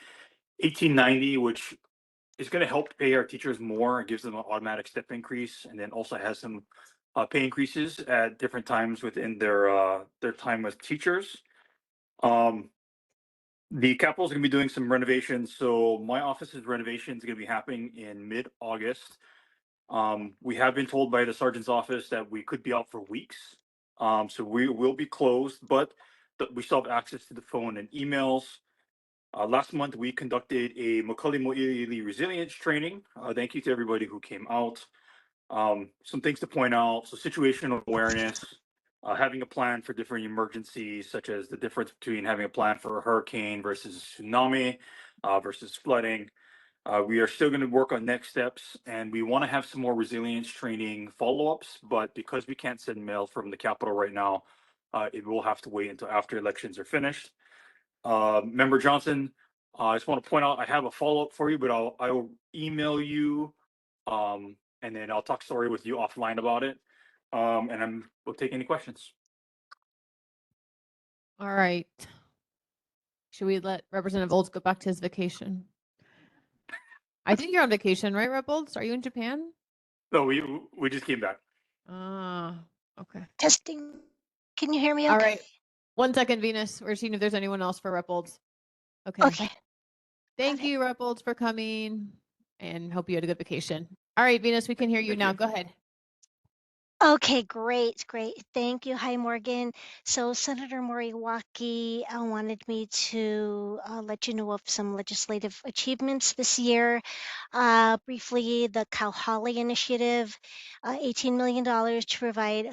1890, which is going to help pay our teachers more. It gives them an automatic step increase, and then also has some pay increases at different times within their time as teachers. The Capitol is going to be doing some renovations, so my office's renovation is going to be happening in mid-August. We have been told by the sergeant's office that we could be out for weeks, so we will be closed, but we still have access to the phone and emails. Last month, we conducted a McCully-Mōʻiliʻili resilience training. Thank you to everybody who came out. Some things to point out. So situational awareness, having a plan for different emergencies, such as the difference between having a plan for a hurricane versus tsunami versus flooding. We are still going to work on next steps, and we want to have some more resilience training follow-ups, but because we can't send mail from the Capitol right now, it will have to wait until after elections are finished. Member Johnson, I just want to point out I have a follow-up for you, but I will email you, and then I'll talk story with you offline about it. And we'll take any questions. All right. Should we let Representative Olds go back to his vacation? I think you're on vacation, right, Rep. Olds? Are you in Japan? No, we just came back. Okay. Testing. Can you hear me okay? All right. 1 second, Venus. We're seeing if there's anyone else for Rep. Olds. Okay. Okay. Thank you, Reynolds, for coming, and hope you had a good vacation. All right, Venus, we can hear you now. Go ahead. Okay, great, great. Thank you. Hi, Morgan. So Senator Moriwaki wanted me to let you know of some legislative achievements this year. Briefly, the Cal Holly Initiative, $18 million to provide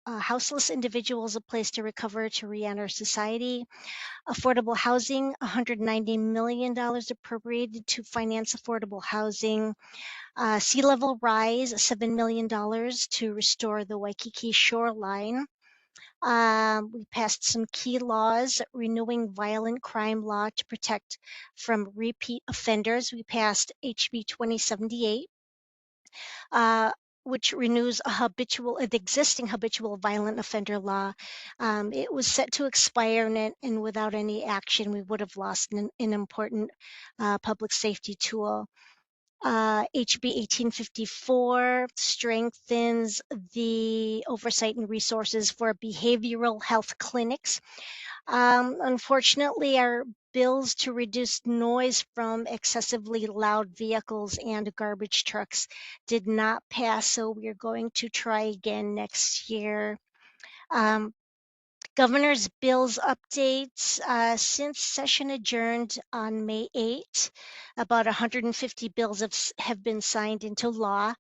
houseless individuals a place to recover to re-enter society. Affordable housing, $190 million appropriated to finance affordable housing. Sea level rise, $7 million to restore the Waikiki shoreline. We passed some key laws, renewing violent crime law to protect from repeat offenders. We passed HB 2078, which renews the existing habitual violent offender law. It was set to expire, and without any action, we would have lost an important public safety tool. HB 1854 strengthens the oversight and resources for behavioral health clinics. Unfortunately, our bills to reduce noise from excessively loud vehicles and garbage trucks did not pass, so we're going to try again next year. Governor's bills updates since session adjourned on May 8. About 150 bills have been signed into law.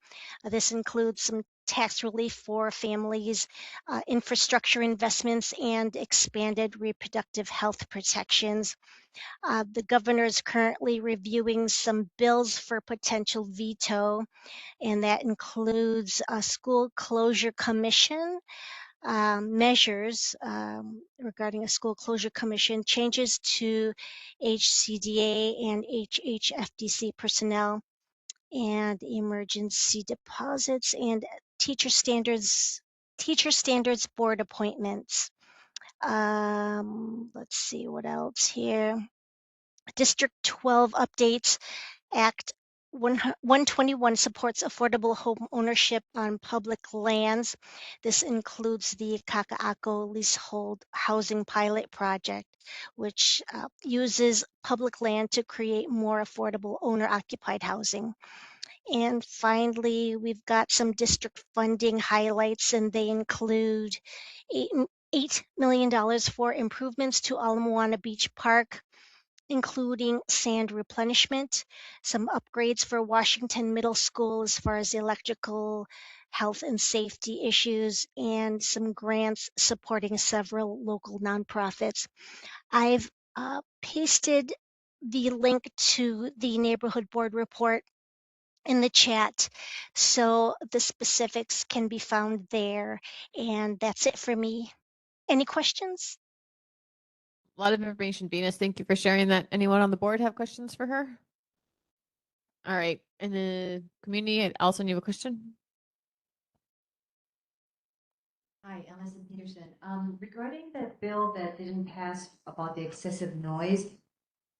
This includes some tax relief for families, infrastructure investments, and expanded reproductive health protections. The governor is currently reviewing some bills for potential veto, and that includes a school closure commission, measures regarding a school closure commission, changes to HCDA and HHFDC personnel, and emergency deposits, and teacher standards board appointments. Let's see what else here. District 12 updates. Act 121 supports affordable home ownership on public lands. This includes the Kaka'ako leasehold housing pilot project, which uses public land to create more affordable owner-occupied housing. And finally, we've got some district funding highlights, and they include $8 million for improvements to Ala Moana Beach Park, including sand replenishment, some upgrades for Washington Middle School as far as electrical, health and safety issues, and some grants supporting several local nonprofits. I've pasted the link to the neighborhood board report in the chat, so the specifics can be found there. And that's it for me. Any questions? A lot of information, Venus. Thank you for sharing that. Anyone on the board have questions for her? All right. In the community, Allison, you have a question? Hi, Alison Peterson. Regarding the bill that didn't pass about the excessive noise,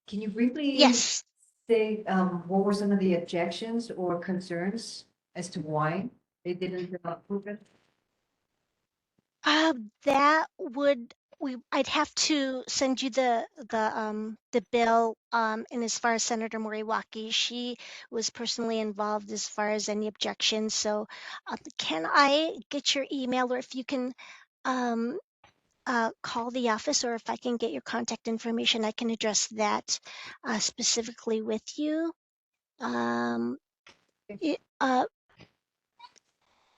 can you briefly say what were some of the objections or concerns as to why they didn't approve it? I'd have to send you the bill. And as far as Senator Moriwaki, she was personally involved as far as any objections. So, can I get your email, or if you can call the office, or if I can get your contact information, I can address that specifically with you.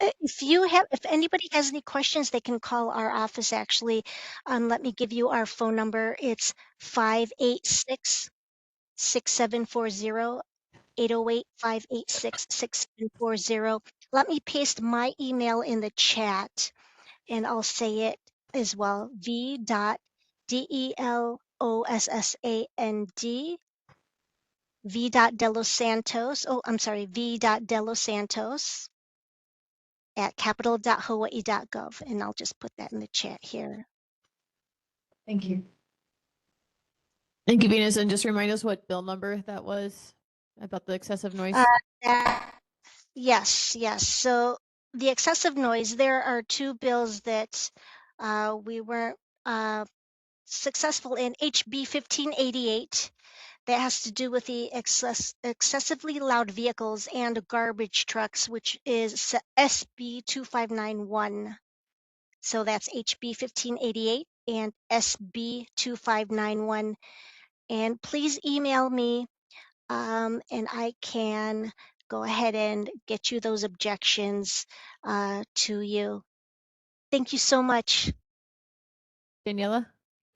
If anybody has any questions, they can call our office actually. Let me give you our phone number. It's 586-6740, 808-586-6740. Let me paste my email in the chat, and I'll say it as well. v.delossand, v.delosantos, v.delosantos at capital.hawaii.gov, and I'll just put that in the chat here. Thank you. Thank you, Venus. And just remind us what bill number that was about the excessive noise. Yes. So the excessive noise, there are two bills that we weren't successful in. HB 1588, that has to do with the excessively loud vehicles and garbage trucks, which is SB 2591. So that's HB 1588 and SB 2591. And please email me, and I can go ahead and get you those objections to you. Thank you so much. Daniela?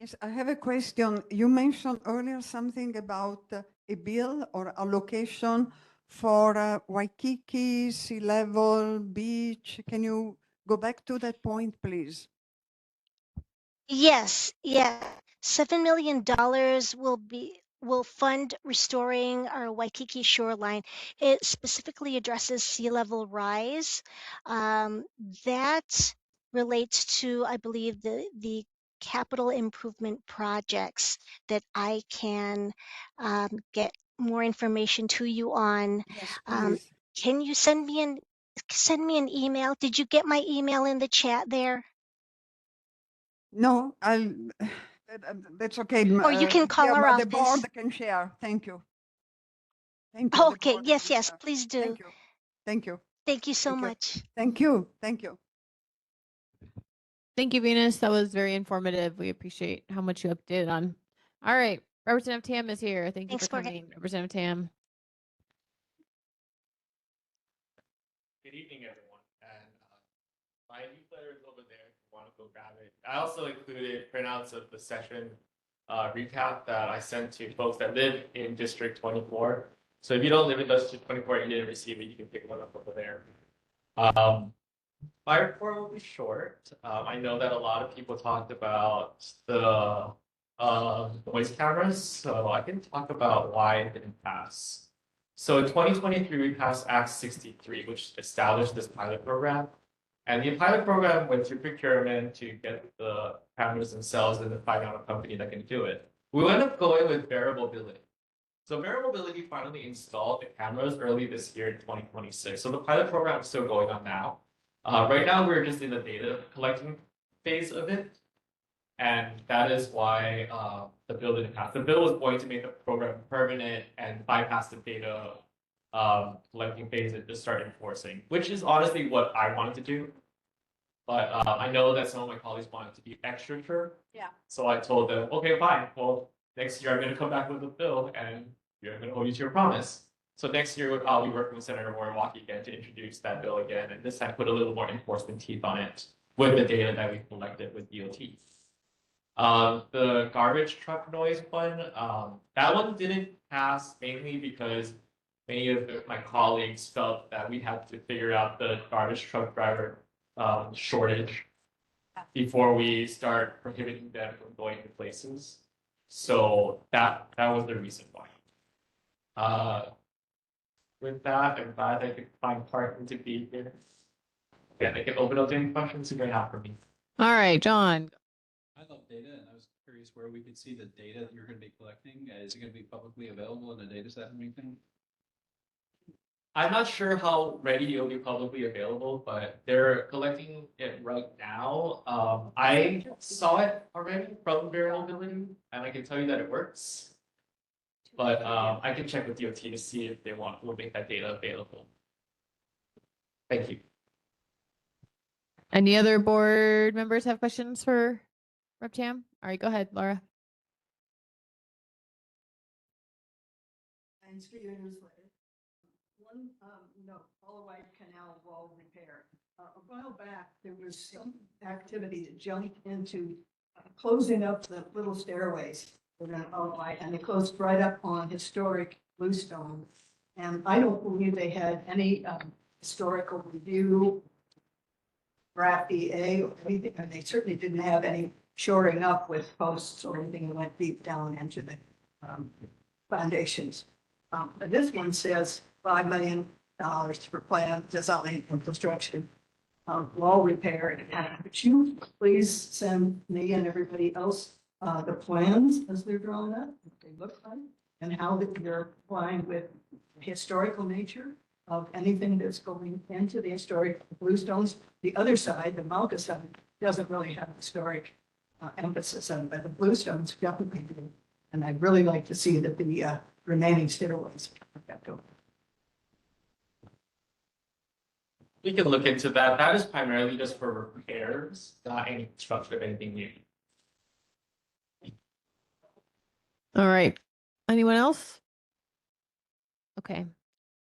Yes, I have a question. You mentioned earlier something about a bill or allocation for Waikiki, sea level, beach. Can you go back to that point, please? Yes, yeah. $7 million will fund restoring our Waikiki shoreline. It specifically addresses sea level rise. That relates to, I believe, the capital improvement projects that I can get more information to you on. Yes, Um, please. can you send me an email? Did you get my email in the chat there? No, that's okay. Or you can call Yeah, our but the office. board can share. Thank you. Thank you. The Okay, board yes, can yes, share. please do. Thank you. Thank you. Thank you so Thank you. much. Thank you. Thank you. Thank you, Venus. That was very informative. We appreciate how much you updated on. All right. Representative Tam is here. Thank you Thanks for for coming. Representative Tam. Good evening, everyone. And my newsletter is over there if you want to go grab it. I also included printouts of the session recap that I sent to folks that live in District 24. So if you don't live in District 24 and you didn't receive it, you can pick one up over there. My report will be short. I know that a lot of people talked about the noise cameras, so I can talk about why it didn't pass. So in 2023, we passed Act 63, which established this pilot program. And the pilot program went through procurement to get the cameras themselves and to find out a company that can do it. We ended up going with variability. So variability finally installed the cameras early this year in 2026. So the pilot program is still going on now. Right now, we're just in the data collecting phase of it. And that is why the bill didn't pass. The bill was going to make the program permanent and bypass the data collecting phase and just start enforcing, which is honestly what I wanted to do. But I know that some of my colleagues wanted to be extra sure. Yeah. So I told them, okay, fine. Well, next year I'm going to come back with a bill and you're going to hold you to your promise. So next year I'll be working with Senator Moriwaki again to introduce that bill again, and this time put a little more enforcement teeth on it with the data that we collected with DOT. The garbage truck noise one, that one didn't pass mainly because many of my colleagues felt that we had to figure out the garbage truck driver shortage before we start prohibiting them from going to places. So that was the reason why. With that, I'm glad I could find Parton to be here. Again, I can open up to any questions you may have for me. All right, John. I love data, and I was curious where we could see the data that you're going to be collecting. Is it going to be publicly available in a data set or anything? I'm not sure how ready it'll be publicly available, but they're collecting it right now. I saw it already from variability, and I can tell you that it works. But I can check with DOT to see if they will make that data available. Thank you. Any other board members have questions for Rep. Tam? All right, go ahead, Laura. Thanks for your newsletter. One note, White Canal wall repair. A while back, there was some activity that jumped into closing up the little stairways within White, and they closed right up on historic Bluestone. And I don't believe they had any historical review, draft EA or anything, and they certainly didn't have any shoring up with posts or anything that went deep down into the foundations. But this one says $5 million for plan, design, and construction of wall repair. And could you please send me and everybody else the plans as they're drawn up, what they look like, and how that you're applying with the historical nature of anything that's going into the historic Bluestones. The other side, the Malka side, doesn't really have historic emphasis on it, but the Bluestones definitely do. And I'd really like to see that the remaining stairways are kept open. We can look into that. That is primarily just for repairs, not any construction of anything new. All right. Anyone else? Okay.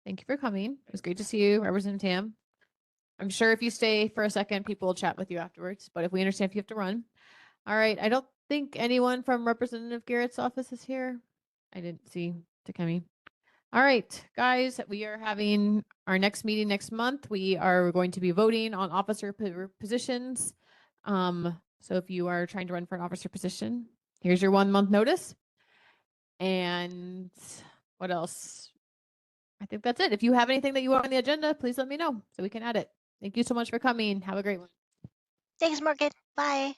Thank you for coming. It was great to see you, Representative Tam. I'm sure if you stay for a second, people will chat with you afterwards, but if we understand if you have to run. All right. I don't think anyone from Representative Garrett's office is here. I didn't see Takemi. All right, guys, we are having our next meeting next month. We are going to be voting on officer positions. So if you are trying to run for an officer position, here's your 1 month notice. And what else? I think that's it. If you have anything that you want on the agenda, please let me know so we can add it. Thank you so much for coming. Have a great one. Thanks, Morgan. Bye.